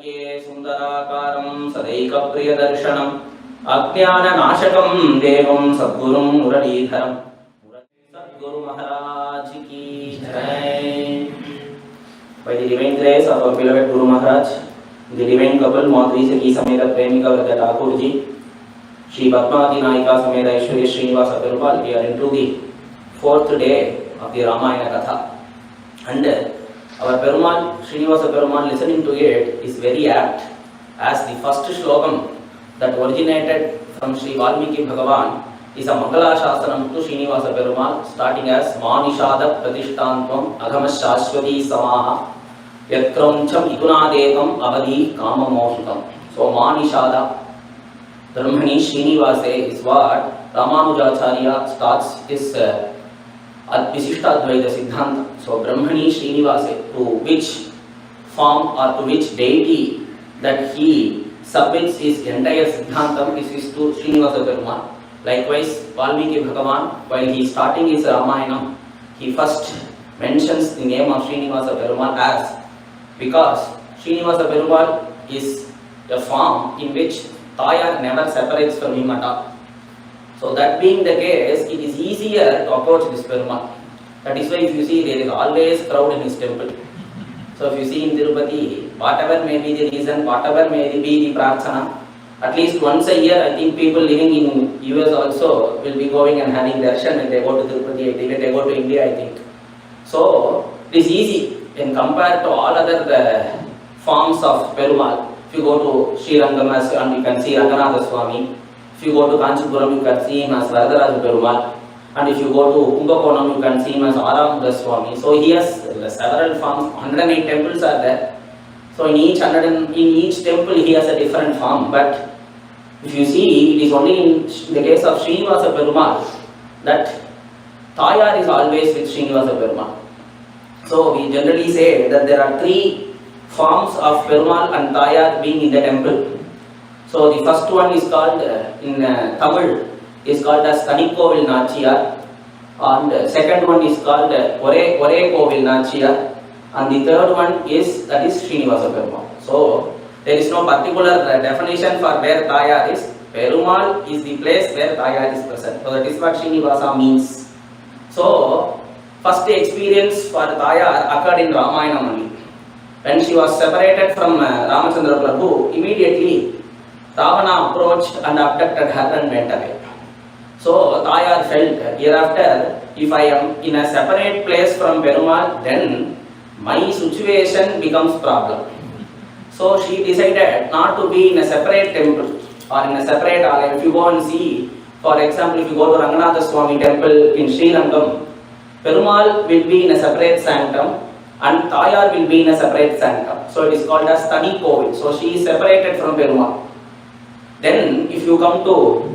मध्ये सुंदराकारं सदैकप्रियदर्शनम् अज्ञाननाशकं देवं सद्गुरुं मुरलीधरं सद्गुरु महाराज की जय. By the divine grace of our beloved Guru Maharaj, the divine couple Madhuri Sakhi Sameta Premika Vrata Thakurji, Shri Padmavati Nayika Sameta Aishwarya Srinivasa Perumal, we are into the fourth day of the Ramayana Katha. And our Perumal, Srinivasa Perumal, listening to it is very apt, as the first slokam that originated from Sri Valmiki Bhagavan is a Mangala Shastanam to Srinivasa Perumal, starting as Manishada Pratishthantvam Agamas Shashwati Samaha Yatkramcham Ikunadekam Avadi Kama Moshikam. So Manishada Brahmani Srinivase is what Ramanujacharya starts his Visishtadvaita Siddhanta. So Brahmani Srinivase, to which form or to which deity that he submits his entire Siddhantam is to Srinivasa Perumal. Likewise, Valmiki Bhagavan, while he is starting his Ramayanam, he first mentions the name of Srinivasa Perumal as, because Srinivasa Perumal is a form in which Tayar never separates from him at all. So that being the case, it is easier to approach this Perumal. That is why if you see, there is always crowd in his temple. So if you see in Tirupati, whatever may be the reason, whatever may be the prarthana, at least once a year, I think people living in US also will be going and having darshan when they go to Tirupati, I think, when they go to India, I think. So it is easy when compared to all other forms of Perumal. If you go to Sri Rangamas and you can see Ranganatha Swami. If you go to Kanchipuram, you can see him as Varadaraj Perumal. And if you go to Kumbakonam, you can see him as Aramuda Swami. So he has several forms, 108 temples are there. So in each temple he has a different form. But if you see, it is only in the case of Srinivasa Perumal that Tayar is always with Srinivasa Perumal. So we generally say that there are three forms of Perumal and Tayar being in the temple. So the first one is called in Tamil is called as Tanikovil Nachiyar, and second one is called Ore Kovil Nachiyar, and the third one is Srinivasa Perumal. So there is no particular definition for where Tayar is. Perumal is the place where Tayar is present. So that is what Srinivasa means. So first experience for Tayar occurred in Ramayanam only. When she was separated from Ramachandra Prabhu, immediately Ravana approached and abducted her and went away. So Tayar felt, hereafter, if I am in a separate place from Perumal, then my situation becomes problem. So she decided not to be in a separate temple or in a separate alaya. If you go and see, for example, if you go to Ranganatha Swami temple in Sri Rangam, Perumal will be in a separate sanctum and Tayar will be in a separate sanctum. So it is called as Tani Kovil. So she is separated from Perumal. Then if you come to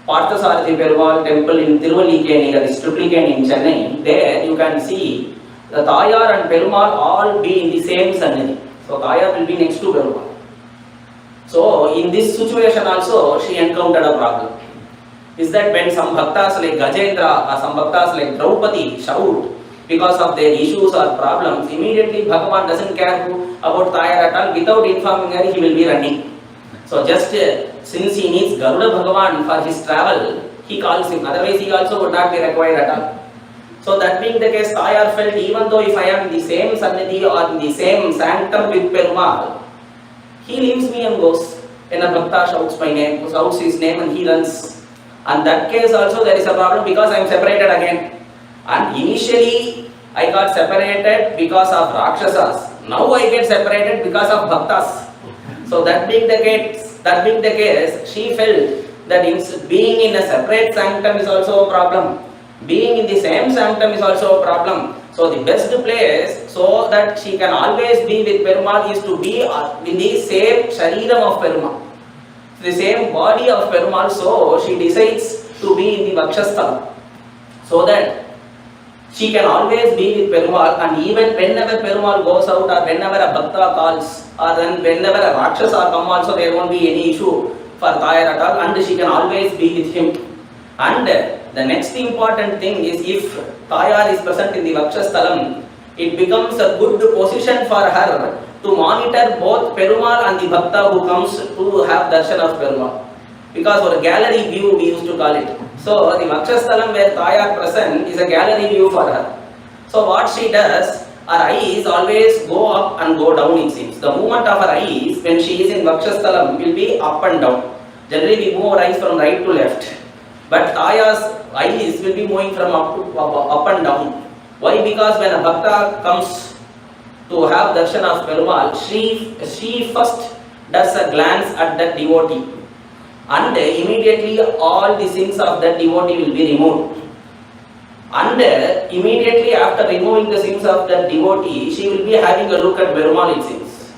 Parthasarathi Perumal temple in Tiruvallikeni, that is Triplicane in Chennai, there you can see the Tayar and Perumal all be in the same Sannidhi. So Tayar will be next to Perumal. So in this situation also she encountered a problem. Is that when some bhaktas like Gajendra or some bhaktas like Draupadi shout because of their issues or problems, immediately Bhagavan doesn't care about Tayar at all. Without informing her, he will be running. So just since he needs Garuda Bhagavan for his travel, he calls him. Otherwise he also would not be required at all. So that being the case, Tayar felt, even though if I am in the same Sannidhi or in the same sanctum with Perumal, he leaves me and goes. When a Bhakta shouts my name, shouts his name and he runs. And that case also there is a problem because I am separated again. And initially I got separated because of Rakshasas. Now I get separated because of Bhaktas. So that being the case, she felt that being in a separate sanctum is also a problem. Being in the same sanctum is also a problem. So the best place so that she can always be with Perumal is to be in the same Shariram of Perumal, the same body of Perumal. So she decides to be in the Vakshasthala, so that she can always be with Perumal, and even whenever Perumal goes out or whenever a Bhakta calls or then whenever a Rakshasa come also, there won't be any issue for Tayar at all, and she can always be with him. And the next important thing is, if Tayar is present in the Vakshasthalam, it becomes a good position for her to monitor both Perumal and the Bhakta who comes to have darshan of Perumal. Because for a gallery view we used to call it. So the Vakshasthalam where Tayar present is a gallery view for her. So what she does, her eyes always go up and go down it seems. The movement of her eyes when she is in Vakshasthalam will be up and down. Generally we move our eyes from right to left. But Tayar's eyes will be moving from up and down. Why? Because when a Bhakta comes to have darshan of Perumal, she first does a glance at that devotee. And immediately all the sins of that devotee will be removed. And immediately after removing the sins of that devotee, she will be having a look at Perumal it seems.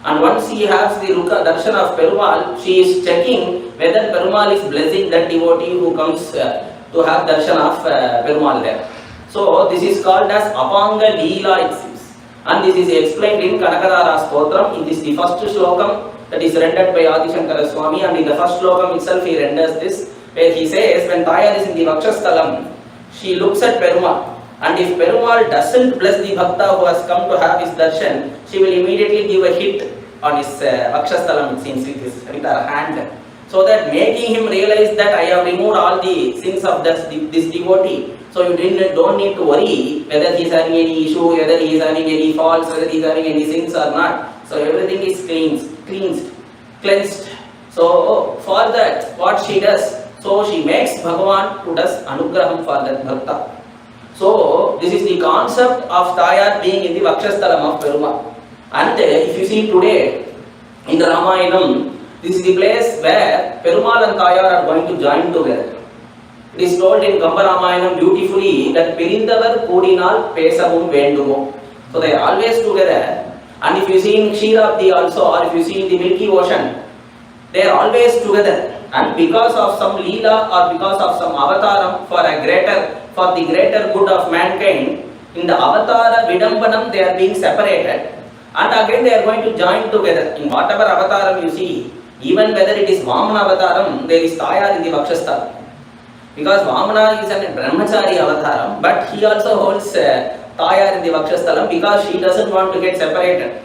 And once she has the darshan of Perumal, she is checking whether Perumal is blessing that devotee who comes to have darshan of Perumal there. So this is called as Apanga Leela it seems. And this is explained in Kanakadara Stotram. In this the first slokam that is rendered by Adi Shankara Swami, and in the first slokam itself he renders this, where he says when Tayar is in the Vakshasthalam, she looks at Perumal, and if Perumal doesn't bless the Bhakta who has come to have his darshan, she will immediately give a hit on his Vakshasthalam it seems with her hand, so that making him realize that I have removed all the sins of this devotee. So you don't need to worry whether he is having any issue, whether he is having any faults, whether he is having any sins or not. So everything is cleansed. So for that, what she does, so she makes Bhagavan who does anugraham for that Bhakta. So this is the concept of Tayar being in the Vakshasthalam of Perumal. And if you see today in the Ramayanam, this is the place where Perumal and Tayar are going to join together. It is told in Kamba Ramayanam beautifully that Pirindavar Koodinal Pesavum Vendumo. So they are always together. And if you see in Kshirabdi also, or if you see in the Milky Ocean, they are always together. And because of some Leela or because of some Avataram for the greater good of mankind, in the Avatara Vidambanam they are being separated. And again they are going to join together. In whatever Avataram you see, even whether it is Vamana Avataram, there is Tayar in the Vakshasthalam. Because Vamana is a Brahmachari Avataram, but he also holds Tayar in the Vakshasthalam because she doesn't want to get separated.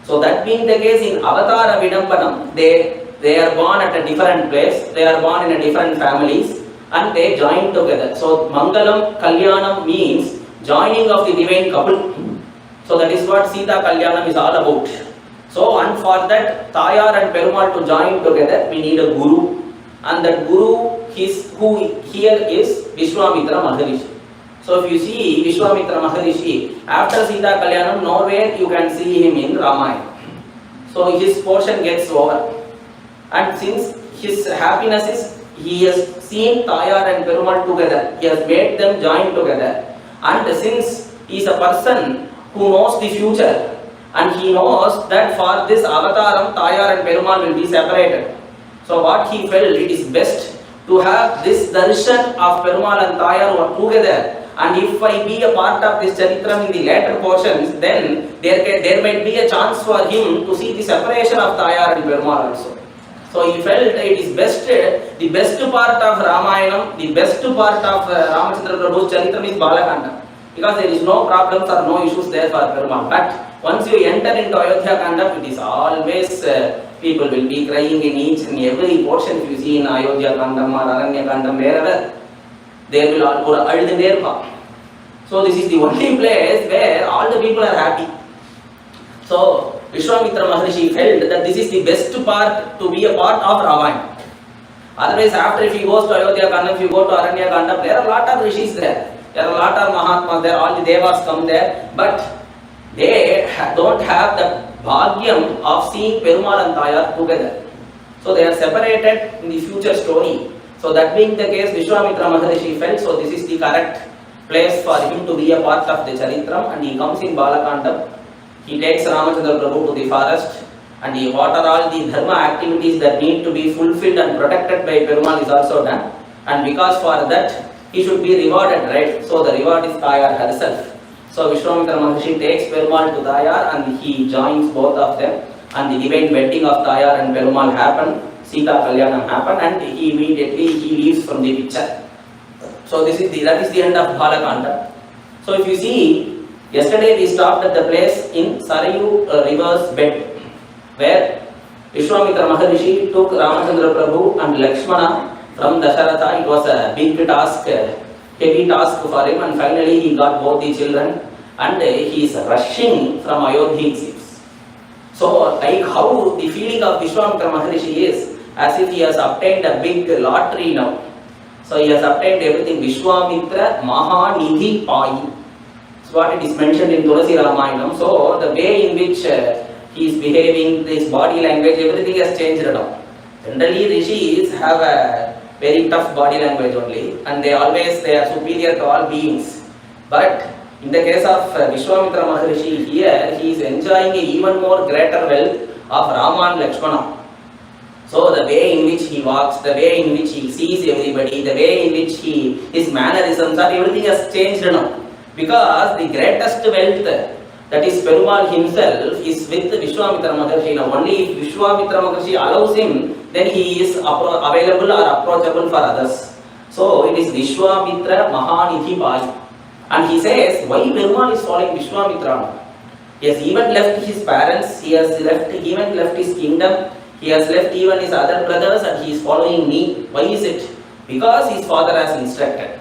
So that being the case, in Avatara Vidambanam, they are born at a different place, they are born in a different families, and they join together. So Mangalam Kalyanam means joining of the divine couple. So that is what Seetha Kalyanam is all about. So and for that Tayar and Perumal to join together, we need a Guru. And that Guru who here is Vishwamitra Maharishi. So if you see Vishwamitra Maharishi, after Seetha Kalyanam, nowhere you can see him in Ramayana. So his portion gets over. And since his happiness is, he has seen Tayar and Perumal together, he has made them join together. And since he is a person who knows the future, and he knows that for this avataram, Tayar and Perumal will be separated. So what he felt, it is best to have this darshan of Perumal and Tayar who are together. And if I be a part of this charitram in the later portions, then there might be a chance for him to see the separation of Tayar and Perumal also. So he felt it is best, the best part of Ramayanam, the best part of Ramachandra Prabhu's charitram is Bala Kandam. Because there is no problems or no issues there for Perumal. But once you enter into Ayodhya Kandam, it is always people will be crying in each and every portion. If you see in Ayodhya Kandam or Aranya Kandam, wherever, there will all go in there. So this is the only place where all the people are happy. So Vishwamitra Maharishi felt that this is the best part to be a part of Ramayana. Otherwise, after if he goes to Ayodhya Kandam, if you go to Aranya Kandam, there are a lot of rishis there. There are a lot of Mahatmas there, all the Devas come there, but they don't have the bhagyam of seeing Perumal and Tayar together. So they are separated in the future story. So that being the case, Vishwamitra Maharishi felt, so this is the correct place for him to be a part of the charitram, and he comes in Balakandam. He takes Ramachandra Prabhu to the forest, and what are all the dharma activities that need to be fulfilled and protected by Perumal is also done. And because for that, he should be rewarded, right? So the reward is Tayar herself. So Vishwamitra Maharishi takes Perumal to Tayar and he joins both of them, and the divine wedding of Tayar and Perumal happened, Seetha Kalyanam happened, and he immediately leaves from the picture. So that is the end of Balakanda. So if you see Yesterday we stopped at the place in Sarayu river's bed, where Vishwamitra Maharishi took Ramachandra Prabhu and Lakshmana from Dasharatha. It was a big task, heavy task for him, and finally he got both the children, and he is rushing from Ayodhya. So, like how the feeling of Vishwamitra Maharishi is, as if he has obtained a big lottery now. So he has obtained everything. Vishwamitra Mahanidhi Pai. So what it is mentioned in Tulsi Ramayanam. So the way in which he is behaving, his body language, everything has changed now. Generally rishis have a very tough body language only, and they are superior to all beings. But in the case of Vishwamitra Maharishi here, he is enjoying even more greater wealth of Rama and Lakshmana. So the way in which he walks, the way in which he sees everybody, the way in which his mannerisms are, everything has changed now. Because the greatest wealth, that is Perumal himself, is with Vishwamitra Maharishi. Now only if Vishwamitra Maharishi allows him, then he is available or approachable for others. So it is Vishwamitra Mahanidhi Pai. And he says, why Perumal is following Vishwamitra? He has even left his parents, he has even left his kingdom, he has left even his other brothers, and he is following me. Why is it? Because his father has instructed.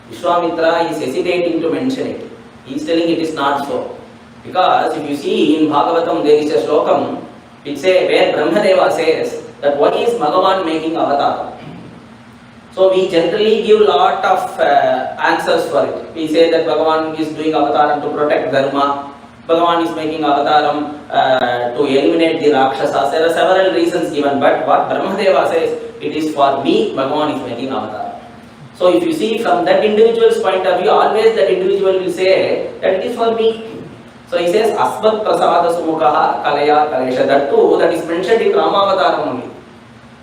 Vishwamitra is hesitating to mention it. He is telling it is not so. Because if you see in Bhagavatam, there is a slokam where Brahmadeva says that why is Bhagavan making avatar? So we generally give lot of answers for it. We say that Bhagavan is doing avataram to protect dharma. Bhagavan is making avataram to eliminate the Rakshasas. There are several reasons given, but what Brahmadeva says, it is for me, Bhagavan is making avatar. So if you see from that individual's point of view, always that individual will say that it is for me. So he says, Asmat Prasada Sumukaha Kalaya Kalesha. That too, that is mentioned in Ramavataram only.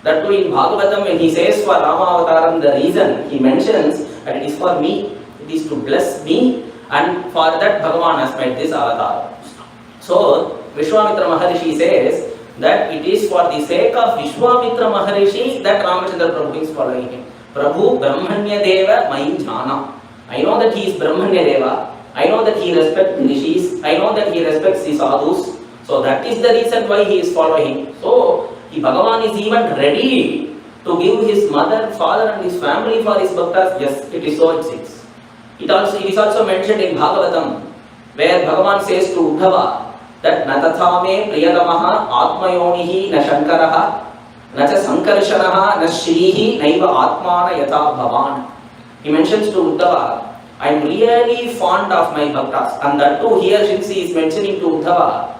That too in Bhagavatam, when he says for Ramavataram, the reason he mentions that it is for me, it is to bless me, and for that Bhagavan has made this avatar. So Vishwamitra Maharishi says that it is for the sake of Vishwamitra Maharishi that Ramachandra Prabhu is following him. Prabhu Brahmanya Deva Mai Jnana. I know that he is Brahmanya Deva. I know that he respects the rishis. I know that he respects the sadhus. So that is the reason why he is following. So the Bhagavan is even ready to give his mother, father and his family for his bhaktas. Yes, it is so it seems. It is also mentioned in Bhagavatam, where Bhagavan says to Uddhava that Natathame Priyatamaha Atmayonihi na Shankaraha na cha Sankarshanaha na Shrihi naiva Atmana yatha Bhavan. He mentions to Uddhava, I am really fond of my bhaktas. And that too here since he is mentioning to Uddhava,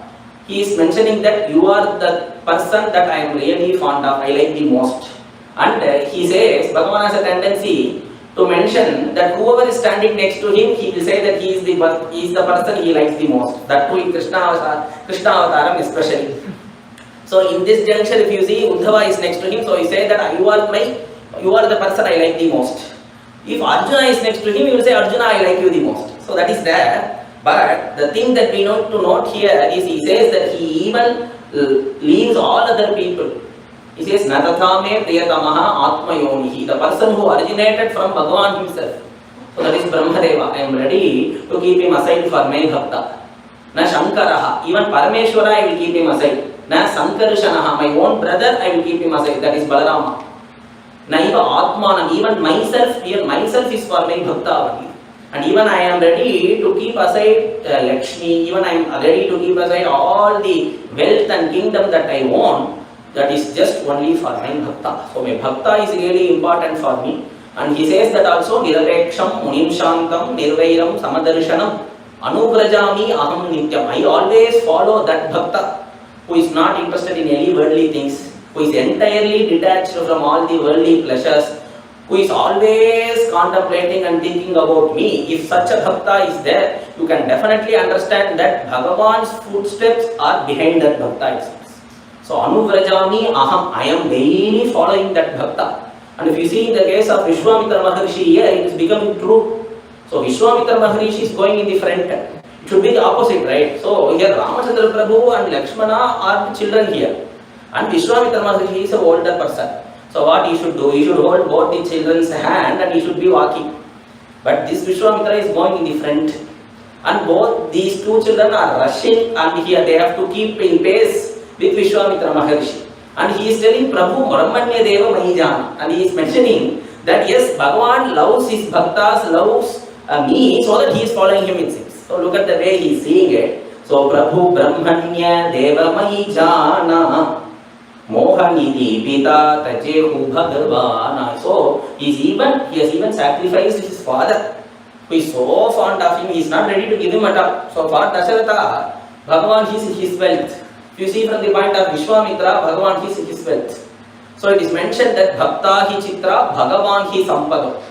he is mentioning that you are the person that I am really fond of, I like the most. And he says, Bhagavan has a tendency to mention that whoever is standing next to him, he will say that he is the person he likes the most. That too in Krishna Avataram especially. So in this juncture, if you see Uddhava is next to him, so he says that you are the person I like the most. If Arjuna is next to him, he will say, Arjuna, I like you the most. So that is there. But the thing that we need to note here is he says that he even leaves all other people. He says, Natathame Priyatamaha Atmayonihi, the person who originated from Bhagavan himself. So that is Brahmadeva. I am ready to keep him aside for my bhakta. Na Shankaraha, even Parameshwara I will keep him aside. Na Sankarshanaha, my own brother I will keep him aside. That is Balarama. Naiva Atmanam, even myself is for my bhakta only. And even I am ready to keep aside Lakshmi, even I am ready to keep aside all the wealth and kingdom that I want, that is just only for my bhakta. So my bhakta is really important for me. And he says that also, Nirapeksham Munim Shantam Nirvairam Samadarshanam Anubrajami Aham Nityam. I always follow that bhakta who is not interested in any worldly things, who is entirely detached from all the worldly pleasures, who is always contemplating and thinking about me. If such a bhakta is there, you can definitely understand that Bhagavan's footsteps are behind that bhakta. So Anuvrajami Aham, I am daily following that bhakta. And if you see in the case of Vishwamitra Maharishi here, it is becoming true. So Vishwamitra Maharishi is going in the front. It should be the opposite, right? So here Ramachandra Prabhu and Lakshmana are the children here. And Vishwamitra Maharishi is an older person. So what he should do? He should hold both the children's hand and he should be walking. But this Vishwamitra is going in the front. And both these two children are rushing, and here they have to keep in pace with Vishwamitra Maharishi. And he is telling Prabhu Brahmanya Deva Mahijana, and he is mentioning that yes, Bhagavan loves his bhaktas, loves me, so that he is following him, it seems. So look at the way he is seeing it. So Prabhu Brahmanya Deva Mahijana Mohaniti Pita Tajehu Bhagavana. So he has even sacrificed his father, who is so fond of him. He is not ready to give him at all. So for Dasharatha, Bhagavan is his wealth. If you see from the point of Vishwamitra, Bhagavan is his wealth. So it is mentioned that Bhakta hi Chitra, Bhagavan hi Sampada.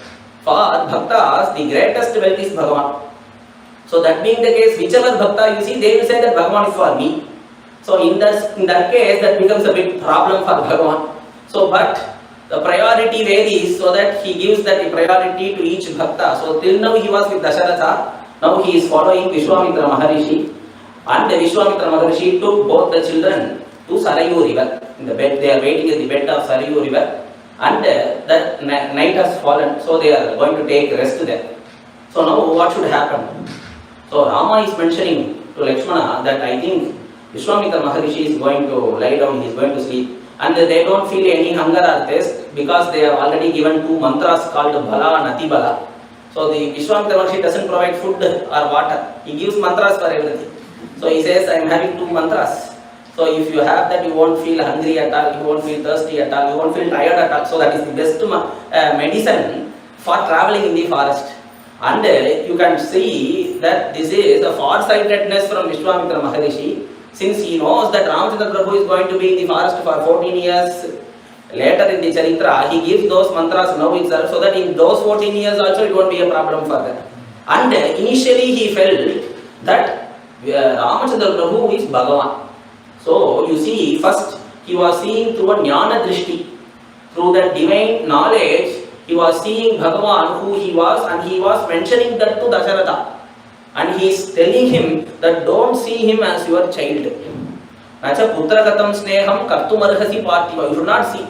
For Bhaktas, the greatest wealth is Bhagavan. So that being the case, whichever Bhakta you see, they will say that Bhagavan is for me. So in that case, that becomes a big problem for Bhagavan. So but the priority varies, so that he gives that priority to each Bhakta. So till now he was with Dasharatha, now he is following Vishwamitra Maharishi. And the Vishwamitra Maharishi took both the children to Sarayu river. In the bed, they are waiting at the bed of Sarayu river. And the night has fallen, so they are going to take rest there. So now what should happen? So Rama is mentioning to Lakshmana that I think Vishwamitra Maharishi is going to lie down, he is going to sleep. And they don't feel any hunger or thirst, because they have already given 2 mantras called Bala and Ati Bala. So the Vishwamitra Maharishi doesn't provide food or water, he gives mantras for everything. So he says, I am having 2 mantras. So if you have that, you won't feel hungry at all, you won't feel thirsty at all, you won't feel tired at all. So that is the best medicine for traveling in the forest. And you can see that this is a far-sightedness from Vishwamitra Maharishi, since he knows that Ramchandra Prabhu is going to be in the forest for 14 years. Later in the Charitra, he gives those mantras now itself, so that in those 14 years also it won't be a problem for them. And initially he felt that Ramchandra Prabhu is Bhagavan. So you see, first he was seeing through a Jnana Drishti, through that divine knowledge, he was seeing Bhagavan who he was, and he was mentioning that to Dasharatha. And he is telling him that don't see him as your child. Nacha putragatam sneham kartumarhasi partiva. You should not see.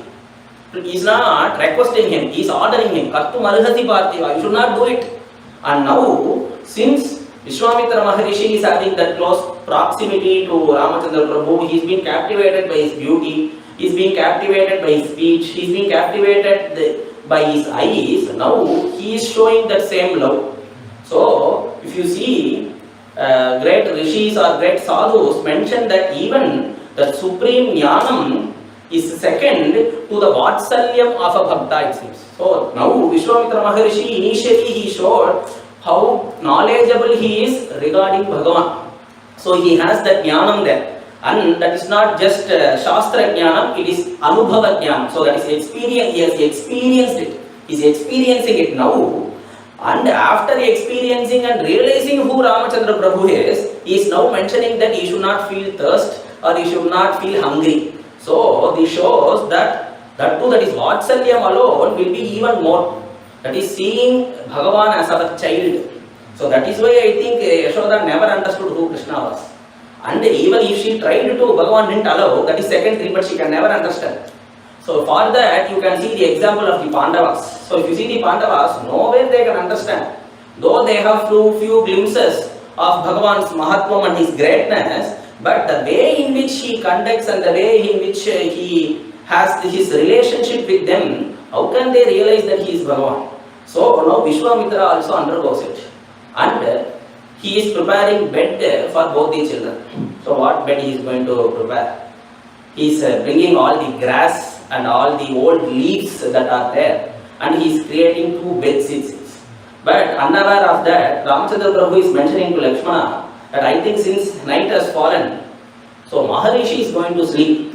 He is not requesting him, he is ordering him. Kartumarhasi partiva. You should not do it. And now, since Vishwamitra Maharishi is having that close proximity to Ramachandra Prabhu, he is being captivated by his beauty, he is being captivated by his speech, he is being captivated by his eyes. Now he is showing that same love. So if you see great rishis or great sadhus mention that even the supreme jnanam is second to the vatsalyam of a bhakta, it seems. So now Vishwamitra Maharishi, initially he showed how knowledgeable he is regarding Bhagavan. So he has that jnanam there. And that is not just Shastra Jnanam, it is Anubhava Jnanam. So that is experience, he has experienced it. He is experiencing it now. And after experiencing and realizing who Ramachandra Prabhu is, he is now mentioning that he should not feel thirst or he should not feel hungry. So this shows that too, that is Vatsalyam alone will be even more. That is seeing Bhagavan as our child. So that is why I think Yashoda never understood who Krishna was. And even if she tried to, Bhagavan didn't allow, that is secondary, but she can never understand. So for that, you can see the example of the Pandavas. So if you see the Pandavas, nowhere they can understand. Though they have few glimpses of Bhagavan's Mahatvam and his greatness, but the way in which he conducts and the way in which he has his relationship with them, how can they realize that he is Bhagavan? So now Vishwamitra also undergoes it. And he is preparing bed for both the children. So what bed he is going to prepare? He is bringing all the grass and all the old leaves that are there, and he is creating 2 bed seats. But unaware of that, Ramachandra Prabhu is mentioning to Lakshmana that I think since night has fallen, so Maharishi is going to sleep.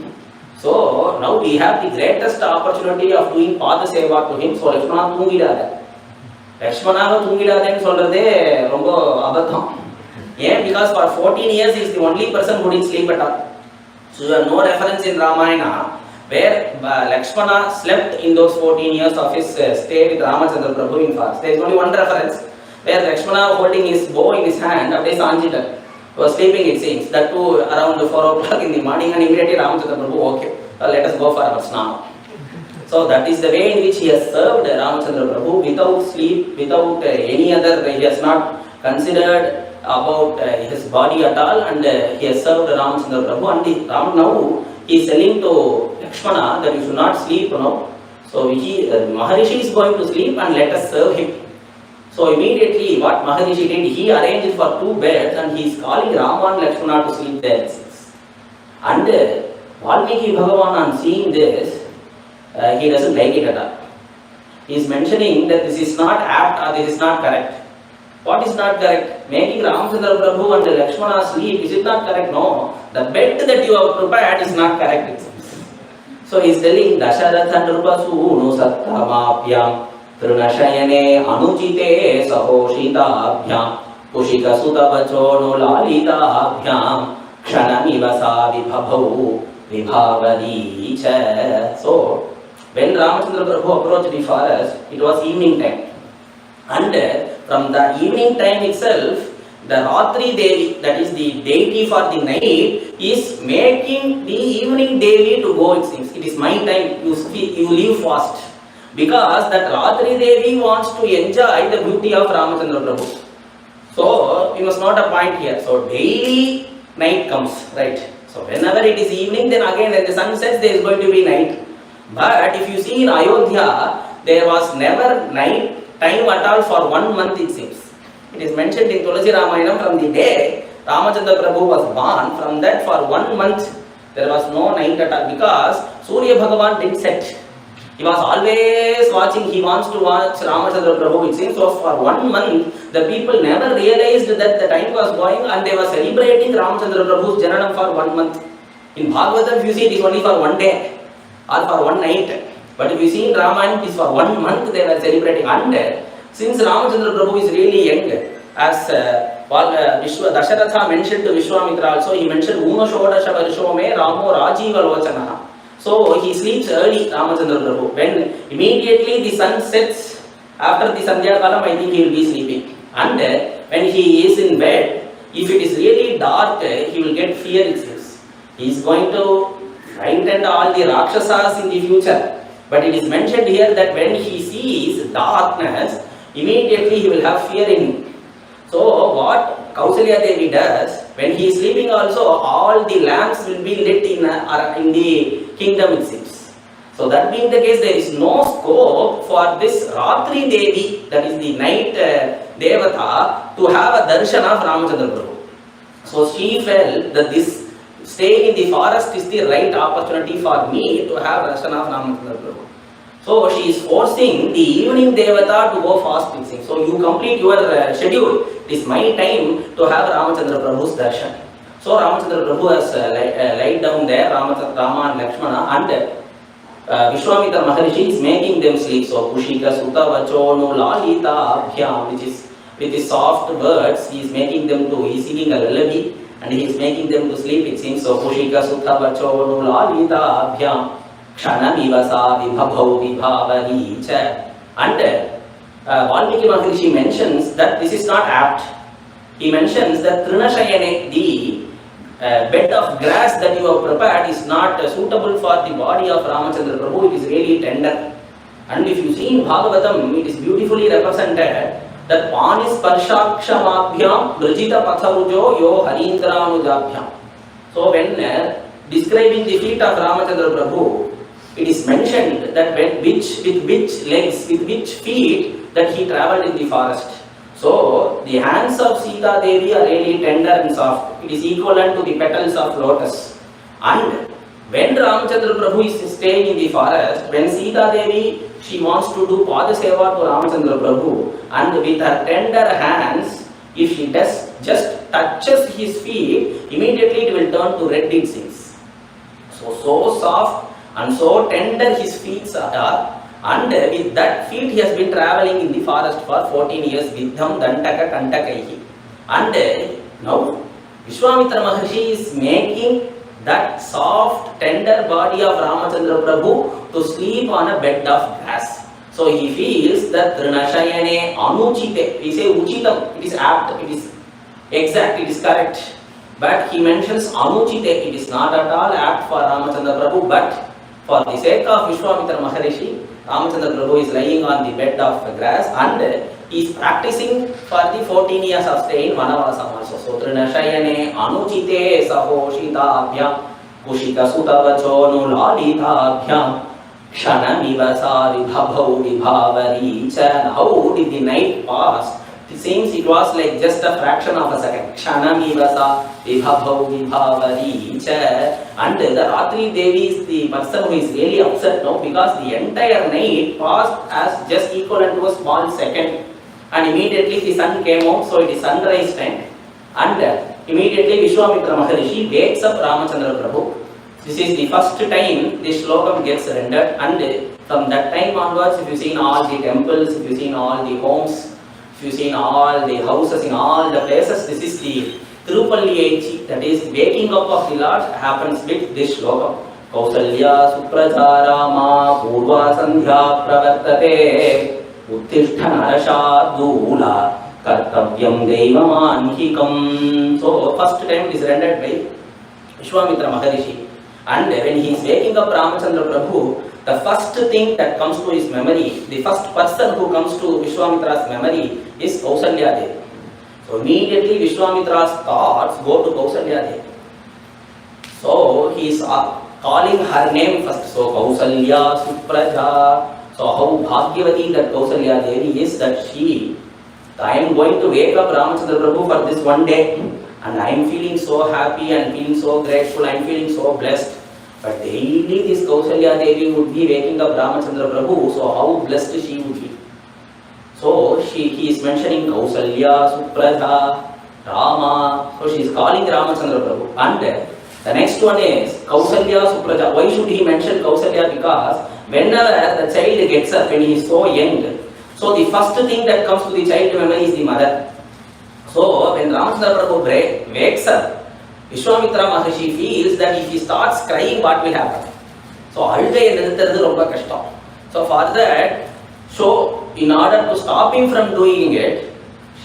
So now we have the greatest opportunity of doing Pada Seva to him. So Lakshmana Tungidada. Lakshmana Tungidada solrade rombo abadham. Yeah, because for 14 years he is the only person who didn't sleep at all. So there is no reference in Ramayana where Lakshmana slept in those 14 years of his stay with Ramachandra Prabhu in forest. There is only one reference where Lakshmana holding his bow in his hand, Sangeetha, was sleeping, it seems. That too around 4 o'clock in the morning, and immediately Ramachandra Prabhu, okay, let us go for our snana. So that is the way in which he has served Ramachandra Prabhu without sleep, without any other, he has not considered about his body at all, and he has served Ramachandra Prabhu, and now he is telling to Lakshmana that you should not sleep, So Maharishi is going to sleep and let us serve him. So immediately what Maharishi did, he arranged for 2 beds and he is calling Rama and Lakshmana to sleep there. And Valmiki Bhagavan, on seeing this, he doesn't like it at all. He is mentioning that this is not apt or this is not correct. What is not correct? Making Ramachandra Prabhu and Lakshmana sleep, is it not correct? No. The bed that you have prepared is not correct. So he is telling Dasharatha Nrupasunu Sattamapyam Trunashayane Anuchite Sahoshitabhyam Pushika Sutavachono Lalitabhyam Kshanamivasa Vibhabhau Vibhavadicha. So when Ramachandra Prabhu approached the forest, it was evening time. And from the evening time itself, the Ratri Devi, that is the deity for the night, is making the evening Devi to go, it seems. It is my time, you leave fast. Because that Ratri Devi wants to enjoy the beauty of Ramachandra Prabhu. So, we must not appoint here. So, daily night comes, right? So, whenever it is evening, then again when the sun sets, there is going to be night. But if you see in Ayodhya, there was never night time at all for 1 month, it seems. It is mentioned in Tulsi Ramayanam, from the day Ramachandra Prabhu was born, from that for 1 month there was no night at all, because Surya Bhagavan didn't set. He was always watching, he wants to watch Ramachandra Prabhu, it seems. So for 1 month, the people never realized that the time was going, and they were celebrating Ramachandra Prabhu's Jananam for 1 month. In Bhagavatam, if you see, it is only for 1 day or for 1 night. But if you see in Ramayana, it is for 1 month they were celebrating. And since Ramachandra Prabhu is really young, as Dasharatha mentioned to Vishwamitra also, he mentioned Una Shodasha Varsho me Ramo Rajiva Lochana. So he sleeps early, Ramachandra Prabhu. When immediately the sun sets, after the Sandhya Kalam, I think he will be sleeping. And when he is in bed, if it is really dark, he will get fear, it seems. He is going to frighten all the Rakshasas in the future. But it is mentioned here that when he sees darkness, immediately he will have fear in him. So what Kausalya Devi does, when he is sleeping also, all the lamps will be lit in the kingdom, it seems. So that being the case, there is no scope for this Ratri Devi, that is the night Devata, to have a darshan of Ramachandra Prabhu. So she felt that this staying in the forest is the right opportunity for me to have darshan of Ramachandra Prabhu. So she is forcing the evening Devata to go fast, it seems. So you complete your schedule. It is my time to have Ramachandra Prabhu's darshan. So Ramachandra Prabhu has laid down there, Rama and Lakshmana, and Vishwamitra Maharishi is making them sleep. So Pushika Sutta Vachono Lalita Abhyam, which is with his soft words, he is making them to, he is singing a lullaby and he is making them to sleep, it seems. So Pushika Sutta Vachono Lalita Abhyam Kshanamivasa Vibhabhau Vibhavadicha. And Valmiki Maharishi mentions that this is not apt. He mentions that Trinashayane, the bed of grass that you have prepared, is not suitable for the body of Ramachandra Prabhu. It is really tender. And if you see in Bhagavatam, it is beautifully represented that Panis Parshakshamabhyam Brajita Patharujo Yo Harindranujabhyam. So when describing the feet of Ramachandra Prabhu, it is mentioned that with which legs, with which feet that he travelled in the forest. So the hands of Seetha Devi are really tender and soft. It is equivalent to the petals of lotus. And when Ramachandra Prabhu is staying in the forest, when Seetha Devi, she wants to do Padaseva to Ramachandra Prabhu, and with her tender hands, if she just touches his feet, immediately it will turn to red, it seems. So soft and so tender his feet are, and with that feet he has been travelling in the forest for 14 years. Vidham Dantaka Kantakaihi. And now Vishwamitra Maharshi is making that soft tender body of Ramachandra Prabhu to sleep on a bed of grass. So he feels that Trinashayane Anuchite, we say Uchitam, it is apt, it is exact, it is correct. But he mentions Anuchite, it is not at all apt for Ramachandra Prabhu, but for the sake of Vishwamitra Maharishi, Ramachandra Prabhu is lying on the bed of grass, and he is practicing for the 14 years of stay in Vanavasam also. So Trinashayane Anuchite Sahoshitabhyam Kushika Sutavacho Nulalidabhyam Kshanamivasa Vibhabhau Vibhavaricha. How did the night pass? It seems it was like just a fraction of a second. Kshanamivasa Vibhabhau Vibhavaricha. And the Ratri Devi is the person who is really upset now because the entire night passed as just equivalent to a small second. And immediately the sun came out, so it is sunrise time. And immediately Vishwamitra Maharishi wakes up Ramachandra Prabhu. This is the first time this slokam gets rendered, and from that time onwards, if you see in all the temples, if you see in all the homes, if you see in all the houses, in all the places, this is the Tirupalli, that is waking up of the Lord happens with this slokam. Kausalya Supraja Rama Purva Sandhya Pravartate Uttishta Narashadula Kartavyam Devamanhikam. So first time it is rendered by Vishwamitra Maharishi. And when he is waking up Ramachandra Prabhu, the first thing that comes to his memory, the first person who comes to Vishwamitra's memory is Kausalya Devi. So immediately Vishwamitra's thoughts go to Kausalya Devi. So he is calling her name first. So Kausalya Supraja. So how Bhagyavati that Kausalya Devi is, that I am going to wake up Ramachandra Prabhu for this one day, and I am feeling so happy and feeling so grateful, I am feeling so blessed. But daily this Kausalya Devi would be waking up Ramachandra Prabhu, so how blessed she would be. So he is mentioning Kausalya, Supraja, Rama. So she is calling Ramachandra Prabhu. And the next one is Kausalya, Supraja. Why should he mention Kausalya? Because whenever the child gets up, when he is so young, so the first thing that comes to the child memory is the mother. So when Ramachandra Prabhu wakes up, Vishwamitra Maharishi feels that if he starts crying, what will happen? So always nirutharadhu romba kashtam. So for that, so in order to stop him from doing it,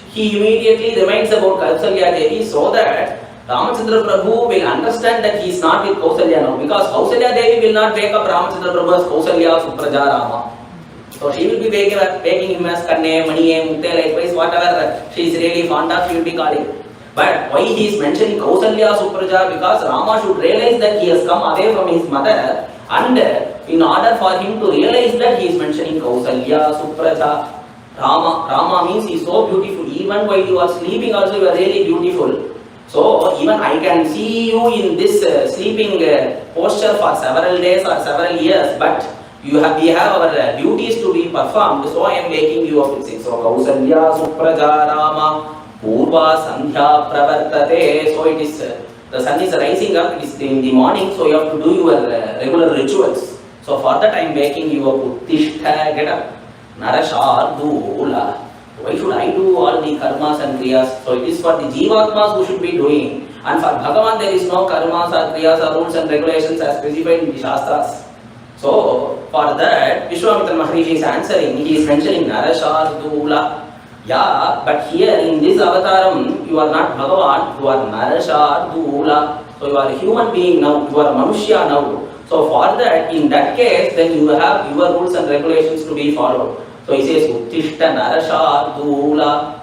he immediately reminds about Kausalya Devi, so that Ramachandra Prabhu will understand that he is not with Kausalya now, because Kausalya Devi will not wake up Ramachandra Prabhu as Kausalya Supraja Rama. So she will be waking him as Kanne, Maniye, Mukte, likewise whatever she is really fond of, she will be calling. But why he is mentioning Kausalya Supraja? Because Rama should realize that he has come away from his mother, and in order for him to realize that, he is mentioning Kausalya Supraja. Rama means he is so beautiful. Even while you are sleeping also you are really beautiful. So even I can see you in this sleeping posture for several days or several years, but we have our duties to be performed, so I am waking you up. So Kausalya Supraja Rama Purva Sandhya Pravartate. So it is, the sun is rising up, it is in the morning, so you have to do your regular rituals. So for that I am waking you up. Uttishta, get up. Narashardula. Why should I do all the karmas and kriyas? So it is for the jivatmas who should be doing. And for Bhagavan there is no karmas or kriyas or rules and regulations as specified in the Shastras. So for that, Vishwamitra Maharishi is answering, he is mentioning Narashardula. Yeah, but here in this avataram, you are not Bhagavan, you are Narashardula. So you are a human being now, you are a Manushya now. So for that, in that case, then you have your rules and regulations to be followed. So he says, Uttishta Narashardula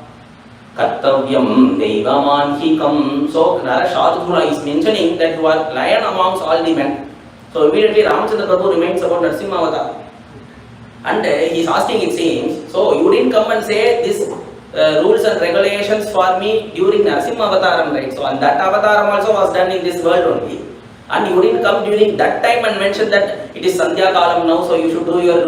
Kartavyam Devamanhikam. So Narashardula is mentioning that you are lion amongst all the men. So immediately Ramachandra Prabhu reminds about Narsimha Avatar. And he is asking, it seems, so you didn't come and say this rules and regulations for me during Narsimha Avataram, right? So and that Avataram also was done in this world only. And you didn't come during that time and mention that it is Sandhya Kalam now, so you should do your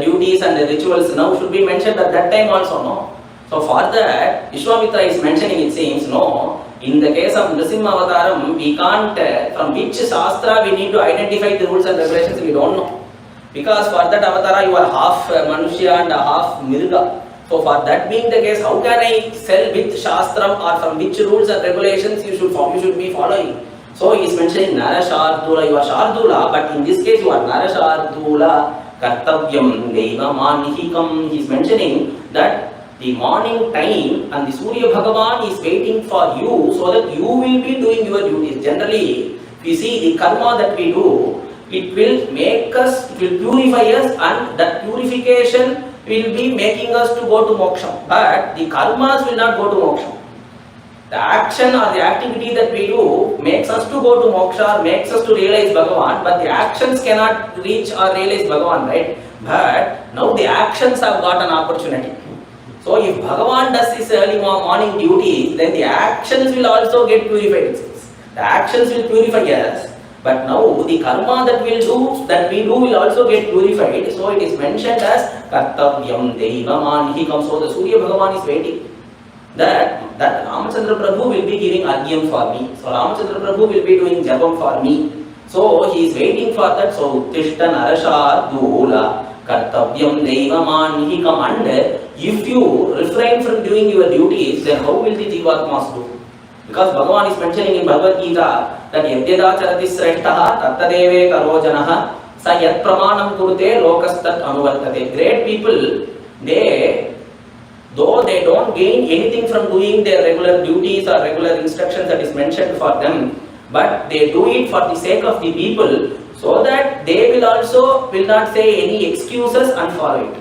duties and rituals now, should be mentioned at that time also, no? So for that, Vishwamitra is mentioning, it seems, no, in the case of Nrsimha Avataram, we can't, from which Shastra we need to identify the rules and regulations, we don't know. Because for that Avatara you are half Manushya and half Mirga. So for that being the case, how can I sell which Shastram or from which rules and regulations you should be following? So he is mentioning Narashardula, you are Shardula, but in this case you are Narashardula Kartavyam Devamanhikam. He is mentioning that the morning time and the Surya Bhagavan is waiting for you so that you will be doing your duties. Generally, if you see the karma that we do, it will make us, it will purify us, and that purification will be making us to go to moksha, but the karmas will not go to moksha. The action or the activity that we do makes us to go to moksha or makes us to realize Bhagavan, but the actions cannot reach or realize Bhagavan, right? But now the actions have got an opportunity. So if Bhagavan does his early morning duty, then the actions will also get purified. The actions will purify us, but now the karma that we do will also get purified. So it is mentioned as kartavyam devamanhikam. So the Surya Bhagavan is waiting that Ramachandra Prabhu will be giving argyam for me. So Ramachandra Prabhu will be doing japam for me. So he is waiting for that. So uttishta narashardula kartavyam devamanhikam. And if you refrain from doing your duties, then how will the jivatmas do? Because Bhagavan is mentioning in Bhagavad Gita that yadyada charati sreshtaha tattadeve karo janaha sa yat pramanam kurute lokastat anuvartate. Great people, though they don't gain anything from doing their regular duties or regular instructions that is mentioned for them, but they do it for the sake of the people, so that they will not say any excuses and follow it.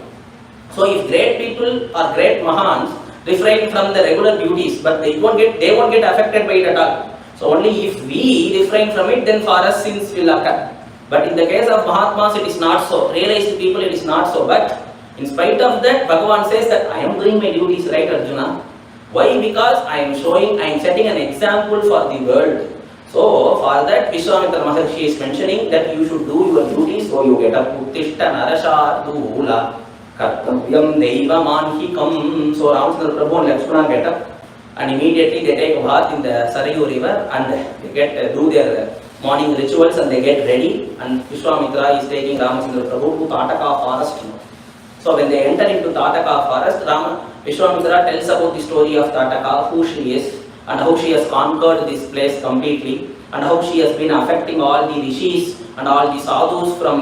So if great people or great Mahans refrain from the regular duties, but they won't get affected by it at all. So only if we refrain from it, then for us sins will occur. But in the case of Mahatmas, it is not so. Realized people, it is not so. But in spite of that, Bhagavan says that I am doing my duties, right, Arjuna? Why? Because I am setting an example for the world. So for that, Vishwamitra Maharshi is mentioning that you should do your duties. So you get up, uttishta narashardula kartavyam devamanhikam. So Ramachandra Prabhu and Lakshmana get up, and immediately they take a bath in the Sarayu river, and they do their morning rituals, and they get ready. And Vishwamitra is taking Ramachandra Prabhu to Tataka forest. So when they enter into Tataka forest, Vishwamitra tells about the story of Tataka, who she is, and how she has conquered this place completely, and how she has been affecting all the rishis and all the sadhus from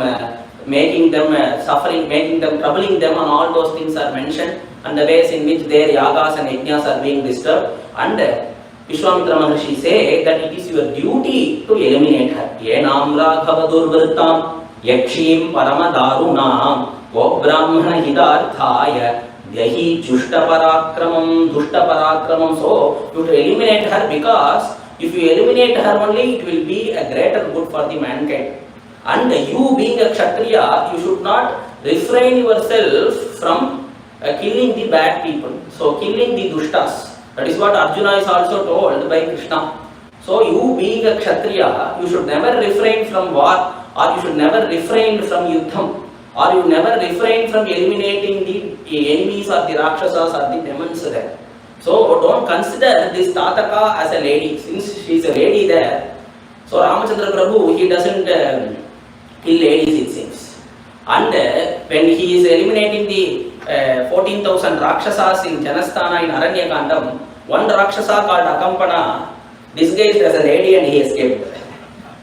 making them suffering, making them, troubling them, and all those things are mentioned, and the ways in which their yagas and yajnas are being disturbed. And Vishwamitra Maharshi say that it is your duty to eliminate her. Yenam raghava durvrittam yakshim paramadarunam O Brahmana hidarthaya Yahi Jushta Parakramam Dushta Parakramam. So you have to eliminate her, because if you eliminate her only, it will be a greater good for the mankind. And you being a Kshatriya, you should not refrain yourself from killing the bad people. So killing the Dushtas. That is what Arjuna is also told by Krishna. So you being a Kshatriya, you should never refrain from war, or you should never refrain from Yudham, or you never refrain from eliminating the enemies or the Rakshasas or the demons there. So don't consider this Tataka as a lady, since she is a lady there. So Ramachandra Prabhu, he doesn't kill ladies, it seems. And when he is eliminating the 14,000 Rakshasas in Janasthana in Kandam, one Rakshasa called Akampana disguised as a lady, and he escaped.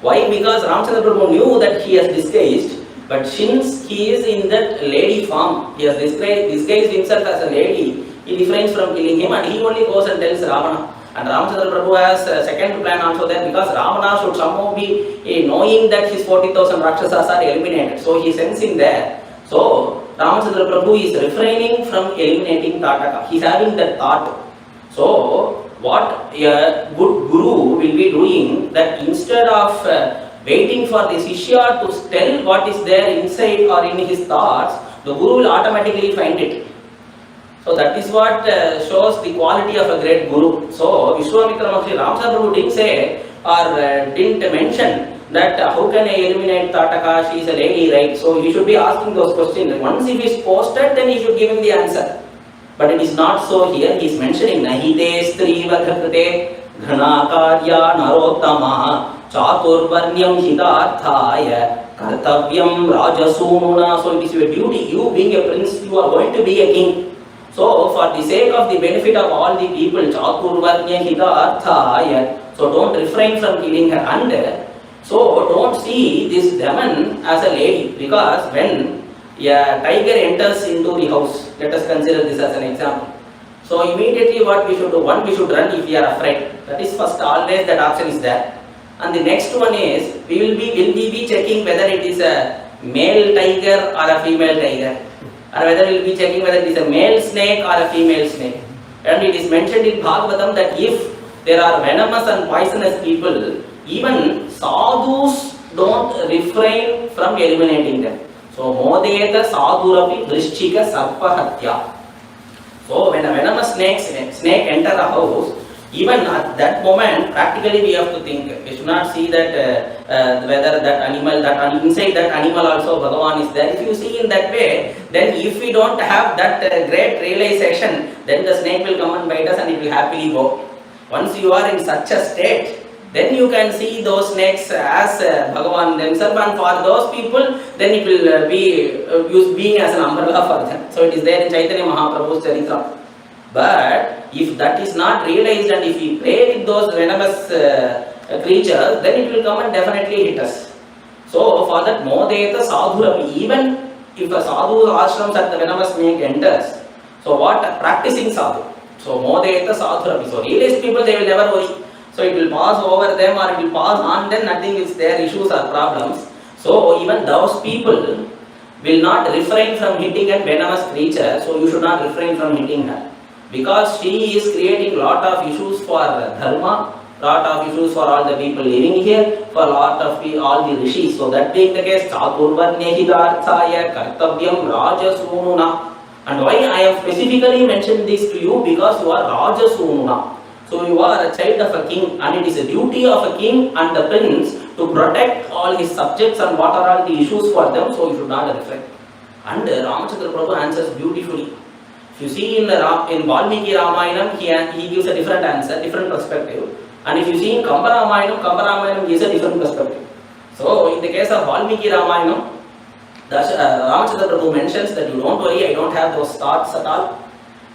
Why? Because Ramachandra Prabhu knew that he has disguised. But since he is in that lady form, he has disguised himself as a lady, he refrains from killing him, and he only goes and tells Ravana. And Ramachandra Prabhu has a second plan also there, because Ravana should somehow be knowing that his 40,000 Rakshasas are eliminated. So he sends him there. So Ramachandra Prabhu is refraining from eliminating Tataka. He is having that thought. So what a good guru will be doing, that instead of waiting for the Shishya to tell what is there inside or in his thoughts, the Guru will automatically find it. So that is what shows the quality of a great Guru. So Vishwamitra Maharshi, Ramachandra Prabhu didn't say or didn't mention that how can I eliminate Tataka, she is a lady, right? So he should be asking those questions. Once if he is posted, then he should give him the answer. But it is not so here. He is mentioning Nahite Stri Vadhakrite Ghanakarya Narottama Chaturvarnyam Hidarthaya Kartavyam Rajasununa. So it is your duty. You being a prince, you are going to be a king. So for the sake of the benefit of all the people, Chaturvarnya Hidarthaya. So don't refrain from killing her. And so don't see this demon as a lady, because when a tiger enters into the house, let us consider this as an example. So immediately what we should do? One, we should run if we are afraid. That is first, always that option is there. And the next one is, will we be checking whether it is a male tiger or a female tiger. or whether we will be checking whether it is a male snake or a female snake. And it is mentioned in Bhagavatam that if there are venomous and poisonous people, even sadhus don't refrain from eliminating them. So, modeta sadhurapi vrishchika sarpahatya. So, when a venomous snake enter a house, even at that moment, practically we have to think. We should not see that whether that animal, inside that animal also Bhagavan is there. If you see in that way, then if we don't have that great realization, then the snake will come and bite us and it will happily go. Once you are in such a state, then you can see those snakes as Bhagavan themselves, and for those people, then it will be used being as an umbrella for them. So it is there in Chaitanya Mahaprabhu's Charitra. But if that is not realized and if we play with those venomous creatures, then it will come and definitely hit us. So for that modeta sadhurapi, even if a sadhu ashrams at the venomous snake enters, so what practicing sadhu? So modeta sadhurapi. So realized people, they will never worry. So it will pass over them or it will pass on them, nothing is their issues or problems. So even those people will not refrain from hitting a venomous creature, so you should not refrain from hitting her. Because she is creating lot of issues for dharma, lot of issues for all the people living here, for lot of all the rishis. So that being the case, chaturvarnyehidarthaya kartavyam rajasununa. And why I have specifically mentioned this to you? Because you are rajasununa. So you are a child of a king, and it is a duty of a king and the prince to protect all his subjects and what are all the issues for them, so you should not refrain. And Ramcharitmanas answers beautifully. If you see in Valmiki Ramayana, he gives a different answer, different perspective. And if you see in Kamba Ramayana gives a different perspective. So in the case of Valmiki Ramayana, Ramcharitmanas mentions that you don't worry, I don't have those thoughts at all,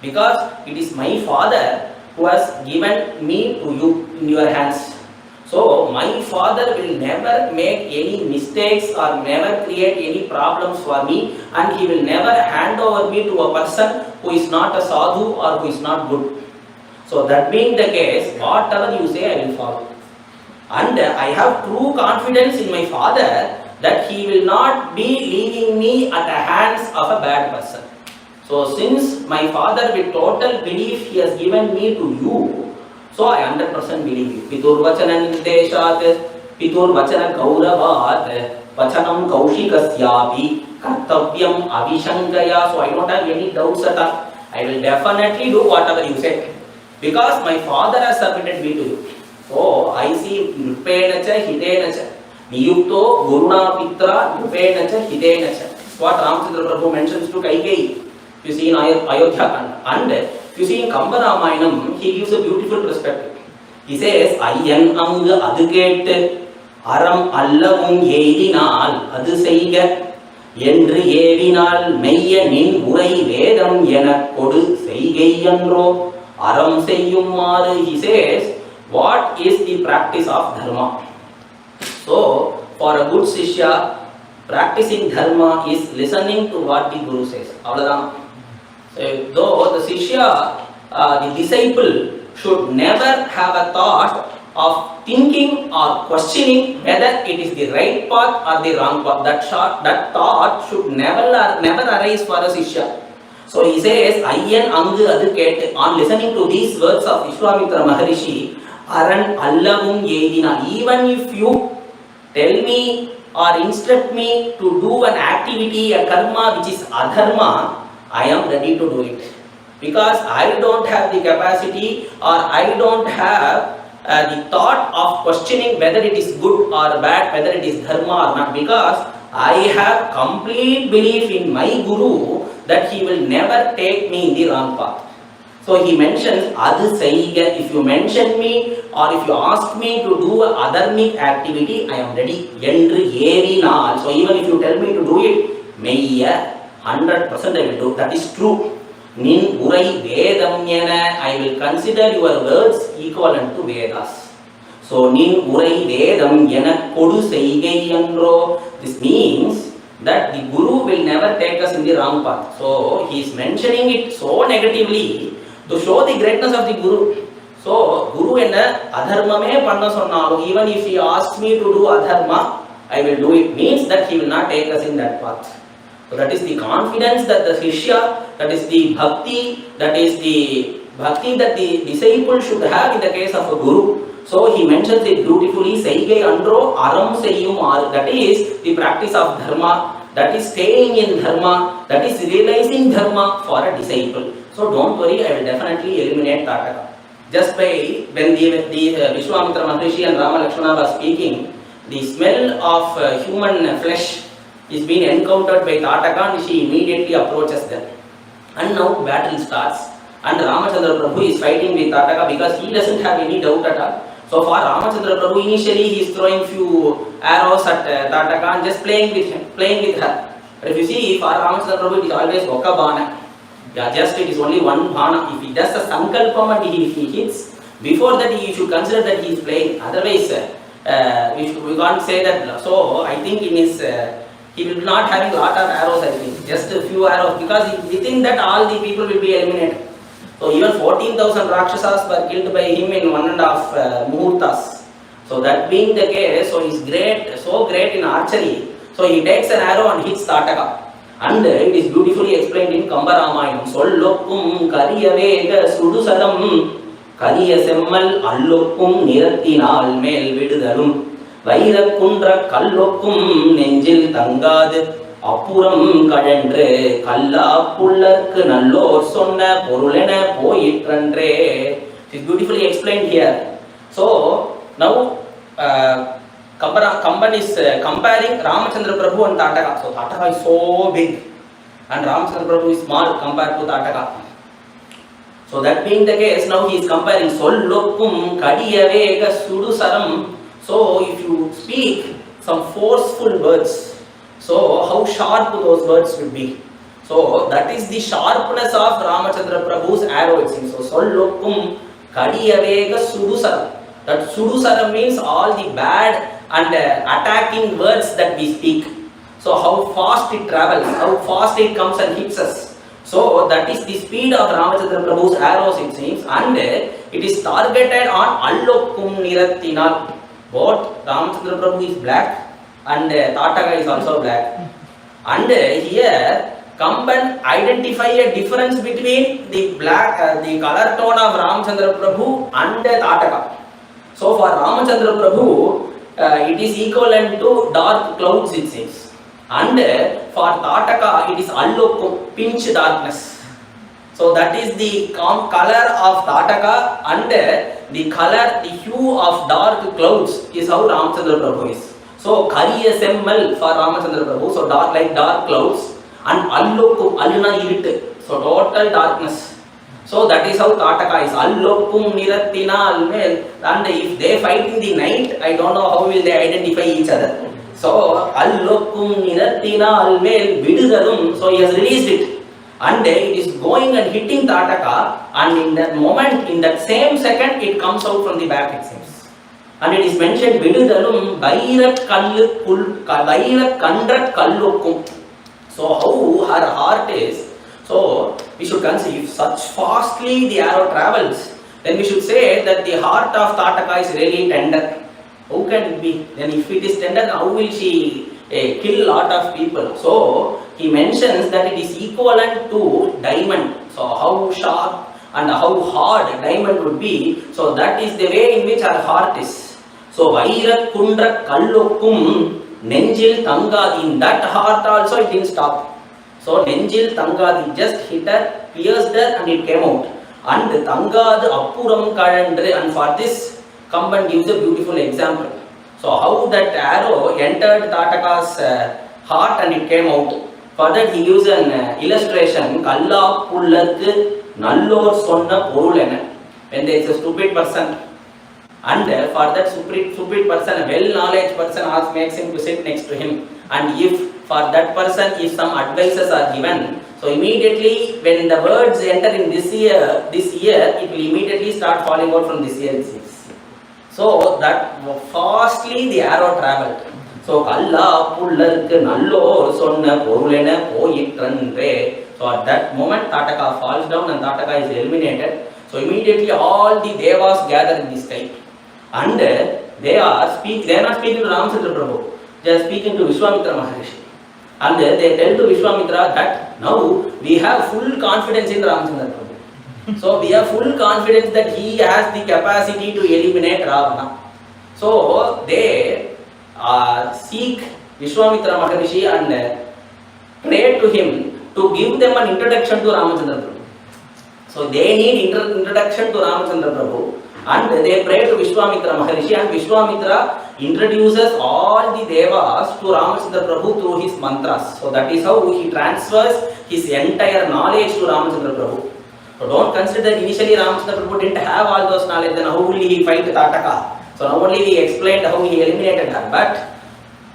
because it is my father who has given me to you in your hands. So my father will never make any mistakes or never create any problems for me, and he will never hand over me to a person who is not a sadhu or who is not good. So that being the case, whatever you say I will follow. And I have true confidence in my father that he will not be leaving me at the hands of a bad person. So since my father with total belief he has given me to you, so I 100% believe you. Pitur vachana nideshat, pitur vachana gauravat, vachanam kaushikasyapi, kartavyam avishankaya. So I don't have any doubts at all. I will definitely do whatever you say, because my father has submitted me to you. So I see nupenacha hidenacha, niyukto guruna pitra nupenacha hidenacha. What Ramchandra Prabhu mentions to Kaikeyi. You see in Ayodhya Kanda. And if you see in Kamba Ramayanam, he gives a beautiful perspective. He says, Ayyan anga adukette aram allavum eidinal adu seiga என்று ஏவினால் மெய்ய நின் உரை வேதம் எனக் கொடு செய்கையன்றோ அறம் செய்யுமாறு. He says, what is the practice of dharma? So, for a good Shishya, practicing dharma is listening to what the Guru says. Avladana. So, though the Shishya, the disciple should never have a thought of thinking or questioning whether it is the right path or the wrong path. That thought should never arise for a Shishya. So he says, Ayyan Angu Adukette, on listening to these words of Vishwamitra Maharishi, Aran Allavum Yedina, even if you tell me or instruct me to do an activity, a karma which is adharma, I am ready to do it. Because I don't have the capacity or I don't have the thought of questioning whether it is good or bad, whether it is dharma or not, because I have complete belief in my Guru that he will never take me in the wrong path. So he mentions, Adu Saiga, if you mention me or if you ask me to do a adharmic activity, I am ready. Yendru Yevinal. So even if you tell me to do it, Meiya, 100% I will do. That is true. Nin Urai Vedam Yana, I will consider your words equivalent to Vedas. So Nin Urai Vedam Yana Kodu Seigai Yandro. This means that the Guru will never take us in the wrong path. So he is mentioning it so negatively to show the greatness of the Guru. So Guru enna adharmame panna sonnalu, even if he asks me to do adharma, I will do it, means that he will not take us in that path. So that is the confidence that the Shishya, that is the bhakti, that the disciple should have in the case of a Guru. So he mentions it beautifully, Seigai Andro Aram Seyyum, that is the practice of Dharma, that is staying in Dharma, that is realizing Dharma for a disciple. So don't worry, I will definitely eliminate Tataka. Just by, when the Vishwamitra Maharishi and Rama Lakshmana were speaking, the smell of human flesh is being encountered by Tataka and she immediately approaches them. And now battle starts. And Ramachandra Prabhu is fighting with Tataka because he doesn't have any doubt at all. So for Ramachandra Prabhu, initially he is throwing few arrows at Tataka and just playing with her. But if you see, for Ramachandra Prabhu, it is always Oka Bana. Yeah, just it is only one Bana. If he does a Sankalpam and he hits, before that you should consider that he is playing. Otherwise, we can't say that. So I think in his, he will not having lot of arrows, I think. Just a few arrows, because within that all the people will be eliminated. So even 14,000 Rakshasas were killed by him in 1.5 muhurtas. So that being the case, so he is great, so great in archery. So he takes an arrow and hits Tataka. And it is beautifully explained in Kamba Ramayanam. Sollokkum kariyavega sudusaram kariya semmal allokkum nirathinal mel vidudalum vairakundra kallokkum nenjil thangad அப்புறம் கழன்று கல்லா புல்லர்க்கு நல்லோர் சொன்ன பொருளென போயிற்றன்றே. It is beautifully explained here. So now Kamban is comparing Ramachandra Prabhu and Tataka. So Tataka is so big and Ramachandra Prabhu is small compared to Tataka. So that being the case, now he is comparing Sollokkum kadiyavega sudusaram. So if you speak some forceful words, so how sharp those words will be. So that is the sharpness of Ramachandra Prabhu's arrow, it seems. So Sollokkum kadiyavega sudusaram. That sudusaram means all the bad and attacking words that we speak. So how fast it travels, how fast it comes and hits us. So that is the speed of Ramachandra Prabhu's arrows, it seems. And it is targeted on Allokkum Nirathinal. Both Ramachandra Prabhu is black and Tataka is also black. And here Kamban identify a difference between the black, the color tone of Ramachandra Prabhu and Tataka. So for Ramachandra Prabhu, it is equivalent to dark clouds, it seems. And for Tataka, it is Allokkum, pinch darkness. So that is the color of Tataka, and the color, the hue of dark clouds is how Ramachandra Prabhu is. So Kariya Semmal for Ramachandra Prabhu, so dark like dark clouds, and Allokkum, Alluna irrit, so total darkness. So that is how Tataka is. Allokkum Nirathinal mel. And if they fight in the night, I don't know how will they identify each other. So Allokkum Nirathinal mel vidudalum. So he has released it. And it is going and hitting Tataka. And in that moment, in that same second, it comes out from the back, it seems. And it is mentioned vidudalum vairak kandrat kallokkum. So how her heart is. So we should consider, if such fastly the arrow travels, then we should say that the heart of Tataka is really tender. How can it be? Then if it is tender, how will she kill a lot of people? So he mentions that it is equivalent to diamond. So how sharp and how hard diamond would be. So that is the way in which our heart is. So Vairat Kundra Kallokkum Nenjil Tangad, in that heart also it didn't stop. So Nenjil Tangad, just hit her, pierced her, and it came out. And Tangad Appuram Kalandre, and for this Kamban gives a beautiful example. So how that arrow entered Tataka's heart and it came out. For that he gives an illustration. Kalla Pullathu Nallor Sonna Porulena. When there is a stupid person, and for that stupid person, a well-knowledge person makes him to sit next to him. And if for that person, if some advices are given, so immediately when the words enter in this ear, it will immediately start falling out from this ear. So that fastly the arrow travelled. So Kalla Pullarku Nallor Sonna Porulena Poyitrandre. So at that moment Tataka falls down and Tataka is eliminated. So immediately all the devas gather in the sky. And they are not speaking to Ramachandra Prabhu. They are speaking to Vishwamitra Maharishi. And they tell to Vishwamitra that now we have full confidence in Ramchandra Prabhu. So we have full confidence that he has the capacity to eliminate Ravana. So they seek Vishwamitra Maharishi and pray to him to give them an introduction to Ramachandra Prabhu. So they need introduction to Ramachandra Prabhu, and they pray to Vishwamitra Maharishi, and Vishwamitra introduces all the devas to Ramachandra Prabhu through his mantras. So that is how he transfers his entire knowledge to Ramachandra Prabhu. So don't consider initially Ramachandra Prabhu didn't have all those knowledge, then how will he fight Tataka? So now only he explained how he eliminated her. But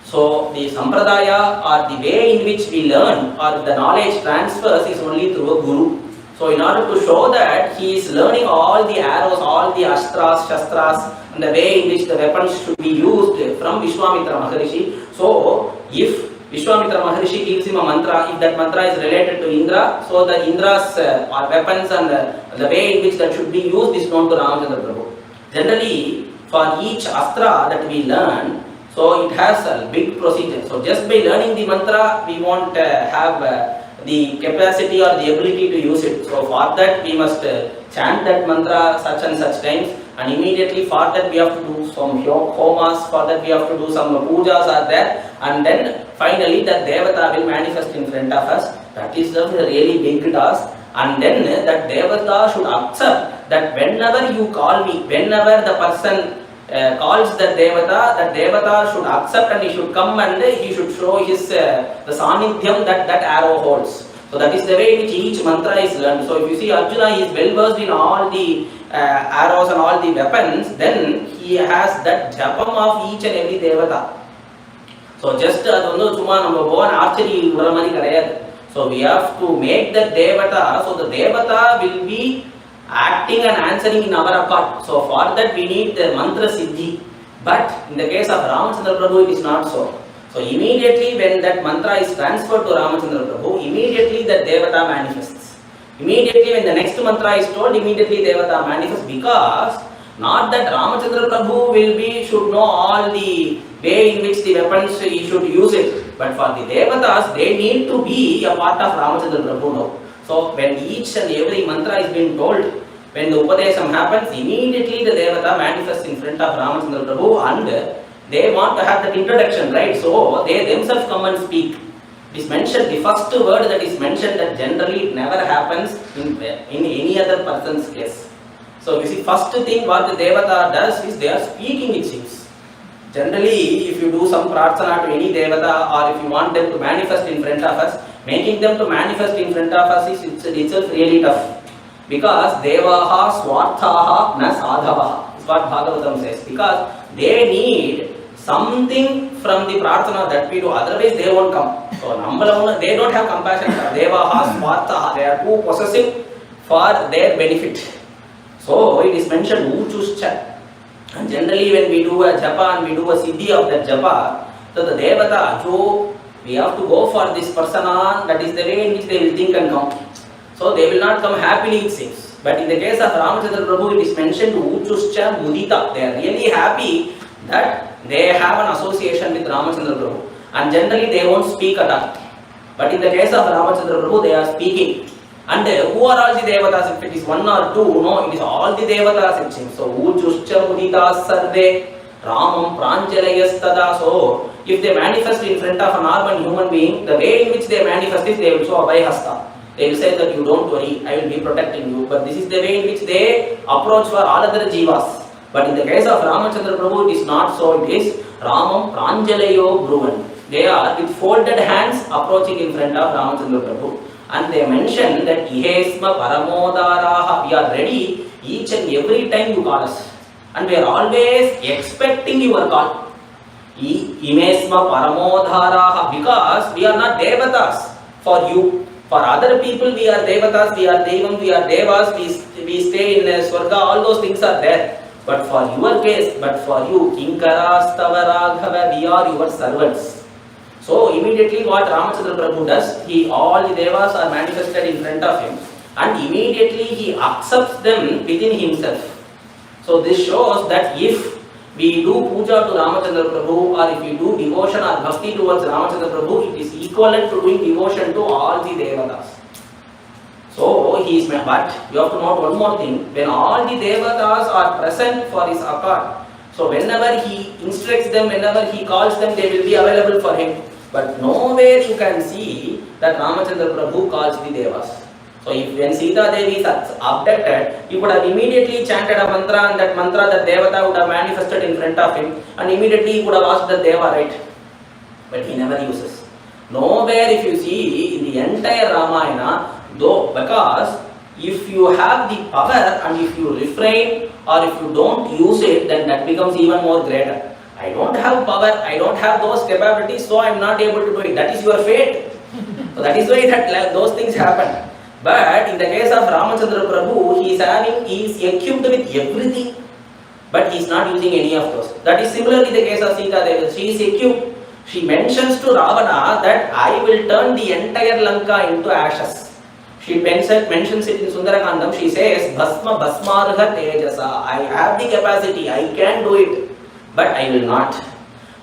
so the sampradaya or the way in which we learn or the knowledge transfers is only through a guru. So in order to show that he is learning all the arrows, all the astras, shastras, and the way in which the weapons should be used from Vishwamitra Maharishi. So if Vishwamitra Maharishi gives him a mantra, if that mantra is related to Indra, so the Indra's weapons and the way in which that should be used is known to Ramachandra Prabhu. Generally, for each astra that we learn, so it has a big procedure. So just by learning the mantra, we won't have the capacity or the ability to use it. So for that we must chant that mantra such and such times, and immediately for that we have to do some homas, for that we have to do some pujas are there, and then finally that devata will manifest in front of us. That is a really big task. And then that devata should accept that whenever you call me, whenever the person calls that devata should accept and he should come and he should show his the sanithyam that arrow holds. So that is the way in which each mantra is learned. So if you see Arjuna, he is well versed in all the arrows and all the weapons, then he has that japam of each and every devata. So just number one archery uramani. So we have to make that devata, so the devata will be acting and answering in our accord. So for that we need the mantra siddhi. But in the case of Ramachandra Prabhu, it is not so. So immediately when that mantra is transferred to Ramachandra Prabhu, immediately that devata manifests. Immediately when the next mantra is told, immediately devata manifests, because not that Ramachandra Prabhu should know all the way in which the weapons he should use it. But for the devatas, they need to be a part of Ramachandra Prabhu now. So when each and every mantra is being told, when the upadesam happens, immediately the devata manifests in front of Ramachandra Prabhu, and they want to have that introduction, right? So they themselves come and speak. It is mentioned, the first word that is mentioned, that generally it never happens in any other person's case. So you see, first thing what the devata does is they are speaking, it seems. Generally, if you do some prarthana to any devata, or if you want them to manifest in front of us, making them to manifest in front of us is itself really tough. Because devaha swarthaha na sadhavaha is what Bhagavatam says. Because they need something from the prarthana that we do, otherwise they won't come. So they don't have compassion for devaha swarthaha. They are too possessive for their benefit. So it is mentioned uchuscha. And generally when we do a japa and we do a siddhi of that japa, so the devata, we have to go for this persona, that is the way in which they will think and come. So they will not come happily, it seems. But in the case of Ramachandra Prabhu, it is mentioned uchuscha mudita. They are really happy that they have an association with Ramachandra Prabhu. And generally they won't speak at all. But in the case of Ramachandra Prabhu, they are speaking. And who are all the devatas? If it is one or two, no, it is all the devatas, it seems. So uchuscha mudita sarve Ramam pranjalayastada. So if they manifest in front of a normal human being, the way in which they manifest is they will show abhayhasta. They will say that you don't worry, I will be protecting you. But this is the way in which they approach for all other jivas. But in the case of Ramachandra Prabhu, it is not so. It is Ramam pranjalayo bruvan. They are with folded hands approaching in front of Ramachandra Prabhu. And they mention that ihesma paramodaraha. We are ready each and every time you call us. And we are always expecting your call. Imesma paramodharaha, because we are not devatas for you. For other people we are devatas, we are devam, we are devas, we stay in swarga, all those things are there. But for your case, but for you, kinkaras tava raghava, we are your servants. So immediately what Ramachandra Prabhu does, all the devas are manifested in front of him, and immediately he accepts them within himself. So this shows that if we do puja to Ramachandra Prabhu, or if we do devotion or bhakti towards Ramachandra Prabhu, it is equivalent to doing devotion to all the devatas. So he is, but you have to note one more thing, when all the devatas are present for his accord, so whenever he instructs them, whenever he calls them, they will be available for him. But nowhere you can see that Ramachandra Prabhu calls the devas. So if when Seetha Devi is abducted, he would have immediately chanted a mantra, and that mantra, that devata would have manifested in front of him, and immediately he would have asked the deva, right? But he never uses. Nowhere if you see in the entire Ramayana, though, because if you have the power and if you refrain or if you don't use it, then that becomes even more greater. I don't have power, I don't have those capabilities, so I am not able to do it. That is your fate. So that is why that those things happen. But in the case of Ramachandra Prabhu, he is equipped with everything, but he is not using any of those. That is similarly the case of Seetha Devi. She is equipped. She mentions to Ravana that I will turn the entire Lanka into ashes. She mentions it in Sundarakandam. She says, Bhasma Bhasmarha Tejasa. I have the capacity, I can do it, but I will not.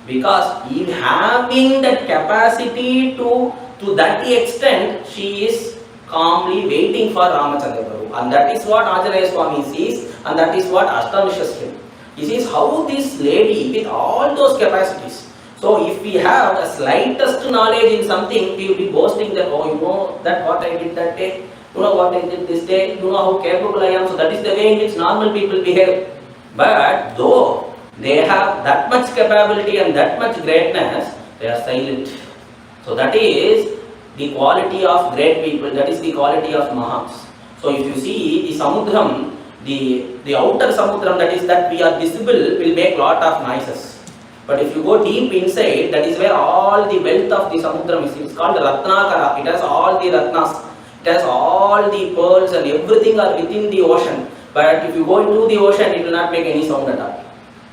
Because in having that capacity to that extent, she is calmly waiting for Ramachandra Prabhu. And that is what Ajarya Swami sees, and that is what astonishes him. He sees how this lady with all those capacities. So if we have the slightest knowledge in something, we will be boasting that, oh, you know that what I did that day, you know what I did this day, you know how capable I am. So that is the way in which normal people behave. But though they have that much capability and that much greatness, they are silent. So that is the quality of great people, that is the quality of Mahams. So if you see the Samudram, the outer Samudram, that is that we are visible, will make lot of noises. But if you go deep inside, that is where all the wealth of the Samudram is. It's called Ratnakara. It has all the Ratnas. It has all the pearls and everything are within the ocean. But if you go into the ocean, it will not make any sound at all.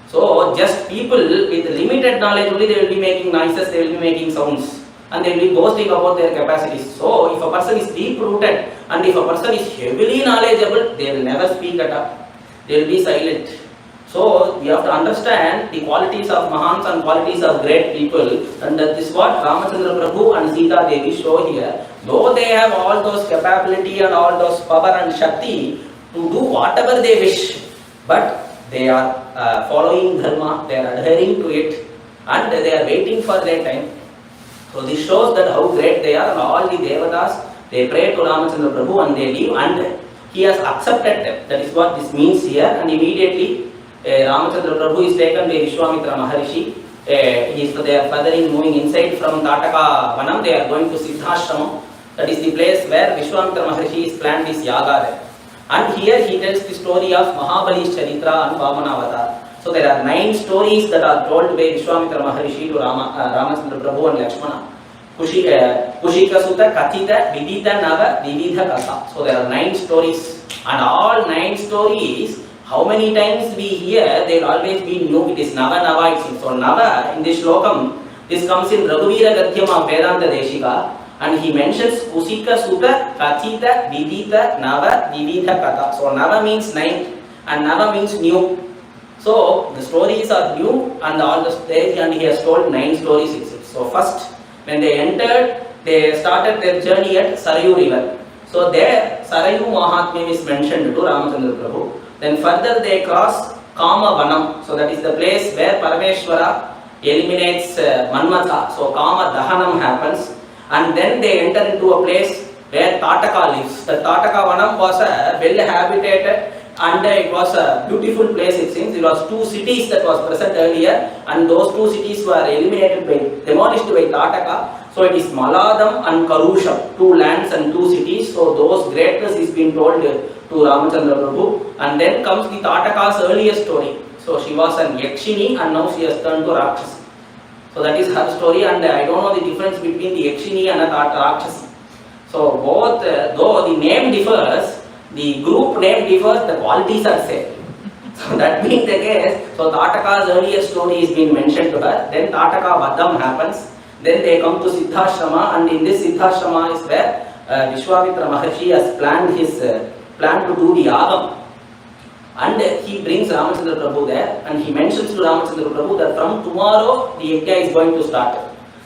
So just people with limited knowledge only, they will be making noises, they will be making sounds, and they will be boasting about their capacities. So if a person is deep rooted and if a person is heavily knowledgeable, they will never speak at all. They will be silent. So we have to understand the qualities of Mahans and qualities of great people, and that is what Ramachandra Prabhu and Seetha Devi show here. Though they have all those capability and all those power and Shakti to do whatever they wish, but they are following Dharma, they are adhering to it, and they are waiting for their time. So this shows that how great they are, and all the Devatas, they pray to Ramachandra Prabhu and they leave, and he has accepted them. That is what this means here, and immediately Ramachandra Prabhu is taken by Vishwamitra Maharishi. They are further moving inside from Tataka Vanam, they are going to Siddhashramam. That is the place where Vishwamitra Maharishi is planned his yaga there. And here he tells the story of Mahabali's Charitra and Vamanavatar. So there are 9 stories that are told by Vishwamitra Maharishi to Ramachandra Prabhu and Lakshmana. Kushika Sutta, Kathita, Vidita, Nava, Vividha Katha. So there are 9 stories, and all 9 stories, how many times we hear, they will always be new. It is Nava Nava, it seems. So Nava in this Shlokam, this comes in Raghuvira Gadyam of Vedanta Deshika, and he mentions Kusika Sutta, Kathita, Vidita, Nava, Vividha Katha. So Nava means 9 and Nava means new. So the stories are new, and all the stage, and he has told 9 stories itself. So first, when they entered, they started their journey at Sarayu river. So there Sarayu Mahatmya is mentioned to Ramachandra Prabhu. Then further they cross Kama Vanam. So that is the place where Parameshwara eliminates Manmatha. So Kama Dahanam happens, and then they enter into a place where Tataka lives. The Tataka Vanam was a well habitated, and it was a beautiful place, it seems. It was 2 cities that was present earlier, and those 2 cities were demolished by Tataka. So it is Maladam and Karusham, 2 lands and 2 cities. So those greatness is being told to Ramachandra Prabhu. And then comes the Tataka's earlier story. So she was an Yakshini, and now she has turned to Rakshasi. So that is her story, and I don't know the difference between the Yakshini and a Rakshasi. So both, though the name differs, the group name differs, the qualities are same. So that being the case, so Tataka's earlier story is being mentioned to her. Then Tataka Vadam happens. Then they come to Siddhashrama, and in this Siddhashrama is where Vishwamitra Maharshi has planned to do the yagam. And he brings Ramachandra Prabhu there, and he mentions to Ramachandra Prabhu that from tomorrow the yajna is going to start,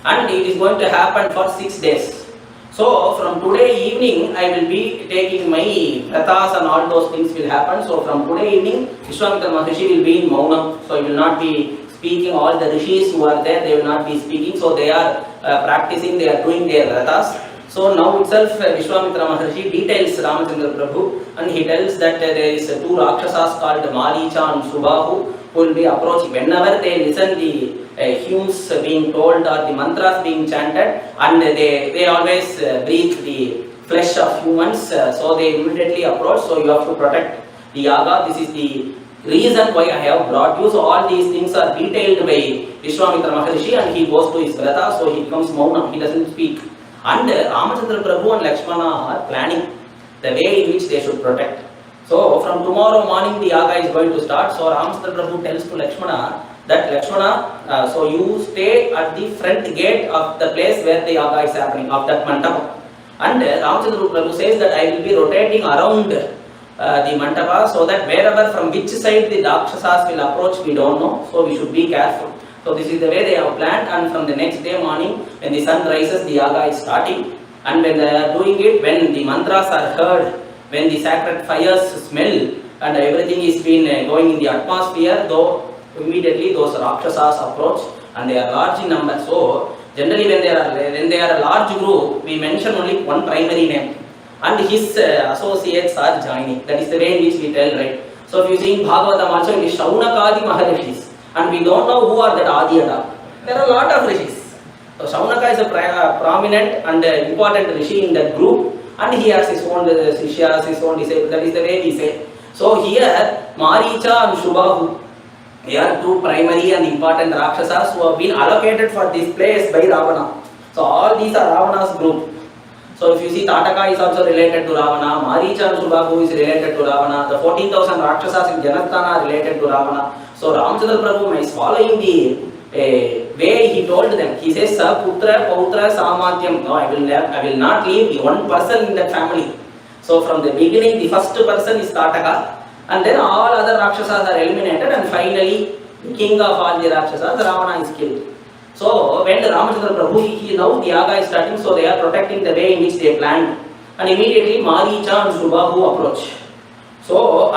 and it is going to happen for 6 days. So from today evening I will be taking my vratas and all those things will happen. So from today evening Vishwamitra Maharishi will be in Maunam. So he will not be speaking. All the rishis who are there, they will not be speaking. So they are practicing, they are doing their vratas. So now itself Vishwamitra Maharishi details Ramachandra Prabhu, and he tells that there is 2 Rakshasas called Maricha and Subhahu who will be approaching. Whenever they listen the hymns being told or the mantras being chanted, and they always breathe the flesh of humans, so they immediately approach. So you have to protect the yaga. This is the reason why I have brought you. So all these things are detailed by Vishwamitra Maharishi, and he goes to his vrata, so he becomes Maunam, he doesn't speak. And Ramachandra Prabhu and Lakshmana are planning the way in which they should protect. So from tomorrow morning the yaga is going to start. So Ramachandra Prabhu tells to Lakshmana that Lakshmana, so you stay at the front gate of the place where the yaga is happening, of that mandapa. And Ramachandra Prabhu says that I will be rotating around the mandapa, so that wherever from which side the Rakshasas will approach, we don't know. So we should be careful. So this is the way they have planned, and from the next day morning when the sun rises, the yaga is starting. And when they are doing it, when the mantras are heard, when the sacred fires smell, and everything is been going in the atmosphere, though immediately those Rakshasas approach, and they are large in number. So generally when they are a large group, we mention only one primary name, and his associates are joining. That is the way in which we tell, right? So if you see in Bhagavatam also, it is Shaunakadi Maharishis, and we don't know who are that Adiyata. There are a lot of rishis. So Shaunaka is a prominent and important rishi in that group, and he has his own sishyas, his own disciples. That is the way we say. So here Maricha and Shubhahu, they are 2 primary and important Rakshasas who have been allocated for this place by Ravana. So all these are Ravana's group. So if you see, Tataka is also related to Ravana, Maricha and Shubhahu is related to Ravana, the 14,000 Rakshasas in Janastana are related to Ravana. So Ramachandra Prabhu is following the way he told them. He says, Sa Putra Pautra Samatyam. No, I will not leave one person in that family. So from the beginning, the first person is Tataka, and then all other Rakshasas are eliminated, and finally the king of all the Rakshasas, Ravana, is killed. So when the Ramachandra Prabhu, now the yaga is starting, so they are protecting the way in which they planned, and immediately Maricha and Shubhahu approach. So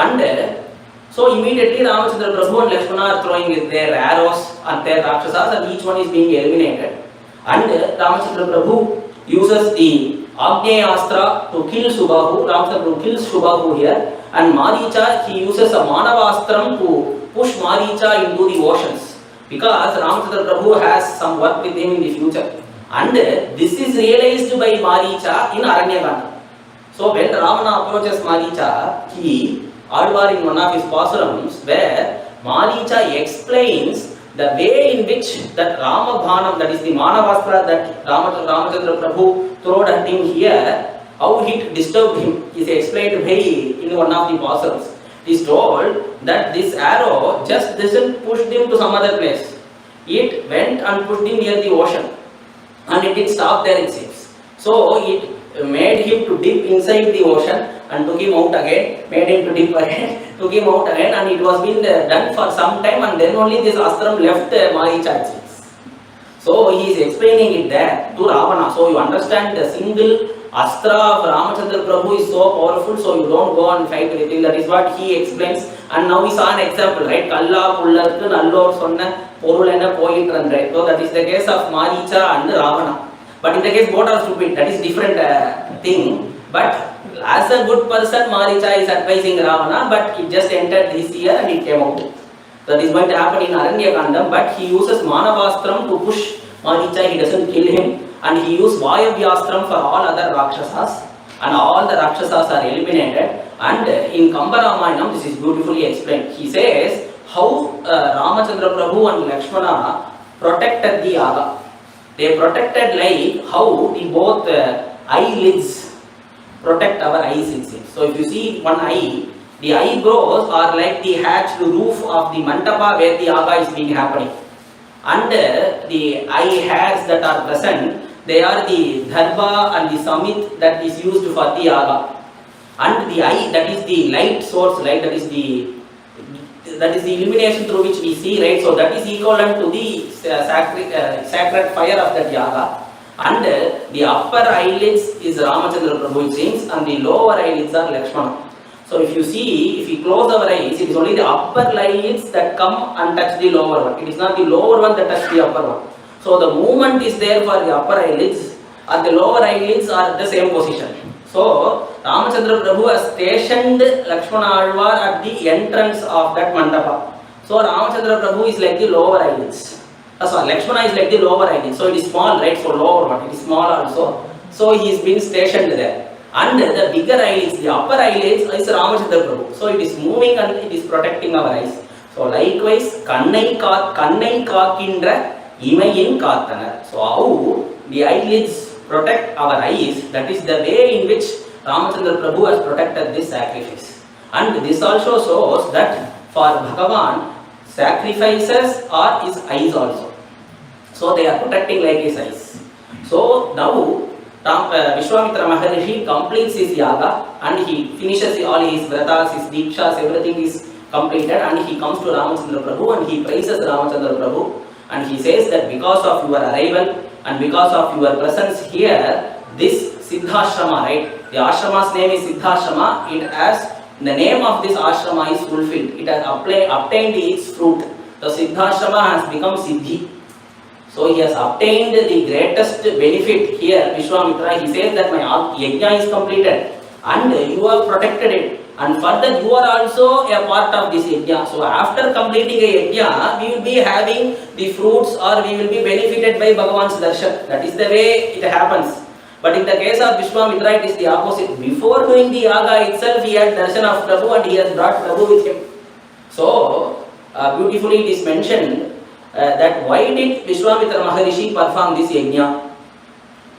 immediately Ramachandra Prabhu and Lakshmana are throwing their arrows at their Rakshasas, and each one is being eliminated. And Ramachandra Prabhu uses the Agnyayastra to kill Shubhahu. Ramachandra Prabhu kills Shubhahu here, and Maricha, he uses a Manavastram to push Maricha into the oceans, because Ramachandra Prabhu has some work with him in the future. And this is realized by Maricha in Aranyakanda. So when Ravana approaches Maricha, he Alvar in one of his pasurams, where Maricha explains the way in which that Ramabhanam, that is the Manavastra that Ramachandra Prabhu threw at him here, how it disturbed him is explained in one of the pasurams. It is told that this arrow just doesn't push him to some other place. It went and pushed him near the ocean, and it didn't stop there, it seems. So it made him to dip inside the ocean and took him out again, made him to dip again, took him out again, and it was been done for some time, and then only this astram left Maricha. So he is explaining it there to Ravana. So you understand the single astra of Ramachandra Prabhu is so powerful, so you don't go and fight with him. That is what he explains. And now we saw an example, right? Kalla Pullarku Nallor Sonna Porulena Poitran, right? So that is the case of Maricha and Ravana. But in the case both are stupid, that is different thing. But as a good person, Maricha is advising Ravana, but he just entered this year and he came out. That is going to happen in Aranyakandam, but he uses Manavastram to push Maricha, he doesn't kill him, and he uses Vayavyastram for all other Rakshasas, and all the Rakshasas are eliminated. And in Kamba Ramayanam, this is beautifully explained. He says how Ramachandra Prabhu and Lakshmana protected the yaga. They protected like how the both eyelids protect our eyes, it seems. So if you see one eye, the eyebrows are like the hatched roof of the mandapa where the yaga is being happening. And the eye hairs that are present, they are the dharma and the samit that is used for the yaga. And the eye, that is the light source, light, that is the that is the illumination through which we see, right? So that is equivalent to the sacred fire of that yaga. And the upper eyelids is Ramachandra Prabhu, it seems, and the lower eyelids are Lakshmana. So if you see, if we close our eyes, it is only the upper eyelids that come and touch the lower one. It is not the lower one that touch the upper one. So the movement is there for the upper eyelids, and the lower eyelids are at the same position. So Ramachandra Prabhu has stationed Lakshmana Alvar at the entrance of that mandapa. So Ramachandra Prabhu is like the lower eyelids. Sorry, Lakshmana is like the lower eyelids. So it is small, right? So lower one, it is small also. So he is being stationed there. And the bigger eyelids, the upper eyelids is Ramachandra Prabhu. So it is moving and it is protecting our eyes. So likewise, kannai kaakindra imayin kaathanar. So how the eyelids protect our eyes, that is the way in which Ramachandra Prabhu has protected this sacrifice. And this also shows that for Bhagavan, sacrifices are his eyes also. So they are protecting like his eyes. So now Vishwamitra Maharishi completes his yaga and he finishes all his vratas, his dikshas, everything is completed, and he comes to Ramachandra Prabhu and he praises Ramachandra Prabhu and he says that because of your arrival and because of your presence here, this Siddhashrama, right? The ashrama's name is Siddhashrama. It has, the name of this ashrama is fulfilled. It has obtained its fruit. The Siddhashrama has become Siddhi. So he has obtained the greatest benefit here, Vishwamitra. He says that my yajna is completed and you have protected it. And further you are also a part of this yajna. So after completing a yajna, we will be having the fruits or we will be benefited by Bhagavan's darshan. That is the way it happens. But in the case of Vishwamitra, it is the opposite. Before doing the yaga itself, he had darshan of Prabhu and he has brought Prabhu with him. So beautifully it is mentioned that why did Vishwamitra Maharishi perform this yajna?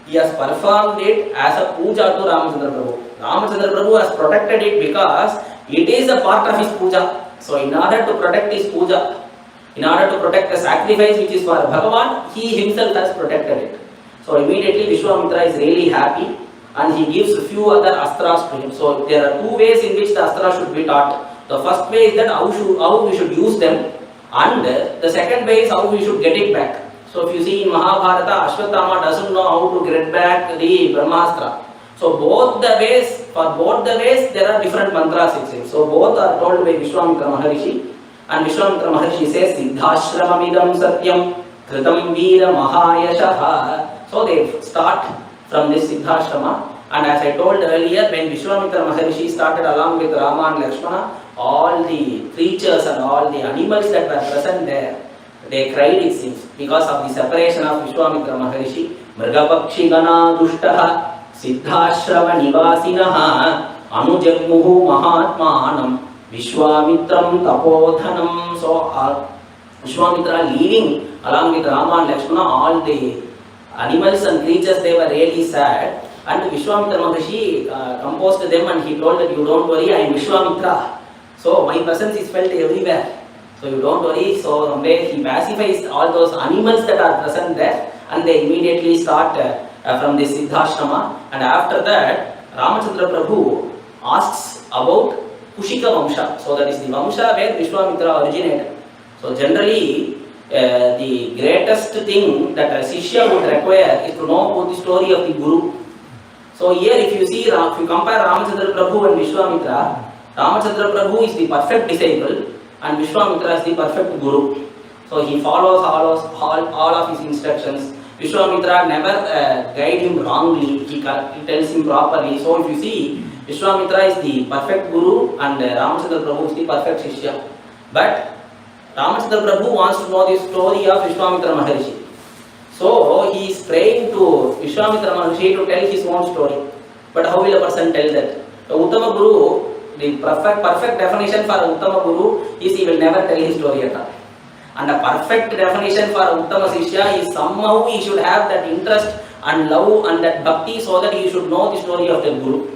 He has performed it as a puja to Ramachandra Prabhu. Ramachandra Prabhu has protected it because it is a part of his puja. So in order to protect his puja, in order to protect the sacrifice which is for Bhagavan, he himself has protected it. So immediately Vishwamitra is really happy and he gives a few other astras to him. So there are two ways in which the astras should be taught. The first way is that how we should use them, and the second way is how we should get it back. So if you see in Mahabharata, Ashwatthama doesn't know how to get back the Brahmastra. So for both the ways there are different mantras it seems. So both are told by Vishwamitra Maharishi, and Vishwamitra Maharishi says Siddhashramamidam satyam kritam veera mahayashaha. So they start from this Siddhashrama, and as I told earlier, when Vishwamitra Maharishi started along with Rama and Lakshmana, all the creatures and all the animals that were present there, they cried it seems, because of the separation of Vishwamitra Maharishi. Mrgapakshi gana dushtaha siddhashrava nivasinaha anujagmuhu mahatmanam Vishwamitram tapodhanam. So Vishwamitra leaving along with Rama and Lakshmana, all the animals and creatures, they were really sad. And Vishwamitra Maharishi composed them and he told that you don't worry, I am Vishwamitra. So my presence is felt everywhere. So you don't worry. So someday he pacifies all those animals that are present there and they immediately start from this Siddhashrama. And after that, Ramachandra Prabhu asks about Kushika Vamsha. So that is the Vamsha where Vishwamitra originated. So generally, the greatest thing that a Shishya would require is to know about the story of the Guru. So here if you see, if you compare Ramachandra Prabhu and Vishwamitra, Ramachandra Prabhu is the perfect disciple and Vishwamitra is the perfect Guru. So he follows all of his instructions. Vishwamitra never guide him wrongly, he tells him properly. So if you see, Vishwamitra is the perfect Guru and Ramachandra Prabhu is the perfect Shishya. But Ramachandra Prabhu wants to know the story of Vishwamitra Maharishi. So he is praying to Vishwamitra Maharishi to tell his own story. But how will a person tell that? The Uttama Guru, the perfect definition for Uttama Guru is he will never tell his story at all. And the perfect definition for Uttama Shishya is somehow he should have that interest and love and that bhakti so that he should know the story of the Guru.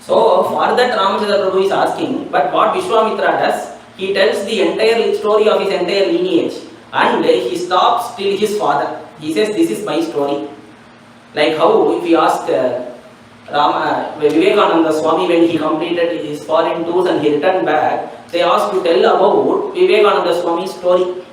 So for that Ramachandra Prabhu is asking, but what Vishwamitra does, he tells the entire story of his entire lineage and he stops till his father. He says, this is my story. Like how if we ask Vivekananda Swami when he completed his foreign tours and he returned back, they asked to tell about Vivekananda Swami's story.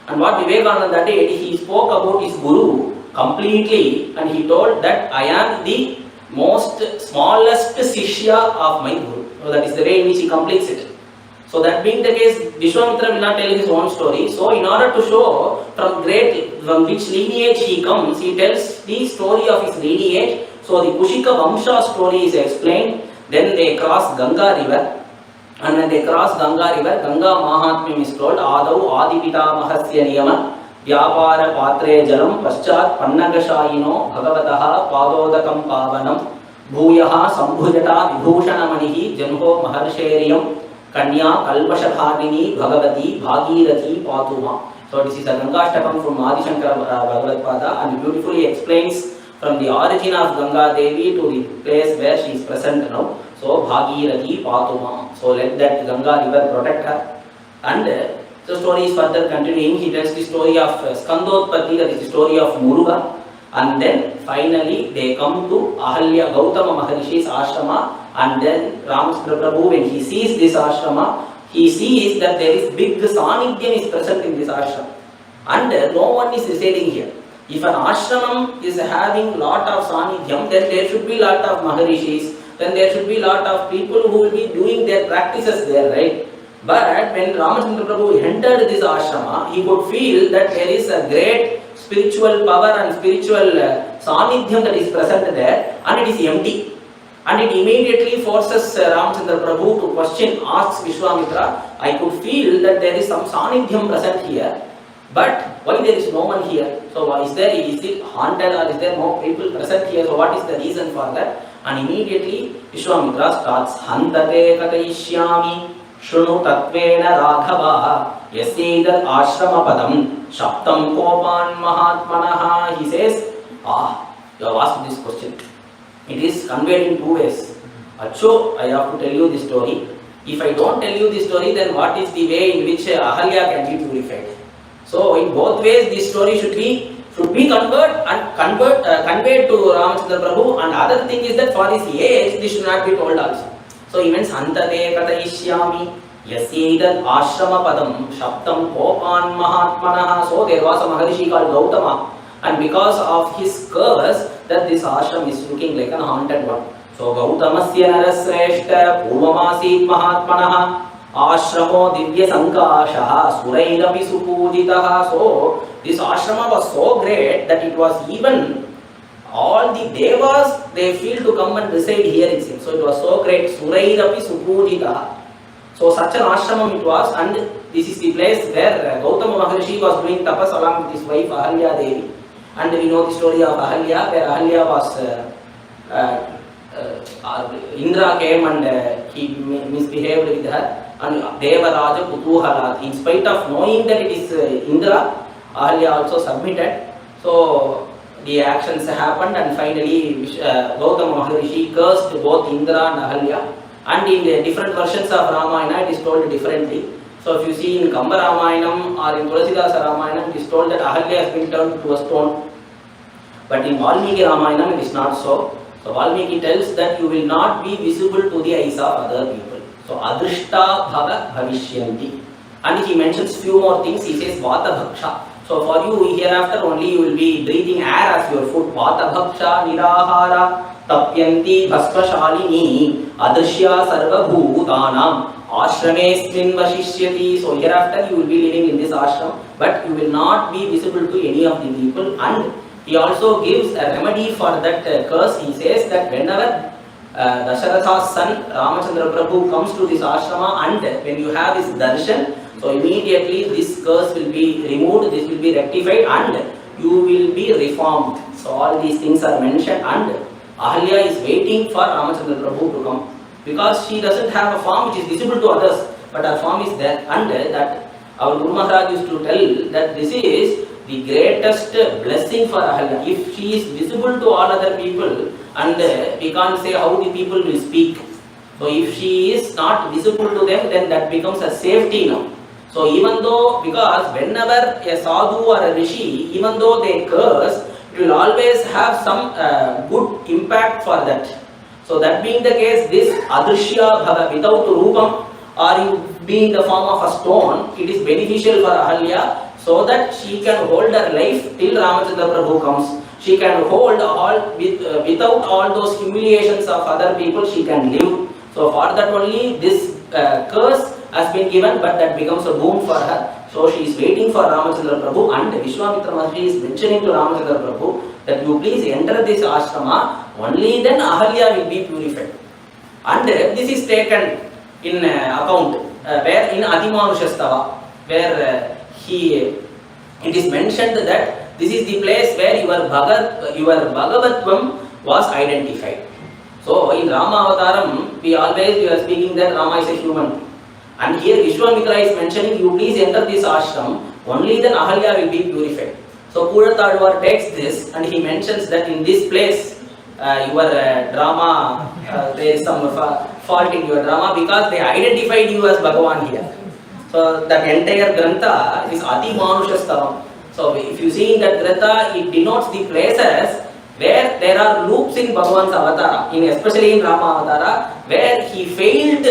And what Vivekananda did, he spoke about his Guru completely, and he told that I am the most smallest Sishya of my Guru. So that is the way in which he completes it. So that being the case, Vishwamitra will not tell his own story. So in order to show from which lineage he comes, he tells the story of his lineage. So the Kushika Vamsha story is explained. Then they cross Ganga river. And when they cross Ganga river, Ganga Mahatmyam is told, Adau Adipita Mahasya Niyama Vyapara Patre Jalam Paschat Pannagashayino Bhagavataha Padodakam Pavanam Bhuyaha Sambhujata Vibhushana Manihi Janho Maharsheriyam Kanya Kalpashadhadini Bhagavati Bhagirathi Patuma. So this is a Gangashtakam from Adi Shankara Bhagavad and beautifully explains from the origin of Ganga Devi to the place where she is present now. So Bhagirathi Patuma. So let that Ganga river protect her. And the story is further continuing. He tells the story of Skandotpatti, that is the story of Muruga. And then finally they come to Ahalya Gautama Maharishi's ashrama. And then Ramchandra Prabhu, when he sees this ashrama, he sees that there is big sanidhyam is present in this ashram. And no one is residing here. If an ashramam is having lot of sanidhyam, then there should be lot of Maharishis, then there should be lot of people who will be doing their practices there, right? But when Ramchandra Prabhu entered this ashrama, he could feel that there is a great spiritual power and spiritual sanidhyam that is present there, and it is empty. And it immediately forces Ramchandra Prabhu to question, asks Vishwamitra, I could feel that there is some sanidhyam present here, but why there is no one here? So is it haunted or is there no people present here? So what is the reason for that? And immediately Vishwamitra starts, Hantate Katayishyami Shrunu Tatvena Raghava Yasidar Ashrama Padam Shaptam Kopan Mahatmanaha. He says, you have asked this question. It is conveyed in two ways. Acho, I have to tell you this story. If I don't tell you this story, then what is the way in which Ahalya can be purified? So in both ways, this story should be conveyed to Ramchandra Prabhu. And other thing is that for his age, this should not be told also. So he means Hantate Katayishyami Yasidal Ashrama Padam Shaptam Kopan Mahatmanaha. So there was a Maharishi called Gautama. And because of his curse, that this ashram is looking like an haunted one. So Gautamasya Narasreshta Purvamasit Mahatmanaha Ashramo Divya Sankashaha Surairapi Supujitaha. So this ashrama was so great that it was even all the devas, they feel to come and reside here it seems. So it was so great. Surairapi Supujitaha. So such an ashramam it was, and this is the place where Gautama Maharishi was doing tapas along with his wife Ahalya Devi. And we know the story of Ahalya, where Ahalya was, Indra came and he misbehaved with her, and Devaraja Kutuhala. In spite of knowing that it is Indra, Ahalya also submitted. So the actions happened, and finally Gautama Maharishi cursed both Indra and Ahalya. And in the different versions of Ramayana, it is told differently. So if you see in Kamba Ramayanam or in Tulsi Ramayanam, it is told that Ahalya has been turned to a stone. But in Valmiki Ramayana, it is not so. So Valmiki tells that you will not be visible to the eyes of other people. So Adrishta Bhava Bhavishyanti. And he mentions few more things. He says Vata Bhaksha. So for you hereafter only you will be breathing air as your food. Vata Bhaksha Nirahara Tapyanti Bhaspashalini Adrishya Sarva Bhutanam Ashramesmin Vashishyati. So hereafter you will be living in this ashram, but you will not be visible to any of the people. And he also gives a remedy for that curse. He says that whenever Dasharatha's son Ramachandra Prabhu comes to this ashrama, and when you have his darshan, so immediately this curse will be removed, this will be rectified, and you will be reformed. So all these things are mentioned, and Ahalya is waiting for Ramachandra Prabhu to come, because she doesn't have a form which is visible to others, but her form is there. And that our Guru Maharaj used to tell that this is the greatest blessing for Ahalya. If she is visible to all other people, and we can't say how the people will speak. So if she is not visible to them, then that becomes a safety now. So even though, because whenever a sadhu or a rishi, even though they curse, it will always have some good impact for that. So that being the case, this adrishya bhava, without rupam, or you be in the form of a stone, it is beneficial for Ahalya so that she can hold her life till Ramachandra Prabhu comes. She can hold all without all those humiliations of other people, she can live. So for that only this curse has been given, but that becomes a boon for her. So she is waiting for Ramachandra Prabhu, and Vishwamitra Maharshi is mentioning to Ramachandra Prabhu that you please enter this ashrama, only then Ahalya will be purified. And this is taken in account where in Adimanushastava, where it is mentioned that this is the place where your Bhagavatvam was identified. So in Rama Avataram, we are speaking that Rama is a human. And here Vishwamitra is mentioning, you please enter this ashram, only then Ahalya will be purified. So Puratadwar takes this and he mentions that in this place, your drama, there is some fault in your drama because they identified you as Bhagavan here. So that entire Grantha is Ati Manushastavam. So if you see in that Grantha, it denotes the places where there are loops in Bhagavan's avatara, especially in Rama avatara, where he failed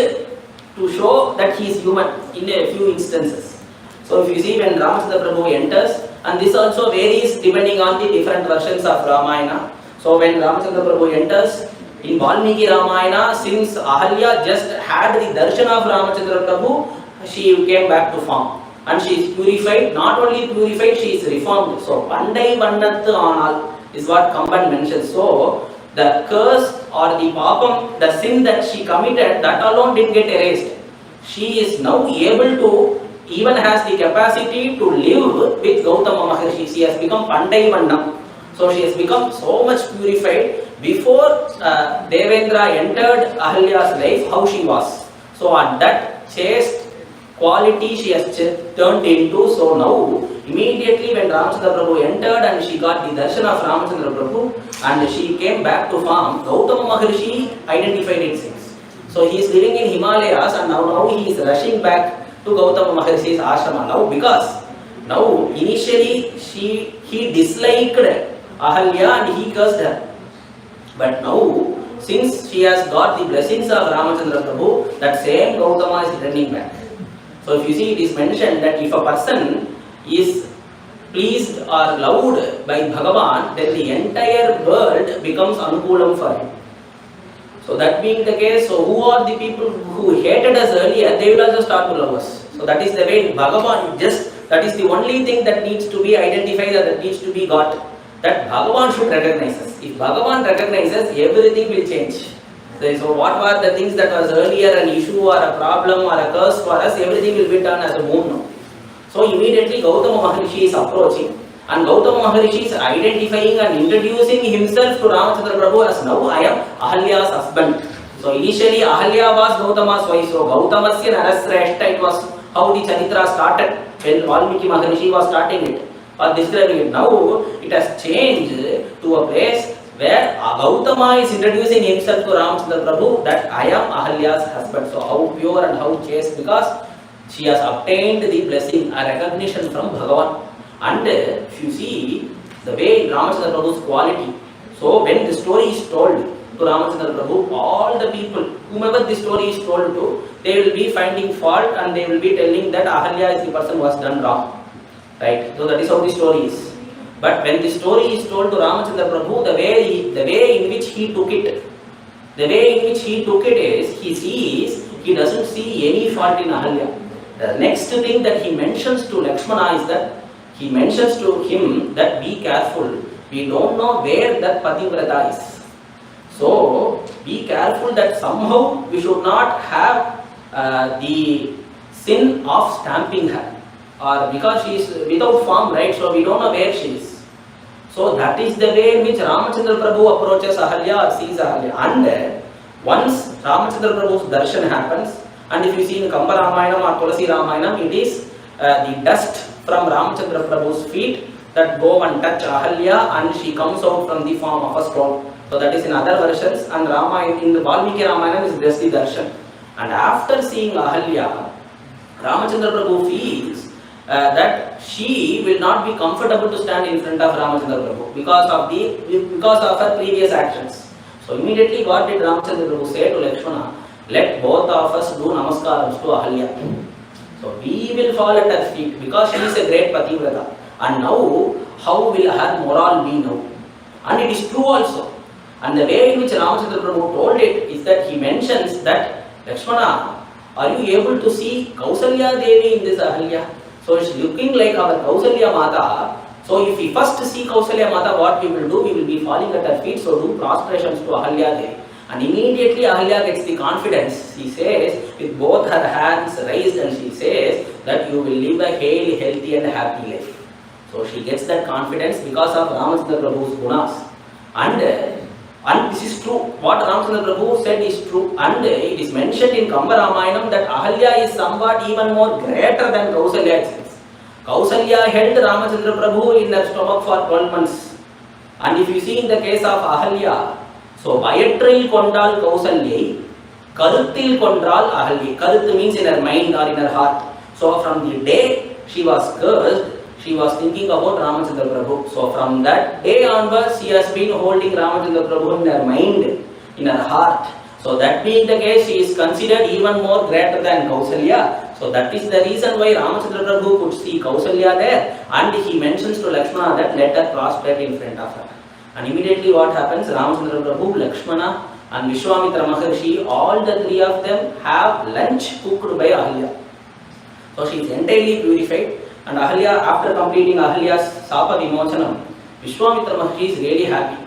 to show that he is human in a few instances. So if you see when Ramachandra Prabhu enters, and this also varies depending on the different versions of Ramayana. So when Ramachandra Prabhu enters, in Valmiki Ramayana, since Ahalya just had the darshan of Ramachandra Prabhu, she came back to form. And she is purified, not only purified, she is reformed. So Pandai Vandatu Anal is what Kamba mentions. So the curse or the papam, the sin that she committed, that alone didn't get erased. She is now able to, even has the capacity to live with Gautama Maharshi. She has become Pandai Vandam. So she has become so much purified. Before Devendra entered Ahalya's life, how she was. So at that chaste quality she has turned into. So now, immediately when Ramachandra Prabhu entered and she got the darshan of Ramachandra Prabhu and she came back to form, Gautama Maharshi identified its sins. So he is living in Himalayas and now he is rushing back to Gautama Maharshi's ashrama now, because now initially he disliked Ahalya and he cursed her. But now, since she has got the blessings of Ramachandra Prabhu, that same Gautama is returning back. So if you see, it is mentioned that if a person is pleased or loved by Bhagavan, then the entire world becomes anukulam for him. So that being the case, so who are the people who hated us earlier, they will also start to love us. So that is the way Bhagavan that is the only thing that needs to be identified or that needs to be got. That Bhagavan should recognize us. If Bhagavan recognizes, everything will change. So what were the things that was earlier an issue or a problem or a curse for us, everything will be done as a moon now. So immediately Gautama Maharshi is approaching and Gautama Maharshi is identifying and introducing himself to Ramachandra Prabhu as now I am Ahalya's husband. So initially Ahalya was Gautama's wife. So Gautamasya Narasreshta, it was how the Charitra started when Valmiki Maharshi was starting it or describing it. Now it has changed to a place where Gautama is introducing himself to Ramachandra Prabhu that I am Ahalya's husband. So how pure and how chaste, because she has obtained the blessing, a recognition from Bhagavan. And if you see the way Ramachandra Prabhu's quality, so when the story is told to Ramachandra Prabhu, all the people, whomever the story is told to, they will be finding fault and they will be telling that Ahalya is the person who has done wrong. Right? So that is how the story is. But when the story is told to Ramachandra Prabhu, the way in which he took it, is he doesn't see any fault in Ahalya. The next thing that he mentions to Lakshmana is that he mentions to him that be careful, we don't know where that Pativrata is. So be careful that somehow we should not have the sin of stamping her, or because she is without form, right? So we don't know where she is. So that is the way in which Ramachandra Prabhu approaches Ahalya or sees Ahalya. And once Ramachandra Prabhu's darshan happens, and if you see in Kamba Ramayanam or Tulsi Ramayanam, it is the dust from Ramachandra Prabhu's feet that go and touch Ahalya and she comes out from the form of a stone. So that is in other versions, and in the Valmiki Ramayana is just the darshan. And after seeing Ahalya, Ramachandra Prabhu feels that she will not be comfortable to stand in front of Ramachandra Prabhu because of her previous actions. So immediately what did Ramachandra Prabhu say to Lakshmana? let both of us do namaskarams to Ahalya. So we will fall at her feet because she is a great pativrata. And now, how will her moral be now? And it is true also. And the way in which Ramachandra Prabhu told it is that he mentions that, Lakshmana, are you able to see Kausalya Devi in this Ahalya? So it's looking like our Kausalya Mata. So if we first see Kausalya Mata, what we will do? We will be falling at her feet, so do prostrations to Ahalya Devi. And immediately Ahalya gets the confidence. She says, with both her hands raised, and she says that you will live a hale, healthy and happy life. So she gets that confidence because of Ramachandra Prabhu's gunas. And this is true. What Ramachandra Prabhu said is true. And it is mentioned in Kamba Ramayanam that Ahalya is somewhat even more greater than Kausalya itself. Kausalya held Ramachandra Prabhu in her stomach for 12 months. And if you see in the case of Ahalya, so Vayatril Kondal Kausalyai, Karuttil Kondral Ahalya. Karut means in her mind or in her heart. So from the day she was cursed, she was thinking about Ramachandra Prabhu. So from that day onwards, she has been holding Ramachandra Prabhu in her mind, in her heart. So that being the case, she is considered even more greater than Kausalya. So that is the reason why Ramachandra Prabhu could see Kausalya there, and he mentions to Lakshmana that let her prostrate in front of her. And immediately what happens? Ramachandra Prabhu, Lakshmana and Vishwamitra Maharshi, all the three of them have lunch cooked by Ahalya. So she is entirely purified. And Ahalya, after completing Ahalya's Sapa Vimochanam, Vishwamitra Maharshi is really happy.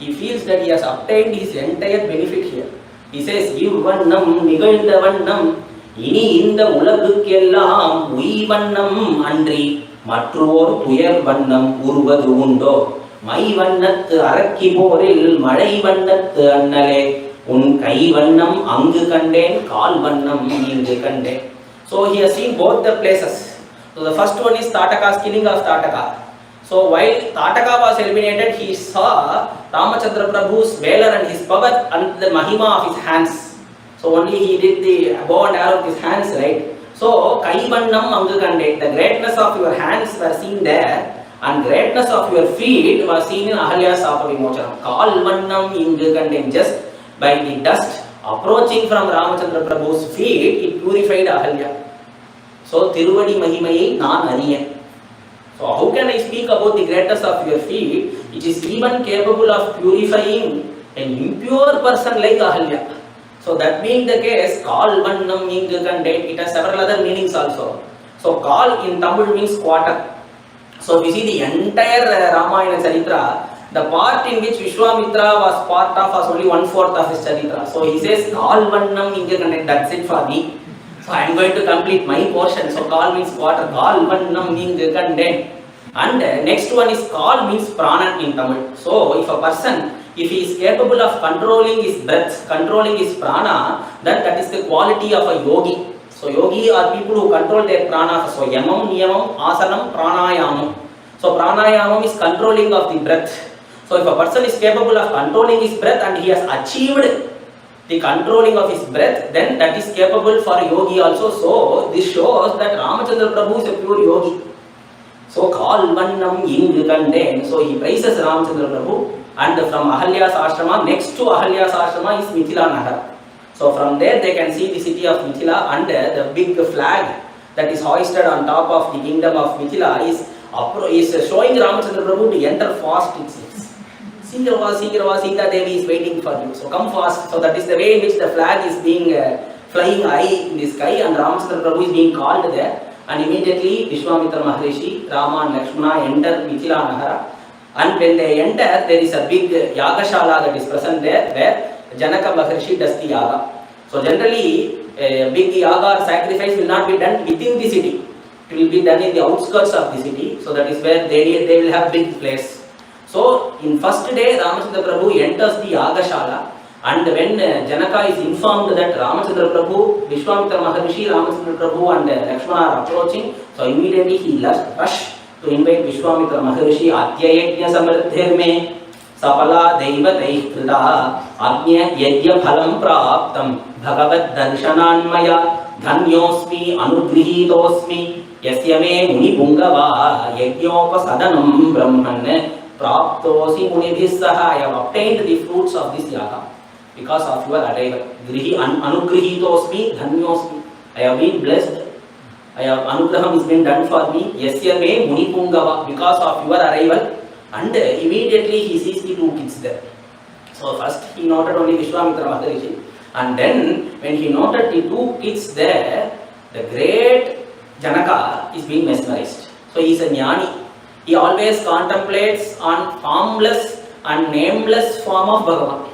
He feels that he has obtained his entire benefit here. He says, Ivvannam Nigaldavannam Ini Inda Ulagukkellam Uivannam Andri Matror Tuyar Vannam Urvadu Undo Mai Vannat Arakki Poril Madai Vannat Annale Un Kai Vannam Angu Kanden Kal Vannam Ingu Kanden. So he has seen both the places. So the first one is Tataka's killing of Tataka. So while Tataka was eliminated, he saw Ramachandra Prabhu's valor and his power and the mahima of his hands. So only he did the bow and arrow of his hands, right? So Kaivannam Angukande, the greatness of your hands were seen there, and greatness of your feet was seen in Ahalya's Sapa Vimochanam. Kalvannam Ingukande, just by the dust approaching from Ramachandra Prabhu's feet, it purified Ahalya. So, Tiruvadi Mahimai Nan Ariyan. So, how can I speak about the greatness of your feet? It is even capable of purifying an impure person like Ahalya. So, that being the case, Kal Vannam Ingukande, it has several other meanings also. So, Kal in Tamil means quarter. So, we see the entire Ramayana Charitra, the part in which Vishwamitra was part of was only 1/4 of his Charitra. So, he says Kal Vannam Ingukande, that's it for me. So I am going to complete my portion. So Kal means quarter. Kal Vannam Ingukande. And next one is Kal means prana in Tamil. So if a person, if he is capable of controlling his breath, controlling his prana, then that is the quality of a yogi. So yogi are people who control their prana. So yamam, niyamam, asanam, pranayamam. So pranayamam is controlling of the breath. So if a person is capable of controlling his breath and he has achieved the controlling of his breath, then that is capable for yogi also. So this shows that Ramachandra Prabhu is a pure yogi. So Kal Vannam Ingukande. So he praises Ramachandra Prabhu, and from Ahalya's ashrama, next to Ahalya's ashrama is Mithila Nahar. So from there they can see the city of Mithila, and the big flag that is hoisted on top of the kingdom of Mithila is showing Ramachandra Prabhu to enter fast, it seems. Sikrava, Seetha Devi is waiting for you. So come fast. So that is the way in which the flag is being flying high in the sky, and Ramachandra Prabhu is being called there. And immediately Vishwamitra Maharshi, Rama and Lakshmana enter Mithila Nahara. And when they enter, there is a big Yagashala that is present there, where Janaka Maharshi does the yaga. So generally, a big yaga or sacrifice will not be done within the city. It will be done in the outskirts of the city. So that is where they will have big place. So, in first day, Ramachandra Prabhu enters the Yagashala, and when Janaka is informed that Ramachandra Prabhu, Vishwamitra Maharshi, Ramachandra Prabhu and Lakshmana are approaching, so immediately he rushed to invite Vishwamitra Maharshi, Adyayajna Samardhirme, Sapala Deva Taikrida, Agnya Yajya Phalam Praptam, Bhagavad Darshananmaya, Dhanyosmi, Anugrihitosmi, Yasyame Muni Pungava, Yajyopa Sadanam Brahman. Praptosi Munibhisaha, I have obtained the fruits of this yaga. because of your arrival. Anugrihitosmi dhanyosmi. I have been blessed. Anugraham has been done for me. Yasya me munipungava, because of your arrival. And immediately he sees the two kids there. So first he noted only Vishwamitra Maharishi, and then when he noted the two kids there, the great Janaka is being mesmerized. So he is a jnani. He always contemplates on formless and nameless form of Bhagavan.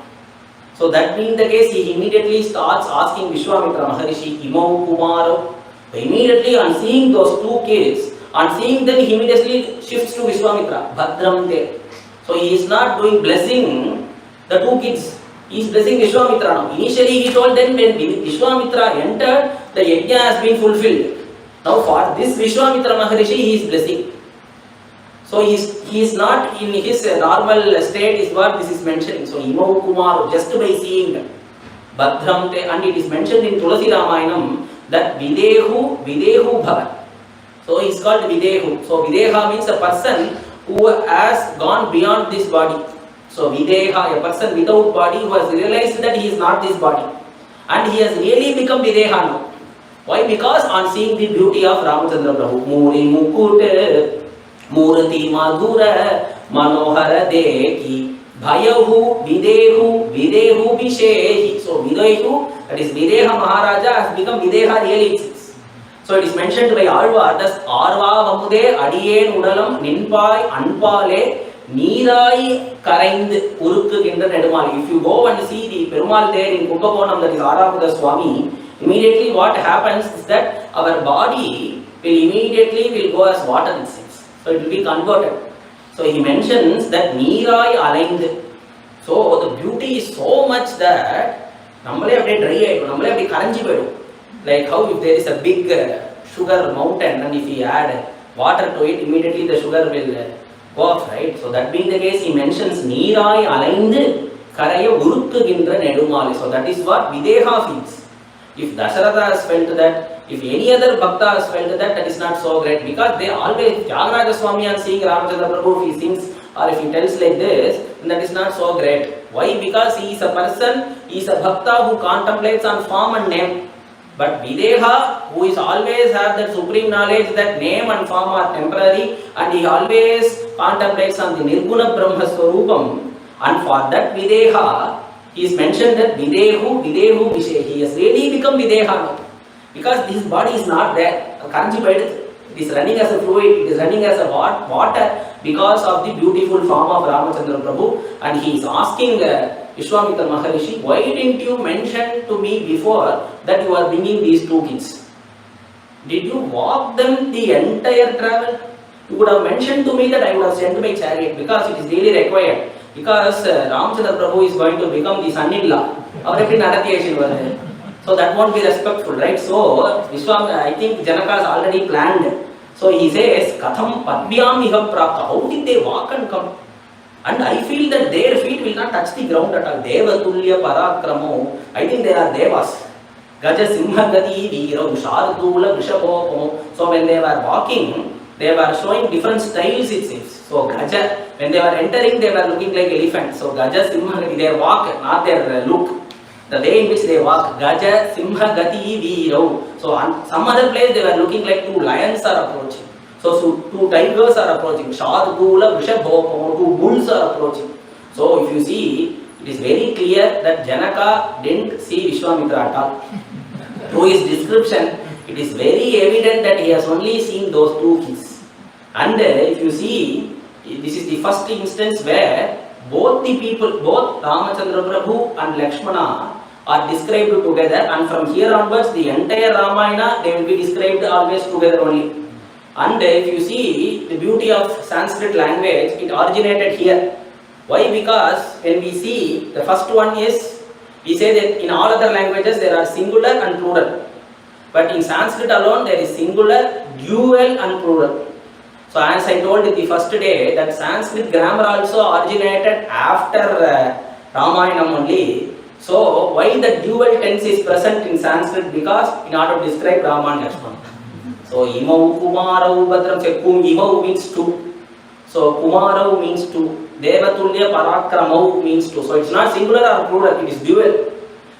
So that being the case, he immediately starts asking Vishwamitra Maharishi, Imau Kumaro. Immediately on seeing those two kids, on seeing them, he immediately shifts to Vishwamitra, Bhadram Te. So he is not doing blessing the two kids. He is blessing Vishwamitra now. Initially he told them when Vishwamitra entered, the yajna has been fulfilled. Now for this Vishwamitra Maharishi he is blessing. So he is not in his normal state is what this is mentioning. So Imau Kumar, just by seeing them. Bhadram Te, and it is mentioned in Tulsi Ramayanam that Videhu Bhavan. So he is called Videhu. So Videha means a person who has gone beyond this body. So Videha, a person without body who has realized that he is not this body. And he has really become Videha now. Why? Because on seeing the beauty of Ramachandra Prabhu, Muri Mukute, Murati Madhura, Manohara Deki, Bhayahu, Videhu Vishehi. So Videhu, that is Videha Maharaja, has become Videha really exists. So it is mentioned by Alvar, thus Arva Vamude, Adiyen Udalam, Ninpai, Anpale, Nirai Karaind Urukku Kindra Nedumali. If you go and see the Perumal there in Kumbakonam, that is Arapuda Swami, immediately what happens is that our body will immediately go as water in sense. So it will be converted. So he mentions that Nirai aligned. So the beauty is so much that nammale apdi dry aayidum, nammale apdi karanji poidum. Like how if there is a big sugar mountain and if we add water to it, immediately the sugar will go off, right? So that being the case, he mentions Nirai aligned Karaya Urukkugintra Nedumali. So that is what Videha feels. If Dasharatha has felt that, if any other Bhakta has felt that, that is not so great, because they always, Jagaraja Swami and seeing Ramachandra Prabhu, if he sings or if he tells like this, then that is not so great. Why? Because he is a person, he is a Bhakta who contemplates on form and name. But Videha, who is always have that supreme knowledge that name and form are temporary, and he always contemplates on the Nirguna Brahma Swarupam, and for that Videha, he is mentioned that Videhu Vishe. He has really become Videha now. Because his body is not there. It is running as a fluid, it is running as a water because of the beautiful form of Ramachandra Prabhu. And he is asking Vishwamitra Maharishi, why didn't you mention to me before that you are bringing these two kids? Did you walk them the entire travel? You would have mentioned to me that I would have sent my chariot, because it is really required. Because Ramachandra Prabhu is going to become the son-in-law. So that won't be respectful, right? So I think Janaka has already planned. So he says, Katham Padvyam Iha Prapta. How did they walk and come? And I feel that their feet will not touch the ground at all. Deva Tulya Parakramo. I think they are Devas. Gaja Simha Gati Veera Shardula Vishabhopamo. So when they were walking, they were showing different styles, it seems. So Gaja, when they were entering, they were looking like elephants. So Gaja Simha Gati, their walk, not their look. The way in which they walk, Gaja Simha Gati Veera. So on some other place, they were looking like two lions are approaching. So two tigers are approaching. Shardula Vishabhopamo, two bulls are approaching. So if you see, it is very clear that Janaka didn't see Vishwamitra at all. Through his description, it is very evident that he has only seen those two kids. And if you see, this is the first instance where both the people, both Ramachandra Prabhu and Lakshmana are described together, and from here onwards the entire Ramayana they will be described always together only. And if you see the beauty of Sanskrit language, it originated here. Why? Because when we see, the first one is, we say that in all other languages there are singular and plural. But in Sanskrit alone there is singular, dual and plural. So as I told the first day, that Sanskrit grammar also originated after Ramayanam only. So why the dual tense is present in Sanskrit? Because in order to describe Rama and Lakshmana. So Imau Kumarau Badram, say Imau means two. So Kumarau means two. Devatulya Parakramau means two. So it's not singular or plural, it is dual.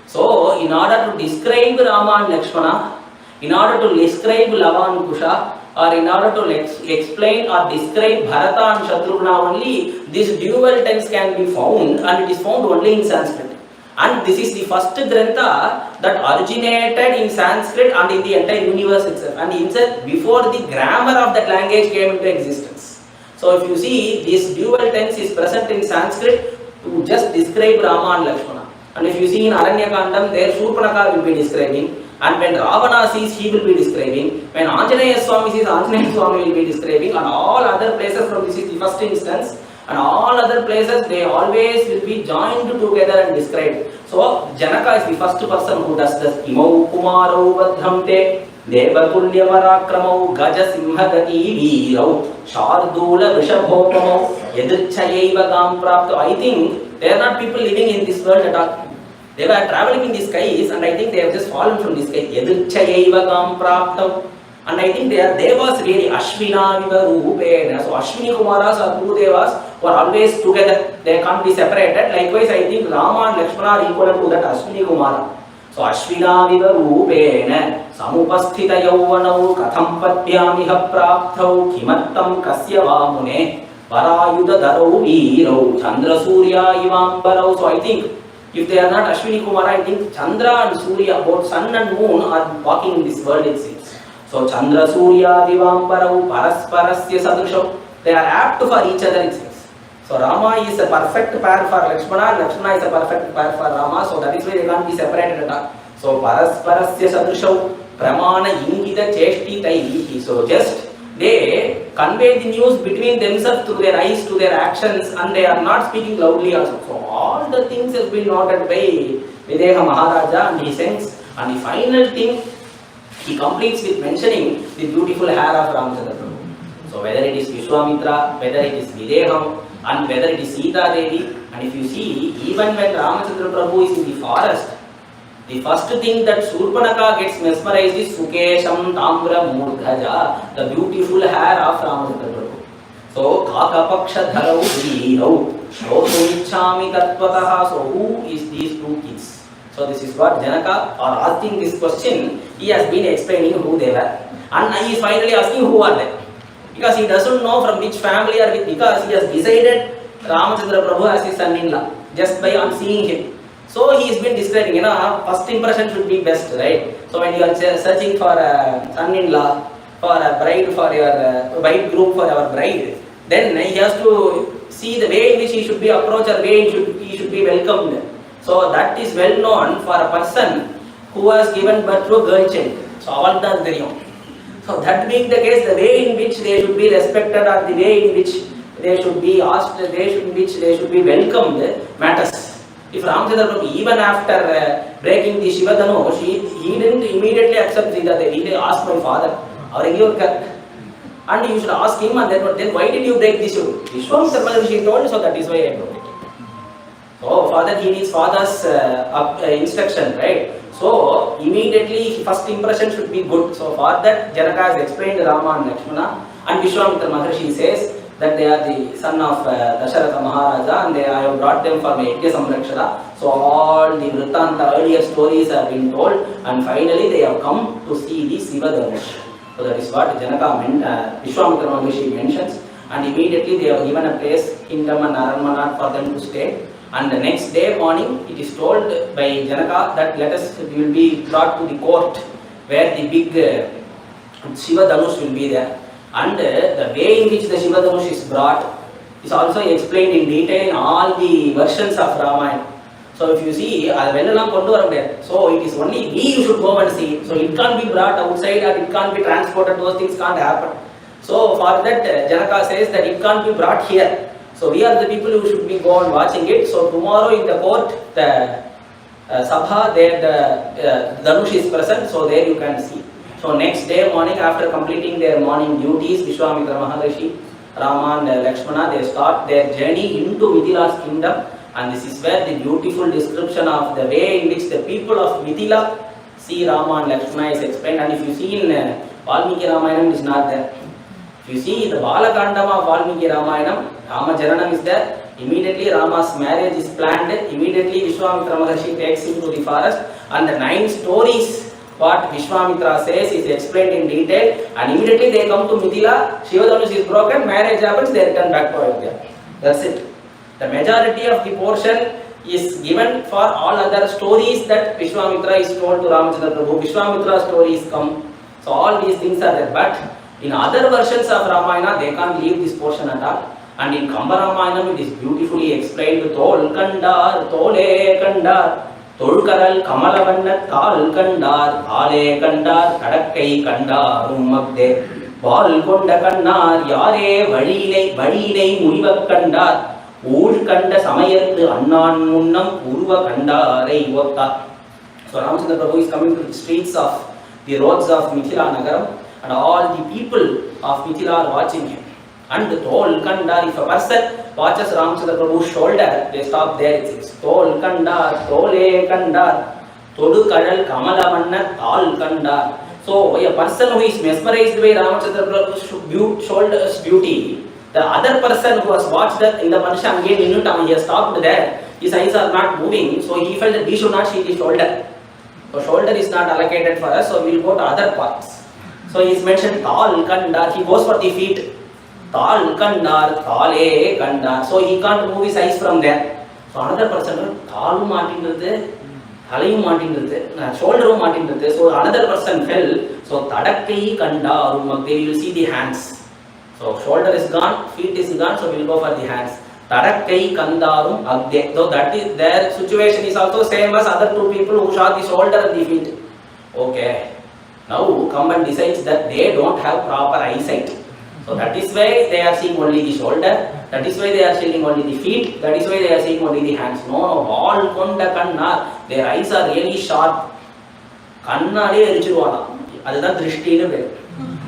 So in order to describe Rama and Lakshmana, in order to describe Lava and Kusha, or in order to explain or describe Bharata and Shatrughna only, this dual tense can be found, and it is found only in Sanskrit. And this is the first grantha that originated in Sanskrit and in the entire universe itself. And inside, before the grammar of that language came into existence. So if you see, this dual tense is present in Sanskrit to just describe Rama and Lakshmana. And if you see in Kandam, there Shurpanaka will be describing. And when Ravana sees, he will be describing. When Anjaneya Swami sees, Anjaneya Swami will be describing. And all other places from this is the first instance. And all other places, they always will be joined together and described. So Janaka is the first person who does this. Imau Kumaro Vadhamte Devatulya Parakramau Gaja Simhagati Virau Shardula Vishabhopamau Yadrichayaiva Gam Prapto. I think they are not people living in this world at all. They were traveling in the skies, and I think they have just fallen from the sky. Yadrichayaiva Gam Prapto. And I think they are Devas really, Ashvina Viva Rupena. So Ashwini Kumaras or two Devas were always together. They can't be separated. Likewise, I think Rama and Lakshmana are equal to that Ashwini Kumara. So Ashvina Viva Rupena Samupasthita Yauvanau Katham Patyamiha Prapthau Kimattam Kasya Vamune Varayuda Dharau Virau Chandra Surya Ivambarau. So I think if they are not Ashwini Kumara, I think Chandra and Surya, both sun and moon, are walking in this world, it seems. So Chandra Surya Divambarau Parasparasya Sadrishau, they are apt for each other, it seems. So Rama is a perfect pair for Lakshmana, Lakshmana is a perfect pair for Rama, so that is why they can't be separated at all. So Parasparasya Sadrishau Pramana Ingita Cheshti Taihi. So just they convey the news between themselves through their eyes, to their actions, and they are not speaking loudly also. So all the things has been noted by Videha Maharaja, and he sends, and the final thing he completes with mentioning the beautiful hair of Ramchandra Prabhu. So whether it is Vishwamitra, whether it is Videham, and whether it is Seetha Devi, and if you see, even when Ramchandra Prabhu is in the forest, the first thing that Surpanaka gets mesmerized is Sukesham Tamra Murdhaja, the beautiful hair of Ramchandra Prabhu. So Kakapaksha Dharau Virau, Shrotumichami Tatvataha. So who is these two kids? So this is what Janaka are asking this question. He has been explaining who they were, and he is finally asking who are they, because he doesn't know from which family are with, because he has decided Ramchandra Prabhu as his son-in-law just by on seeing him. So he has been describing, first impression should be best, right? So when you are searching for a son-in-law, for a bride, for your bride group for our bride, then he has to see the way in which he should be approached, or way he should be welcomed. So that is well known for a person who has given birth to a girl child. So all that is known. So that being the case, the way in which they should be respected, or the way in which they should be asked, the way in which they should be welcomed matters. If Ramchandra Prabhu, even after breaking the Shiva Dhanush, he didn't immediately accept Seetha Devi. He asked my father, and you should ask him, and then why did you break the Shiva? Vishwamitra she told, so that is why I broke it. So for that he needs father's instruction, right? So immediately first impression should be good. So for that Janaka has explained Rama and Lakshmana, and Vishwamitra Maharshi says that they are the son of Dasharatha Maharaja, and I have brought them for my Yajna Samrakshana. So all the Vrittanta earlier stories have been told, and finally they have come to see the Siva Dhanush. So that is what Janaka Vishwamitra Maharshi mentions, and immediately they have given a place, kingdom and Aranmana for them to stay. And the next day morning, it is told by Janaka that we will be brought to the court where the big Shiva Dhanush will be there. And the way in which the Shiva Dhanush is brought is also explained in detail in all the versions of Ramayana. So if you see, so it is only we who should go and see it. So it can't be brought outside, or it can't be transported, those things can't happen. So for that, Janaka says that it can't be brought here. So we are the people who should be go on watching it. So tomorrow in the court, the Sabha, there the Dhanush is present, so there you can see. So next day morning, after completing their morning duties, Vishwamitra Maharshi, Rama and Lakshmana, they start their journey into Mithila's kingdom, and this is where the beautiful description of the way in which the people of Mithila see Rama and Lakshmana is explained. And if you see in Valmiki Ramayana, it is not there. If you see the Bala Kandam of Valmiki Ramayana, Rama Jaranam is there. Immediately Rama's marriage is planned. Immediately Vishwamitra Maharshi takes him to the forest, and the 9 stories what Vishwamitra says is explained in detail. And immediately they come to Mithila. Shiva Dhanush is broken. Marriage happens. They return back to Ayodhya. That's it. The majority of the portion is given for all other stories that Vishwamitra is told to Ramachandra Prabhu. Vishwamitra stories come. So all these things are there. But in other versions of Ramayana, they can't leave this portion at all. And in Kamba Ramayanam, it is beautifully explained. Tol Kandar, Tole Kandar, Tolkaral Kamalavanna Tal Kandar, Thale Kandar, Kadakkai Kandar, Magde, Bal Konda Kandar, Yare, Vadinai, Muriva Kandar, Old Kanda Samayat, Annan Munnam, Uruva Kandar, Vota. So Ramachandra Prabhu is coming to the streets of the roads of Mithila Nagaram, and all the people of Mithila are watching him. And Tol Kandar, if a person watches Ramachandra Prabhu's shoulder, they stop there. It says Tol Kandar, Tole Kandar, Todu Kadal Kamalavanna Tal Kandar. So a person who is mesmerized by Ramachandra Prabhu's shoulder's beauty, the other person who has watched that in the Mansha again in Uttam, he has stopped there, his eyes are not moving, so he felt that we should not see his shoulder. So shoulder is not allocated for us, so we will go to other parts. So he is mentioned Tal Kandar, he goes for the feet. Tal Kandar, Thale Kandar. So he can't move his eyes from there. So another person, Thalu Martin, Thalayum Martin, shoulder Martin. So another person fell. So Tadakkai Kandar, they will see the hands. So shoulder is gone, feet is gone, so we will go for the hands. Tadakkai Kandarum Agde. So that is their situation is also same as other 2 people who saw the shoulder and the feet. Okay. Now Kamba decides that they don't have proper eyesight. So that is why they are seeing only the shoulder, that is why they are seeing only the feet, that is why they are seeing only the hands. No, all konda kanna, their eyes are really sharp. Kannade erichiruvana. Adha drishtinu veru.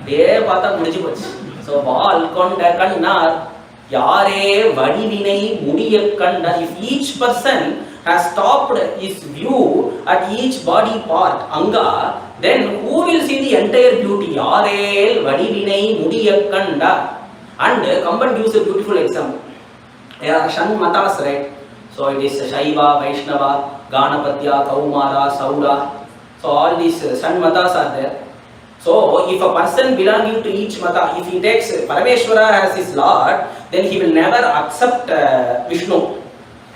They paatha mudichu pochu. So all konda kanna, yare vadivinai mudiya kanda. If each person has stopped his view at each body part, anga, then who will see the entire beauty? Yarel, Vadivinai, Mudiyakanda. And Kamba gives a beautiful example. There are Shan Matas, right? So it is Shaiva, Vaishnava, Ganapatya, Kaumara, Saura. So all these Shan Matas are there. So if a person belonging to each Mata, if he takes Parameshwara as his Lord, then he will never accept Vishnu.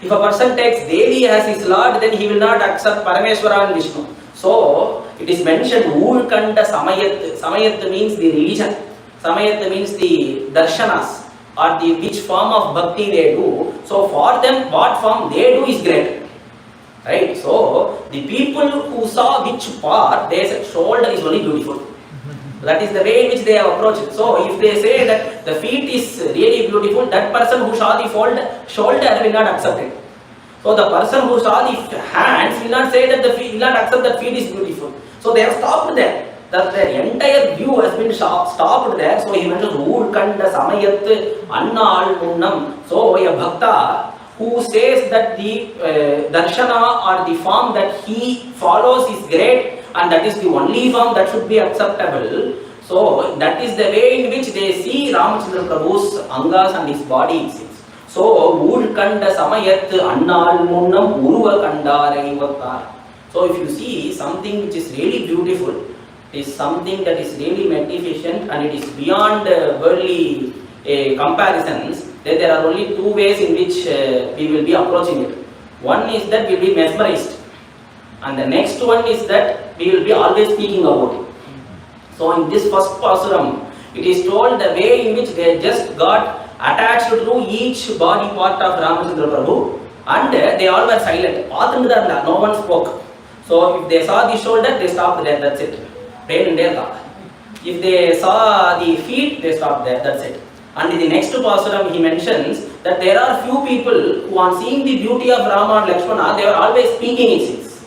If a person takes Devi as his Lord, then he will not accept Parameshwara and Vishnu. So it is mentioned Ulkanda Samayat. Samayat means the religion. Samayat means the darshanas, or the which form of bhakti they do. So for them, what form they do is great. Right? So the people who saw which part, they said shoulder is only beautiful. That is the way in which they have approached it. So if they say that the feet is really beautiful, that person who saw the shoulder will not accept it. So the person who saw the hands will not say that the feet, will not accept that feet is beautiful. So they have stopped there. That the entire view has been stopped there. So he mentions Urkanda Samayat Annal Munnam. So a bhakta who says that the darshana or the form that he follows is great, and that is the only form that should be acceptable. So that is the way in which they see Ramachandra Prabhu's angas and his body. So Urkanda Samayat Annal Munnam Uruva Kandarai Vakar. So if you see something which is really beautiful, it is something that is really magnificent, and it is beyond worldly comparisons, then there are only 2 ways in which we will be approaching it. One is that we will be mesmerized, and the next one is that we will be always speaking about it. So in this first pasuram, it is told the way in which they just got attached to each body part of Ramachandra Prabhu, and they all were silent. No one spoke. So if they saw the shoulder, they stopped there, that's it. If they saw the feet, they stopped there, that's it. And in the next pasuram, he mentions that there are few people who, on seeing the beauty of Rama and Lakshmana, they are always speaking, it seems.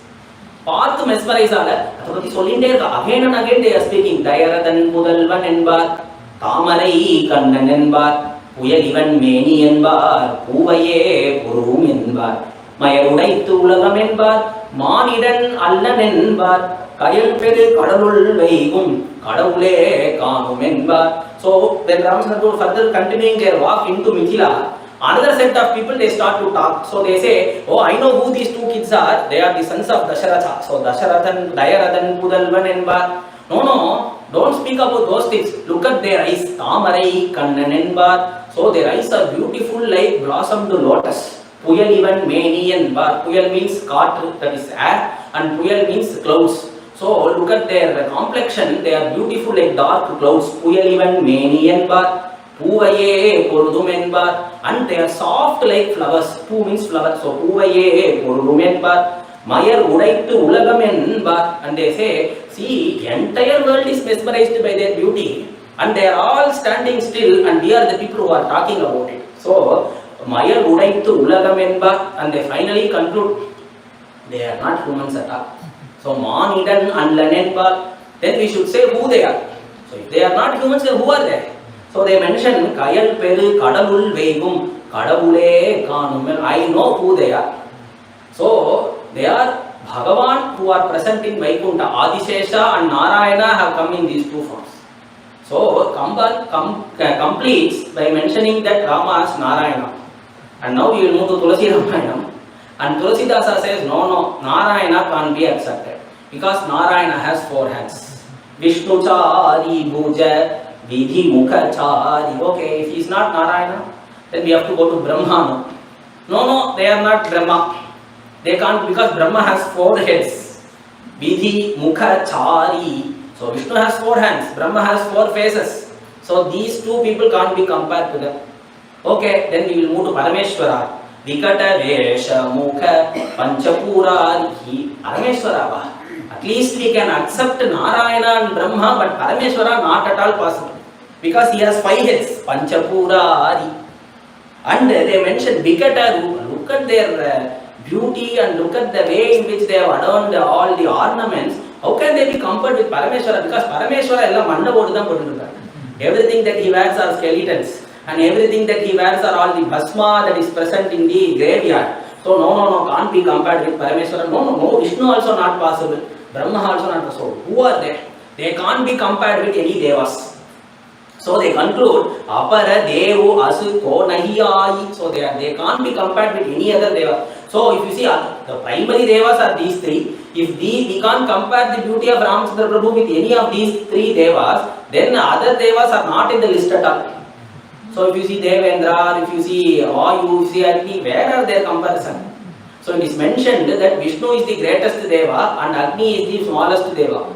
Path mesmerize again and again they are speaking. Dayaradan Mudalvan enbar, Tamarai Kandan enbar, Puyalivan Meni enbar, Puvaye Purum enbar, Mayarudai Tulagam enbar, Manidan Allan enbar, Kayal Pede Kadalul Veigum, Kadavule Kanum enbar. So when Ramachandra further continuing their walk into Mithila, Another set of people, they start to talk. So they say, oh, I know who these two kids are. They are the sons of Dasharatha. So Dasharathan, Dayarathan, Pudalvan and Bar. No, don't speak about those things. Look at their eyes. Tamarai, Kannan and Bar. So their eyes are beautiful like blossomed lotus. Puyal even Meni and Bar. Puyal means cart, that is air, and Puyal means clouds. So look at their complexion. They are beautiful like dark clouds. Puyal even Meni and Bar. Puvaye Porudum and Bar. And they are soft like flowers. Pu means flower. So Puvaye Porudum and Bar. Mayar Udaitu Ulagam and Bar. And they say, see, entire world is mesmerized by their beauty. And they are all standing still, and we are the people who are talking about it. So, Mayar Udaitu Ulagam and Bar. And they finally conclude, they are not humans at all. So, Manidan and Lanenbar. Then we should say who they are. So, if they are not humans, then who are they? So they mention Kayal Peru Kadalul Vegum Kadavule Kanum. I know who they are. So they are Bhagavan who are present in Vaikunta. Adishesha and Narayana have come in these two forms. So Kamba completes by mentioning that Rama is Narayana. And now we will move to Tulsi Ramayanam. And Tulsi Dasa says, no, Narayana can't be accepted. Because Narayana has 4 hands. Vishnu Chari Bhuja Vidhi Mukha Chari. Okay, if he is not Narayana, then we have to go to Brahma. No, they are not Brahma. They can't, because Brahma has 4 heads. Vidhi Mukha Chari. So Vishnu has 4 hands, Brahma has 4 faces. So these two people can't be compared to them. Okay, then we will move to Parameshwara. Vikata Vesha Mukha Panchapura Parameshwara. At least we can accept Narayana and Brahma, but Parameshwara not at all possible. Because he has 5 heads, Panchapura. And they mentioned Vikata Rupa. Look at their beauty and look at the way in which they have adorned all the ornaments. How can they be compared with Parameshwara? Because Parameshwara ella manda podudam podunirukkaru. Everything that he wears are skeletons. And everything that he wears are all the bhasma that is present in the graveyard. So no, can't be compared with Parameshwara. No, Vishnu also not possible. Brahma also not possible. Who are they? They can't be compared with any devas. So they conclude, Apara Devu Asu Ko Nahiyai. So they can't be compared with any other deva. So if you see, the primary devas are these 3. If we can't compare the beauty of Ramchandra Prabhu with any of these 3 devas, then other devas are not in the list at all. So if you see Devendra, if you see Ayu, if you see Agni, where are their comparison? So it is mentioned that Vishnu is the greatest deva and Agni is the smallest deva.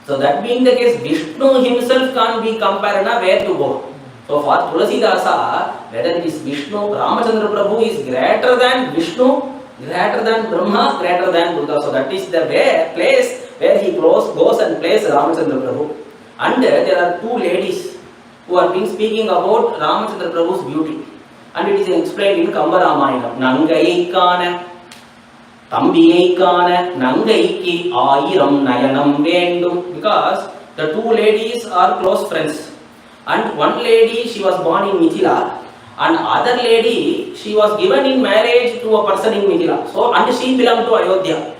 So that being the case, Vishnu himself can't be compared, where to go. So for Tulsi Dasa, whether it is Vishnu, Ramachandra Prabhu is greater than Vishnu, greater than Brahma, greater than Buddha. So that is the place where he goes and plays Ramachandra Prabhu. And there are 2 ladies who are being speaking about Ramachandra Prabhu's beauty. And it is explained in Kamba Ramayanam. Nangaikana Tambiyaikana Nangaiki Ayiram Nayanam Vendum. Because the 2 ladies are close friends. And one lady, she was born in Mithila, and other lady, she was given in marriage to a person in Mithila. So, and she belonged to Ayodhya.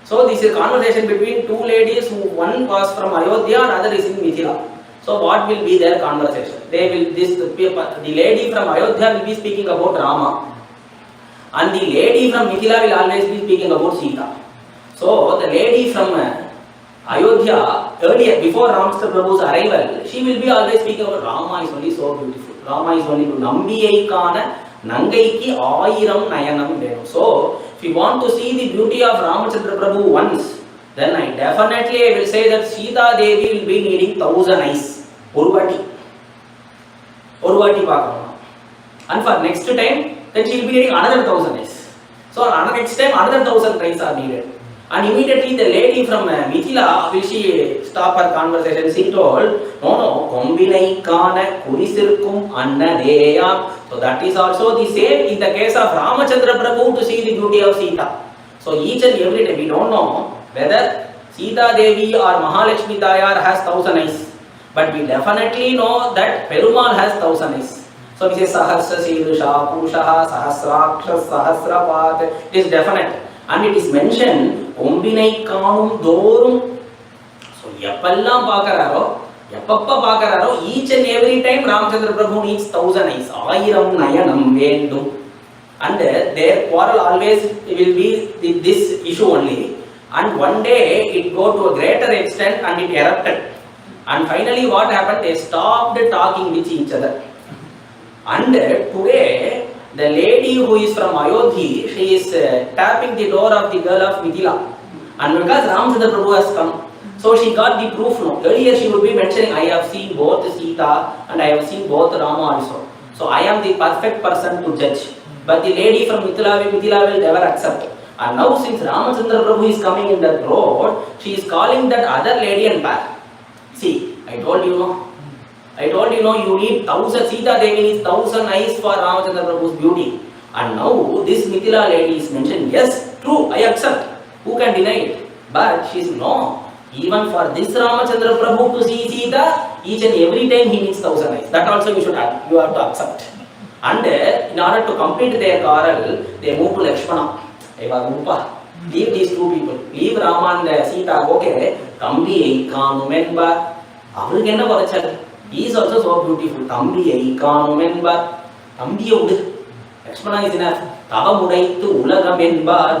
So this is a conversation between 2 ladies, one was from Ayodhya and other is in Mithila. So what will be their conversation? The lady from Ayodhya will be speaking about Rama, and the lady from Mithila will always be speaking about Seetha. So the lady from Ayodhya, earlier, before Ramchandra Prabhu's arrival, she will be always speaking about Rama is only so beautiful. Rama is only Nambiyaikana Nangaiki Ayiram Nayanam Venu. So, if you want to see the beauty of Ramachandra Prabhu once, then I will say that Seetha Devi will be needing 1,000 eyes. Urvati Pakama. And for next time, then she will be needing another 1,000 eyes. So, next time, another 1,000 eyes are needed. And immediately the lady from Mithila, will she stop her conversation? She told, no, Kombinai Kana Kurisirkum Annadeya. So that is also the same in the case of Ramachandra Prabhu to see the beauty of Seetha. So each and every day we don't know whether Seetha Devi or Mahalakshmi Tayar has 1,000 eyes. But we definitely know that Perumal has 1,000 eyes. So we say Sahasra Sirusha Purushaha Sahasraksha Sahasrapat. It is definite. And it is mentioned, Kombinai Kanum Dorum. So, Yapallam Pakararo, எப்பப்ப பார்க்கறாரோ each and every time Ramchandra Prabhu needs 1000 eyes, 1000 nayanam vendum, and their quarrel always will be this issue only, and one day it go to a greater extent and it erupted, and finally what happened, they stopped talking with each other. And today the lady who is from Ayodhya, she is tapping the door of the girl of Mithila, and because Ramchandra Prabhu has come, so she got the proof now. Earlier she would be mentioning, I have seen both Seetha and I have seen both Rama also, so I am the perfect person to judge. But the lady from Mithila will never accept. And now since Ramachandra Prabhu is coming in that road, she is calling that other lady and back. See, I told you no, you need 1000, Seetha Devi needs 1000 eyes for Ramachandra Prabhu's beauty. And now this Mithila lady is mentioned. Yes, true, I accept. Who can deny it? But she is no. Even for this Ramachandra Prabhu to see Seetha, each and every time he needs 1000 eyes. That also you have to accept. And in order to complete their quarrel, they move to Lakshmana. Leave these two people. Leave Rama and Seetha. Okay, Kambiyai Kanumemba. Avrukku enna varachadu? He is also so beautiful. Kambiyai Kanumemba. Kambiyudu. Lakshmana is enough. Tavamudaithu ulagam enbar.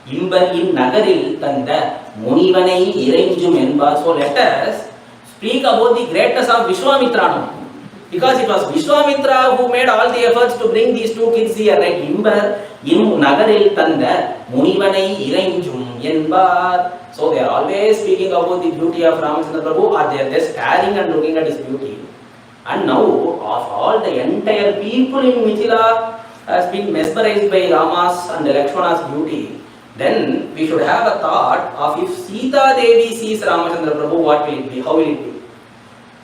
Imbar in nagaril tanda munivanai iranjum enbar. So let us speak about the greatness of Vishwamitra now. Because it was Vishwamitra who made all the efforts to bring these two kids here, like Imbar, Nagaril Tanda, Munivanai Iranjum Yenbar. So they are always speaking about the beauty of Ramachandra Prabhu, or they are just staring and looking at his beauty. And now, of all the entire people in Mithila has been mesmerized by Rama's and Lakshmana's beauty, then we should have a thought of if Seetha Devi sees Ramachandra Prabhu, what will it be? How will it be?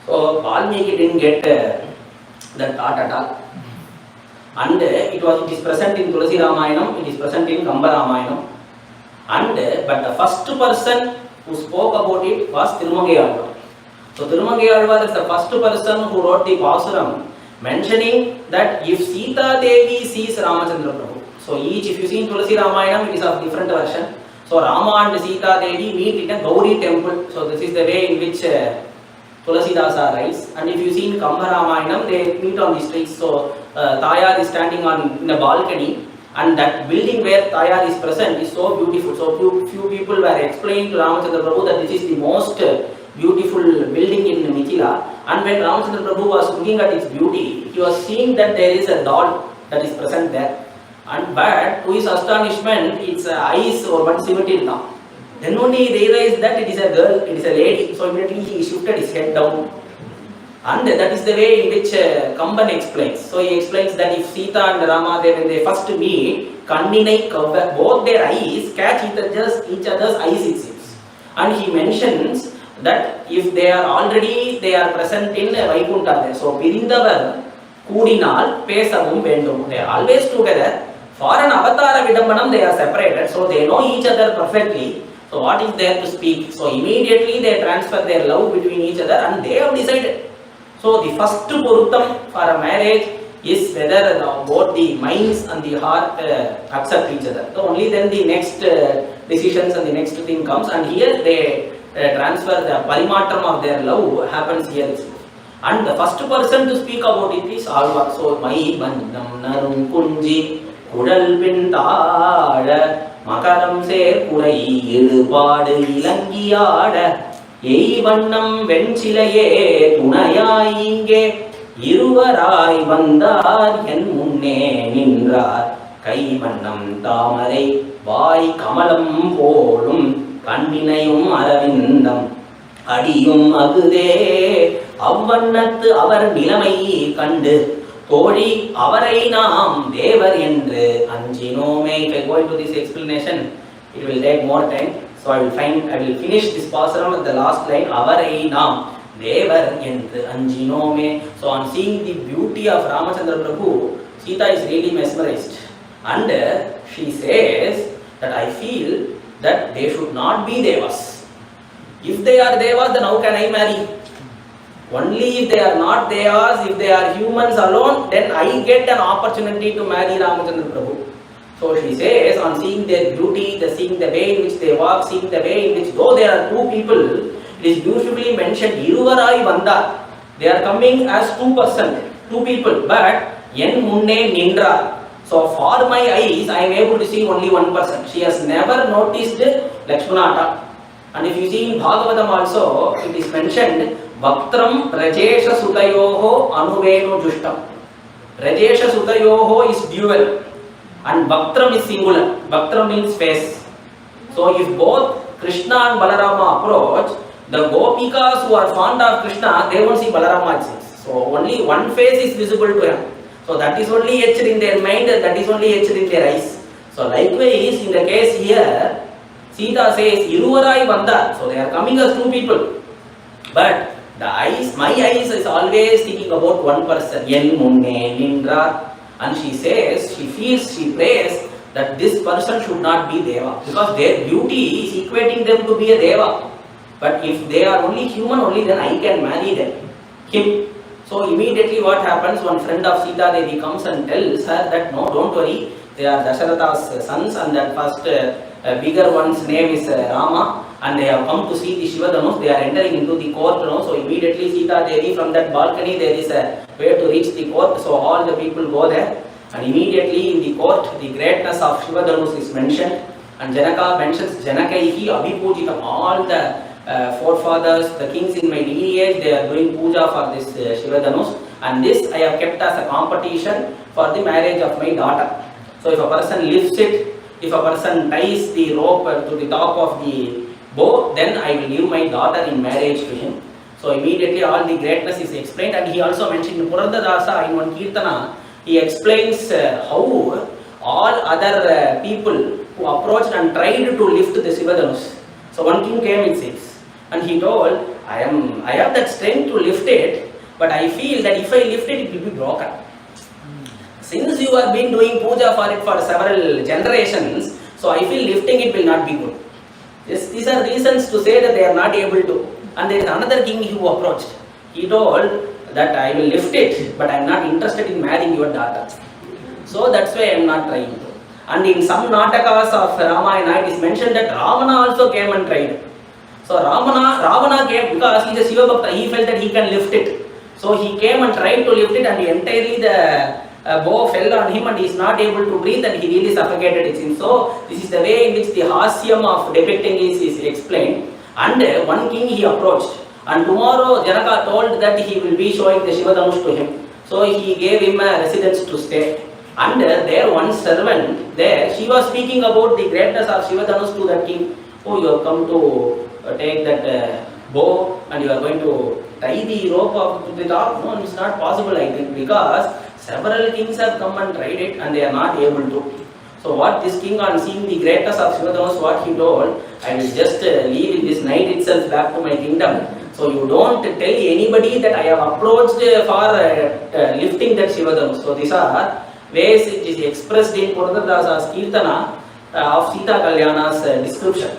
So Valmiki didn't get that thought at all, and it is present in Tulsi Ramayanam, it is present in Kamba Ramayanam, and but the first person who spoke about it was Tirumangayalvar. So Tirumangayalvar is the first person who wrote the Pasuram mentioning that if Seetha Devi sees Ramachandra Prabhu, so each, if you see in Tulsi Ramayanam, it is of different version. So Rama and Seetha Devi meet in a Gauri temple. So this is the way in which Tulasidasa writes. And if you see in Kamba Ramayanam, they meet on the streets. So Tayar is standing in a balcony, and that building where Tayar is present is so beautiful. So few people were explaining to Ramachandra Prabhu that this is the most beautiful building in Mithila. And when Ramachandra Prabhu was looking at its beauty, he was seeing that there is a doll that is present there. And but to his astonishment, its eyes were once cemented now. Then only he realized that it is a girl, it is a lady. So immediately he shifted his head down. And that is the way in which Kamban explains. So he explains that if Seetha and Rama, when they first meet, Kandinai Kamba, both their eyes catch each other's eyes, it seems. And he mentions that if they are present in Vaikunta, so Pirindavar Kudinal Pesavum Vendum, they are always together. For an avatara vidambanam, they are separated, so they know each other perfectly. So what is there to speak? So immediately they transfer their love between each other, and they have decided. So the first Puruttam for a marriage is whether both the minds and the heart accept each other. So only then the next decisions and the next thing comes, and here they transfer the parimatram of their love happens here. And the first person to speak about it is Alvar. So Mai Bandam Narum Kunji Kudal Pintala Makaram Ser Kurai Ilupaadu Ilangiyada Ei Vannam Venchilaye Tunayai Inge Iruvarai Vandar En Munne Nindrar Kai Vannam Tamarai Vai Kamalam Polum Kandinayum Aravindam Adiyum Agude Avvannathu Avar Nilamai Kandu Thodi Avarai Nam Devar Endru Anjinome. If I go into this explanation, it will take more time. So I will finish this pasaram at the last line. Avarai Nam Devar Endru Anjinome. So on seeing the beauty of Ramachandra Prabhu, Seetha is really mesmerized. And she says that I feel that they should not be Devas. If they are Devas, then how can I marry? Only if they are not Devas, if they are humans alone, then I get an opportunity to marry Ramachandra Prabhu. So she says, on seeing their beauty, seeing the way in which they walk, seeing the way in which, though there are two people, it It is beautifully mentioned, Iruvarai Vanda. They are coming as two people, but Yen Munne Nindra. So for my eyes, I am able to see only one person. She has never noticed Lakshmanata. And if you see in Bhagavatam also, it is mentioned, Vaktram Rajesha Sutayoho Anuvenu Jushtam. Rajesha Sutayoho is dual and Vaktram is singular. Vaktram means face. So if both Krishna and Balarama approach, the Gopikas who are fond of Krishna, they won't see Balarama it seems. So only one face is visible to him. So that is only etched in their mind, that is only etched in their eyes. So likewise, in the case here, Seetha says, Iruvarai Vanda. So they are coming as two people. But the eyes, my eyes is always thinking about one person. Yen Munne Nindra. And she says, she feels, she prays that this person should not be Deva. Because their beauty is equating them to be a Deva. But if they are only human, only then I can marry them. Him. So immediately what happens, one friend of Seetha Devi comes and tells her that no, don't worry, they are Dasharatha's sons and that first bigger one's name is Rama and they have come to see the Shiva Dhanush. They are entering into the court now. So immediately Seetha Devi from that balcony there is a way to reach the court. So all the people go there and immediately in the court the greatness of Shiva Dhanush is mentioned and Janaka mentions Janakaihi Abhipujitam. All the forefathers, the kings in my lineage, they are doing puja for this Shiva Dhanush and this I have kept as a competition for the marriage of my daughter. So if a person lifts it, if a person ties the rope to the top of the bow, then I will give my daughter in marriage to him. So immediately all the greatness is explained and he also mentioned in Puradadasa in one Kirtana, he explains how all other people who approached and tried to lift the Shiva Dhanush. So one king came it says and he told, I have that strength to lift it, but I feel that if I lift it, it will be broken. Since you have been doing puja for it for several generations, so I feel lifting it will not be good. These are reasons to say that they are not able to. And there is another king who approached. He told that I will lift it, but I am not interested in marrying your daughter. So that's why I am not trying to. And in some Natakas of Ramayana, it is mentioned that Ravana also came and tried. So Ravana came because he is a Shiva Bhakta, he felt that he can lift it. So he came and tried to lift it and entirely the bow fell on him and he is not able to breathe and he really suffocated it seems. So this is the way in which the hasyam of depicting is explained. And one king he approached and tomorrow Janaka told that he will be showing the Shiva Dhanush to him. So he gave him a residence to stay. And there one servant there, she was speaking about the greatness of Shiva Dhanush to that king. Oh, you have come to take that bow and you are going to tie the rope up to the top. No, it's not possible I think because several kings have come and tried it and they are not able to. So what this king on seeing the greatness of Shiva Dhanush, what he told, I will just leave in this night itself back to my kingdom. So you don't tell anybody that I have approached for lifting that Shiva Dhanush. So these are ways it is expressed in Puradadasa's Kirtana of Seetha Kalyana's description.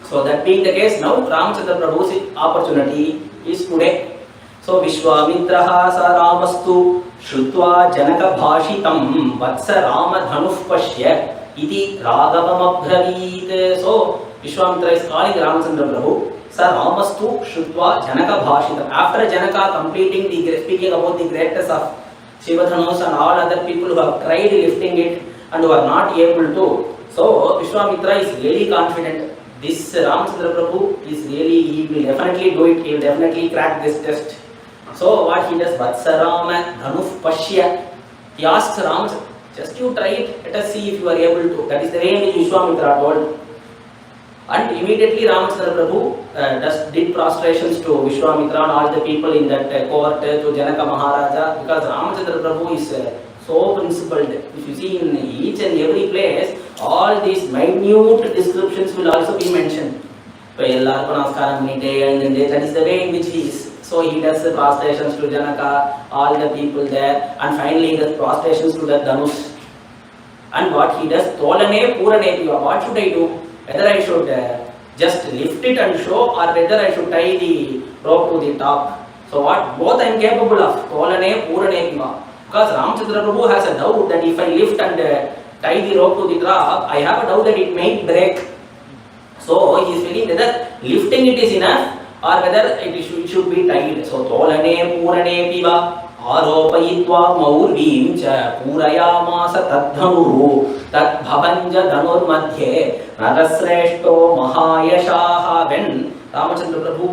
So that being the case, now Ramchandra Prabhu's opportunity is today. So Vishwamitraha sa Ramastu Shrutva Janaka Bhashitam Vatsa Rama Dhanuh Pashya Iti Ragavam Abhravit. So Vishwamitra is calling Ramchandra Prabhu. Sa Ramastu Shrutva Janaka Bhashitam. After Janaka completing speaking about the greatness of Shiva Dhanush and all other people who have tried lifting it and who are not able to. So Vishwamitra is really confident. This Ramchandra Prabhu is really, he will definitely do it, he will definitely crack this test. So what he does, Vatsarama Dhanuh Pashya. He asks Ramchandra, just you try it, let us see if you are able to. That is the way in which Vishwamitra told. And immediately Ramchandra Prabhu did prostrations to Vishwamitra and all the people in that court, to Janaka Maharaja, because Ramchandra Prabhu is so principled. If you see in each and every place, all these minute descriptions will also be mentioned. That is the way in which he is. So he does the prostrations to Janaka, all the people there, and finally he does prostrations to the Dhanush. And what he does, Tolane Purane, what should I do? Whether I should just lift it and show or whether I should tie the rope to the top. So what both I am capable of, Tolane Purane. Because Ramchandra Prabhu has a doubt that if I lift and tie the rope to the top, I have a doubt that it may break. So he is feeling whether lifting it is enough or whether it should be tied. So tolane purane piva aropayitva maurvim cha purayamasa tadhanuru tad bhavanja dhanur madhye nagasreshto mahayashaha. When Ramachandra Prabhu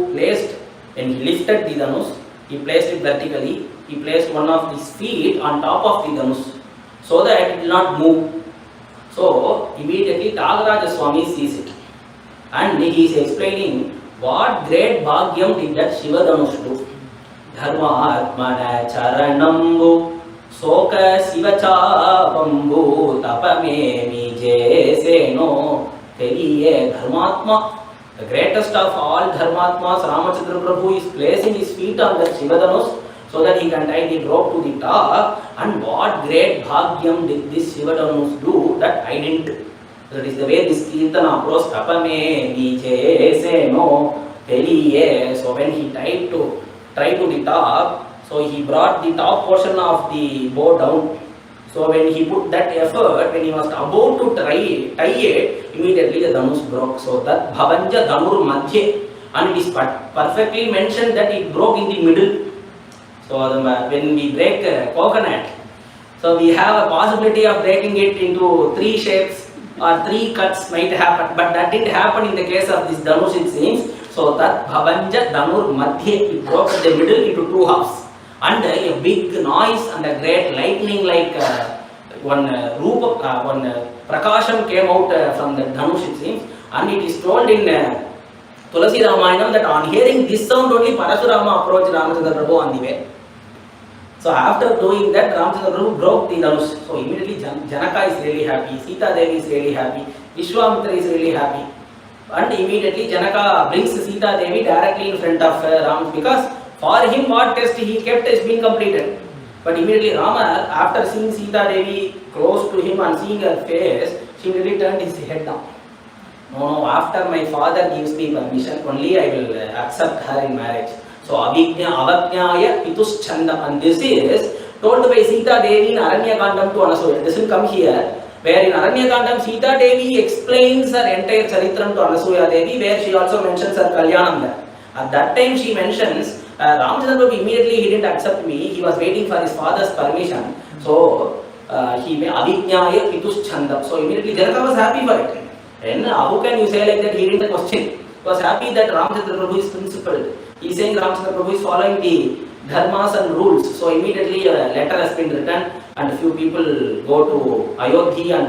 when he lifted the dhanus, he placed it vertically, he placed one of his feet on top of the dhanus so that it will not move. So immediately Tyagaraja Swami sees it and he is explaining what great bhagyam did that Shiva Dhanush do. Dharma atmana charanambu soka sivachapambu tapame nije seno teliye dharmatma. The greatest of all dharmatmas, Ramachandra Prabhu, is placing his feet on the Shiva Dhanush so that he can tie the rope to the top. And what great bhagyam did this Shiva Dhanush do that I didn't. That is the way this Kirtana approach. Tapame nije seno teliye. So when he tried to the top, so he brought the top portion of the bow down. So when he put that effort, when he was about to tie it, immediately the dhanus broke. So that bhavanja dhanur madhye, and it is perfectly mentioned that it broke in the middle. So when we break a coconut, so we have a possibility of breaking it into 3 shapes or 3 cuts might happen, but that didn't happen in the case of this dhanus, it seems. So that bhavanja dhanur madhye, it broke in the middle into 2 halves. And a big noise and a great lightning like one prakasham came out from the dhanush, it seems. And it is told in Tulsi Ramayanam that on hearing this sound only Parasurama approached Ramachandra Prabhu on the way. So after doing that, Ramachandra Prabhu broke the dhanush. So immediately Janaka is really happy, Seetha Devi is really happy, Vishwamitra is really happy. And immediately Janaka brings Seetha Devi directly in front of Ram, because for him what test he kept is being completed. But immediately Rama, after seeing Seetha Devi close to him and seeing her face, she really turned his head down. No, after my father gives me permission, only I will accept her in marriage. So avijna avajnaya pituschanda, and this is told by Seetha Devi in Aranya Kandam to Anasuya. It doesn't come here. Where in Aranya Kandam, Seetha Devi explains her entire charitram to Anasuya Devi, where she also mentions her Kalyanam there. At that time she mentions, Ramachandra Prabhu immediately he didn't accept me, he was waiting for his father's permission. So he made avijnaya pituschandam. So immediately Janaka was happy for it. And how can you say like that? He didn't question. He was happy that Ramachandra Prabhu is principled. He is saying Ramachandra Prabhu is following the dharmas and rules. So immediately a letter has been written and a few people go to Ayodhya and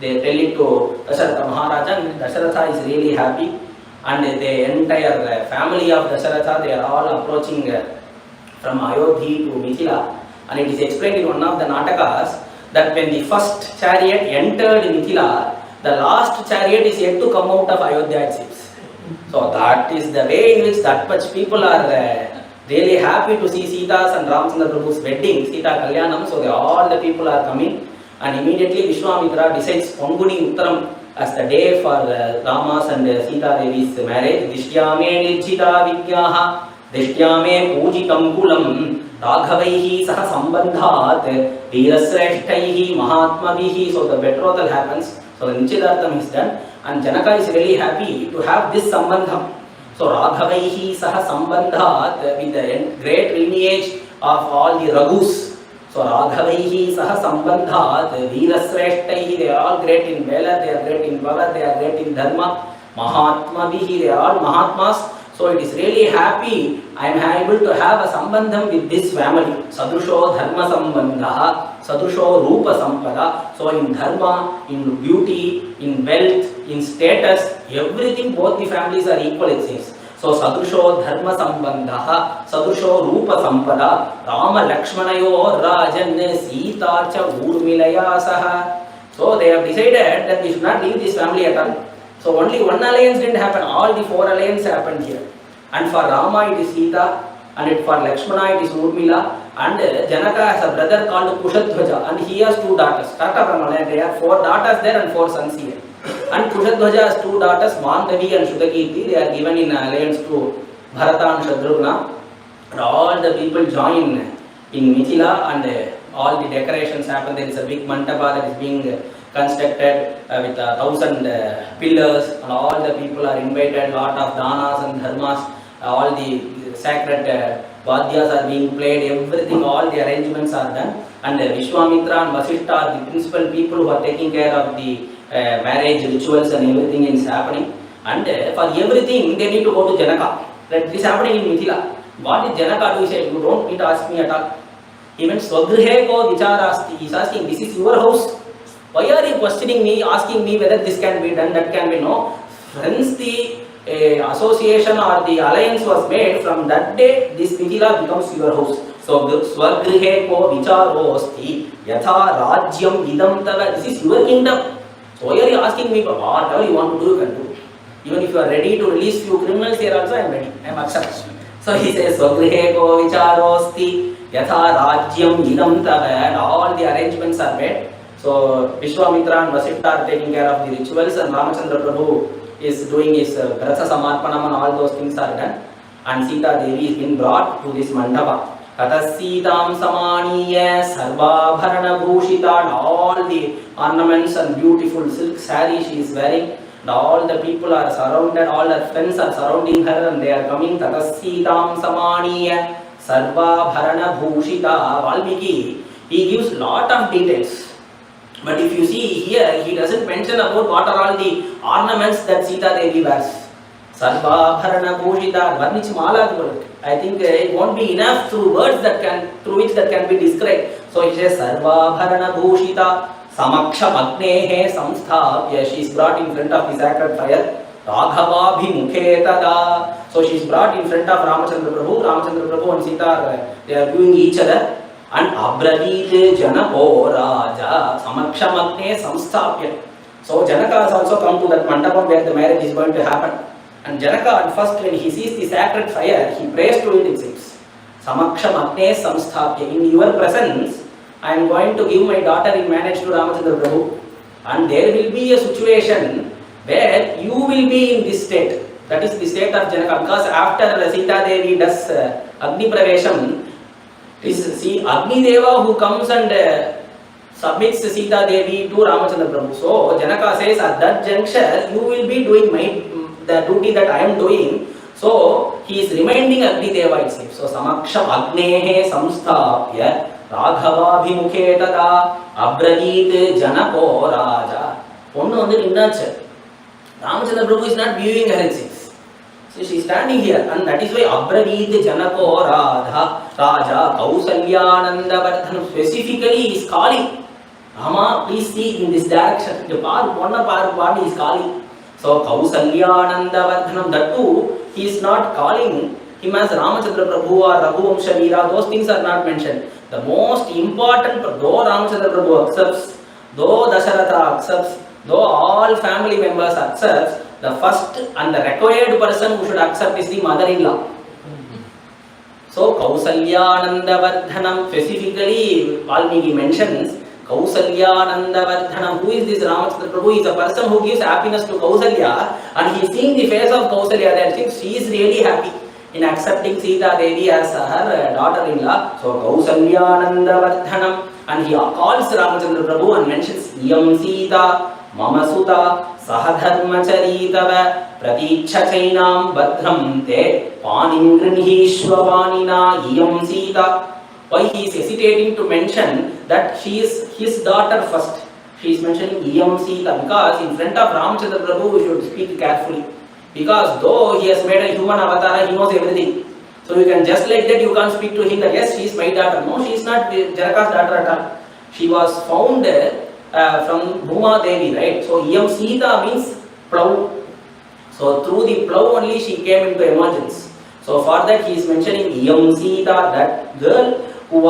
they tell it to Dasharatha Maharaja, and Dasharatha is really happy. And the entire family of Dasharatha, they are all approaching from Ayodhya to Mithila. And it is explained in one of the Natakas that when the first chariot entered Mithila, the last chariot is yet to come out of Ayodhya, it seems. So that is the way in which that much people are really happy to see Sita's and Ramachandra Prabhu's wedding, Seetha Kalyanam. So all the people are coming, and immediately Vishwamitra decides Panguni Uttaram as the day for Rama's and Seetha Devi's marriage. Dishyame nirjita vigyaha, dishyame pujitam kulam, raghavaihi saha sambandhat, veerasreshtaihi mahatmavihi. So the betrothal happens. So the Nichidartham is done, and Janaka is really happy to have this sambandham. So raghavaihi saha sambandhat, with the great lineage of all the Raghus. So raghavaihi saha sambandhat, veerasreshtaihi, they are all great in valor, they are great in power, they are great in dharma. Mahatmavihi, they are all Mahatmas. So it is really happy I am able to have a sambandham with this family. Sadrusho dharma sambandha, sadrusho rupa sampada. So in dharma, in beauty, in wealth, in status, everything, both the families are equal, it seems. So sadrusho dharma sambandha, sadrusho rupa sampada, Rama Lakshmanayo Rajan Seetha cha Urmilaya saha. So they have decided that we should not leave this family at all. So only one alliance didn't happen, all the 4 alliances happened here. And for Rama it is Seetha, and for Lakshmana it is Urmila, and Janaka has a brother called Kushadhwaja, and he has 2 daughters. Tata Brahmana, there are 4 daughters there and 4 sons here. And Kushadhwaja has 2 daughters, Mandavi and Shudakirti. They are given in alliance to Bharata and Shatrugna. And all the people join in Mithila, and all the decorations happen. There is a big mantapa that is being constructed with 1,000 pillars, and all the people are invited, lot of danas and dharmas, all the sacred Vadyas are being played, everything, all the arrangements are done, and Vishwamitra and Vasishtha are the principal people who are taking care of the marriage rituals and everything is happening. And for everything they need to go to Janaka. That this is happening in Mithila. What is Janaka do? He said, you don't need to ask me at all. He meant Swagrihe ko vicharasti. He is asking, this is your house. Why are you questioning me, asking me whether this can be done, that can be no? Friends, the association or the alliance was made. From that day, this Mithila becomes your house. So, Swagrihe ko vicharosti yatha rajyam idam tava. This is your kingdom. So, why are you asking me, whatever you want to do, you can do. Even if you are ready to release few criminals here also, I am ready. I am accepted. So, he says, Swagrihe ko vicharosti yatha rajyam idam tava, and all the arrangements are made. So, Vishwamitra and Vasishtha are taking care of the rituals, and Ramachandra Prabhu is doing his Gratha Samarpanam, and all those things are done. And Seetha Devi is being brought to this mandapa. Tatas Seetam Samaniya Sarva Bharana Bhushita, and all the ornaments and beautiful silk saree she is wearing. And all the people are surrounded, all her friends are surrounding her, and they are coming. Tatas Seetam Samaniya Sarva Bharana Bhushita. Valmiki, he gives lot of details. But if you see here, he doesn't mention about what are all the ornaments that Seetha Devi wears. Sarva Bharana Bhushita, Varnich Mala. I think it won't be enough through words that can, through which that can be described. So he says Sarva Bharana Bhushita Samaksha Agnehe Samsthavya. She is brought in front of the sacred fire. Raghavabhi Mukhe Tada. So she is brought in front of Ramachandra Prabhu and Seetha, they are viewing each other. And Abravit Janako Raja Samakshamakne Samstapya. So Janaka has also come to that mandapam where the marriage is going to happen. And Janaka at first, when he sees the sacred fire, he prays to it, it says, Samakshamakne Samstapya. In your presence, I am going to give my daughter in marriage to Ramachandra Prabhu. And there will be a situation where you will be in this state. That is the state of Janaka. Because after Seetha Devi does Agni Pravesham, see Agni Deva who comes and submits Seetha Devi to Ramachandra Prabhu. So Janaka says, at that juncture you will be doing the duty that I am doing. So he is reminding Agni Deva itself. So Samaksham Agnehe Samstapya Raghavabhimukhe Tada Abravit Janako Raja. Ponnu vandu ninnachu. Ramachandra Prabhu is not viewing her, it says. So she is standing here, and that is why Abravit Janako Raja Kausalyananda Vardhanam specifically is calling. Rama, please see in this direction. The part is calling. So Kausalyananda Vardhanam, that too, he is not calling him as Ramachandra Prabhu or Raghuvamsha Veera. Those things are not mentioned. The most important, though Ramachandra Prabhu accepts, though Dasharatha accepts, though all family members accepts, the first and the required person who should accept is the mother-in-law. So Kausalyananda Vardhanam, specifically Valmiki mentions Kausalyananda Vardhanam. Who is this Ramachandra Prabhu? He is a person who gives happiness to Kausalya, and he is seeing the face of Kausalya there. She is really happy in accepting Seetha Devi as her daughter-in-law. So Kausalyananda Vardhanam, and he calls Ramachandra Prabhu and mentions Iyam Seetha Mama Sutta Sahadharmacharitava Pratiksha Chainam Badram Te Panim Grinhishwavanina Iyam Seetha. Why he is hesitating to mention that she is his daughter first? She is mentioning Iyam Seetha because in front of Ramachandra Prabhu we should speak carefully. Because though he has made a human avatar, he knows everything. So you can just like that, you can't speak to him that yes, she is my daughter. No, she is not Janaka's daughter at all. She was found from Bhuma Devi, right? So Iyam Seetha means plough. So through the plough only she came into emergence. So for that he is mentioning Iyam Seetha, that girl who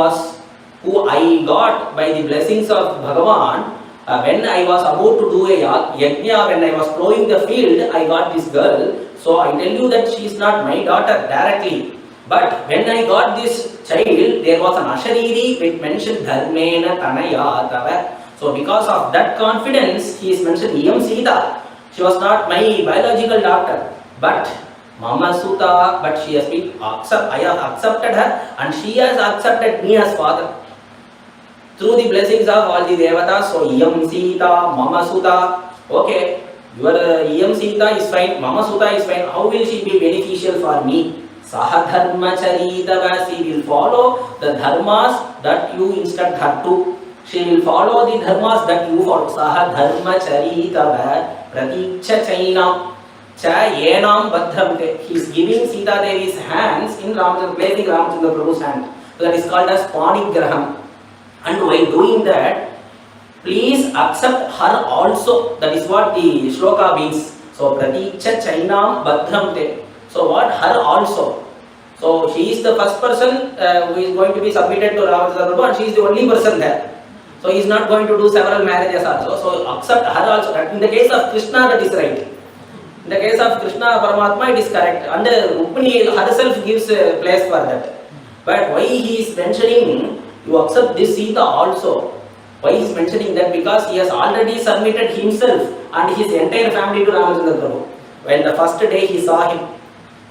I got by the blessings of Bhagavan. When I was about to do a yajna, when I was plowing the field, I got this girl. So I tell you that she is not my daughter directly. But when I got this child, there was an ashariri which mentioned Dharmena Tanaya Tava. So because of that confidence, he is mentioned Iyam Seetha. She was not my biological daughter, but Mama Sutta, but she has been I have accepted her, and she has accepted me as father. Through the blessings of all the devatas, so Iyam Seetha, Mama Sutta. Okay, Your EM Seetha is fine, Mama Sutta is fine, how will she be beneficial for me? Saha Dharmacharitava, she will follow the dharmas that you instruct her to. She will follow the dharmas that you follow. Saha Dharmacharitava, Praticha Chainam, Cha Yenam Badhamte. He is giving Seetha Devi's hands in Ramchandra, placing Ramchandra Prabhu's hand. So that is called as Panigraham. And while doing that, please accept her also. That is what the shloka means. So Praticha Chainam Badhamte. So what her also? So she is the first person who is going to be submitted to Ramchandra Prabhu, and she is the only person there. So he is not going to do several marriages also. So accept her also. In the case of Krishna, that is right. In the case of Krishna Paramatma, it is correct. And Rukmini herself gives a place for that. But why he is mentioning you accept this Seetha also? Why he is mentioning that? Because he has already submitted himself and his entire family to Ramchandra Prabhu. When the first day he saw him.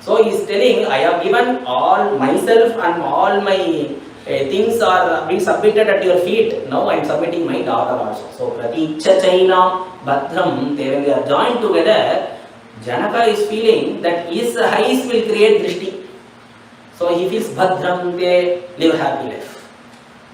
So he is telling, I have given all myself and all my things are being submitted at your feet. Now I am submitting my daughter also. So Praticha Chainam Badham, when they are joined together, Janaka is feeling that his eyes will create drishti. So he feels Badham, they live happy life.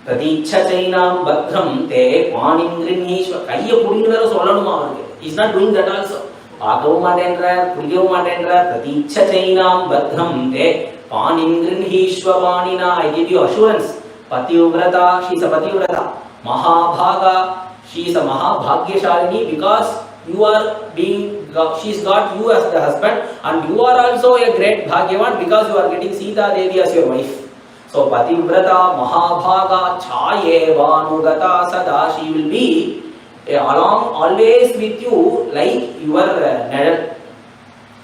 Praticha Chainam Badham, they Panim Grinishwa. Kaiya Pudinvara Solanuma. He is not doing that also. Agavmatendra, Pulyavmatendra, Praticha Chainam Badham, they Panim Grinishwa Vanina. I give you assurance. Pativrata, she is a Pativrata. Mahabhaga, she is a Mahabhagyashalini because you are being, she's got you as the husband, and you are also a great Bhagyavan because you are getting Seetha Devi as your wife. So Pativrata, Mahabhaga, Chaye, Vanugata, Sada, she will be along always with you like your Nadal.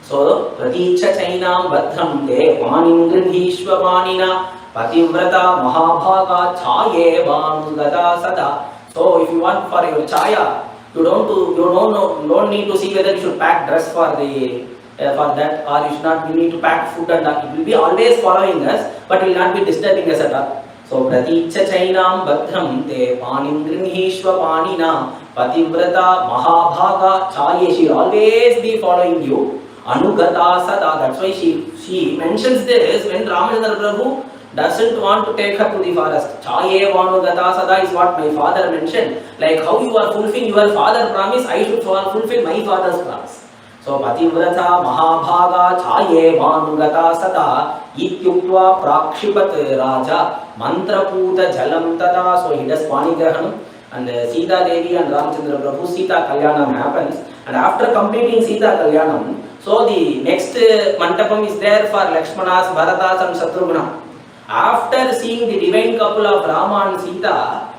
So Praticha Chainam Badham Te, Panim Grinhishwa Vanina, Pativrata, Mahabhaga, Chaye, Vanugata, Sada. So if you want for your Chaya, you don't need to see whether you should pack dress for the for that, or you should not. You need to pack food and it will be always following us, but will not be disturbing us at all. So Praticha Chainam Badham Te Panim Grinhishwa Panina Pativrata Mahabhaga Chaye, she will always be following you. Anugata Sada. That's why she mentions this when Ramchandra Prabhu doesn't want to take her to the forest. Chaye Vanugata Sada is what my father mentioned. Like how you are fulfilling your father's promise, I should fulfill my father's promise. So Pativrata Mahabhaga Chaye Vanugata Sada Ityuktva Prakshipat Raja Mantraputa Jalam Tada. So he does Panigrahanam, and Seetha Devi and Ramchandra Prabhu Seetha Kalyanam happens. And after completing Seetha Kalyanam, so the next Mantapam is there for Lakshmanas, Bharatas and Shatrugna. After seeing the divine couple of Rama and Seetha,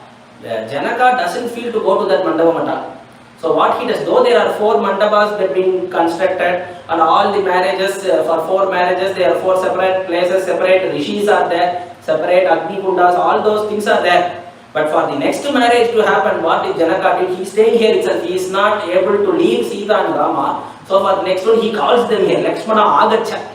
Janaka doesn't feel to go to that Mandapam. So what he does, though there are 4 mandapas that have been constructed, and all the marriages, for 4 marriages, there are 4 separate places, separate rishis are there, separate Agni Kundas, all those things are there. But for the next marriage to happen, what did Janaka did? He is staying here itself. He is not able to leave Seetha and Rama. So for the next one, he calls them here, Lakshmana Agacha.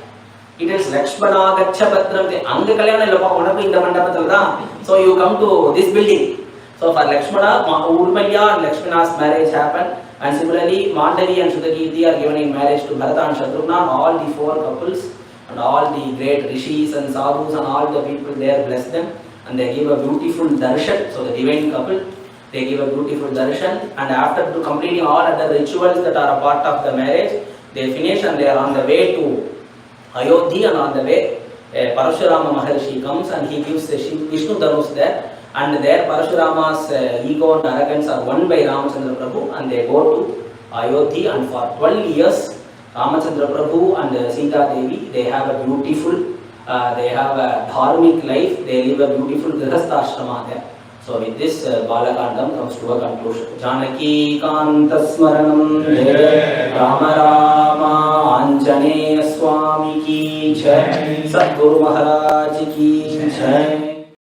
It is Lakshmana Agacha Badram. Anga Kalyana Lopa Onapu in the Mandapatalda. So you come to this building. So for Lakshmana, Urmalya and Lakshmana's marriage happened, and similarly Mandavi and Sudakirti are given in marriage to Bharata and Shatrugna. All the 4 couples and all the great rishis and sadhus and all the people there bless them, and they give a beautiful darshan. So the divine couple, they give a beautiful darshan, and after completing all other rituals that are a part of the marriage, they finish and they are on the way to Ayodhya, and on the way Parashurama Maharshi comes and he gives Vishnu Dhanush there. And there Parashurama's ego and arrogance are won by Ramachandra Prabhu, and they go to Ayodhya, and for 12 years Ramachandra Prabhu and Seetha Devi, they have a beautiful, they have a dharmic life, they live a beautiful Grihastha ashrama there. So with this Bala Kandam comes to a conclusion. Janaki Kanta Smaranam Jai Rama Rama Anjaneya Swami ki Jai Sadguru Maharaj ki Jai.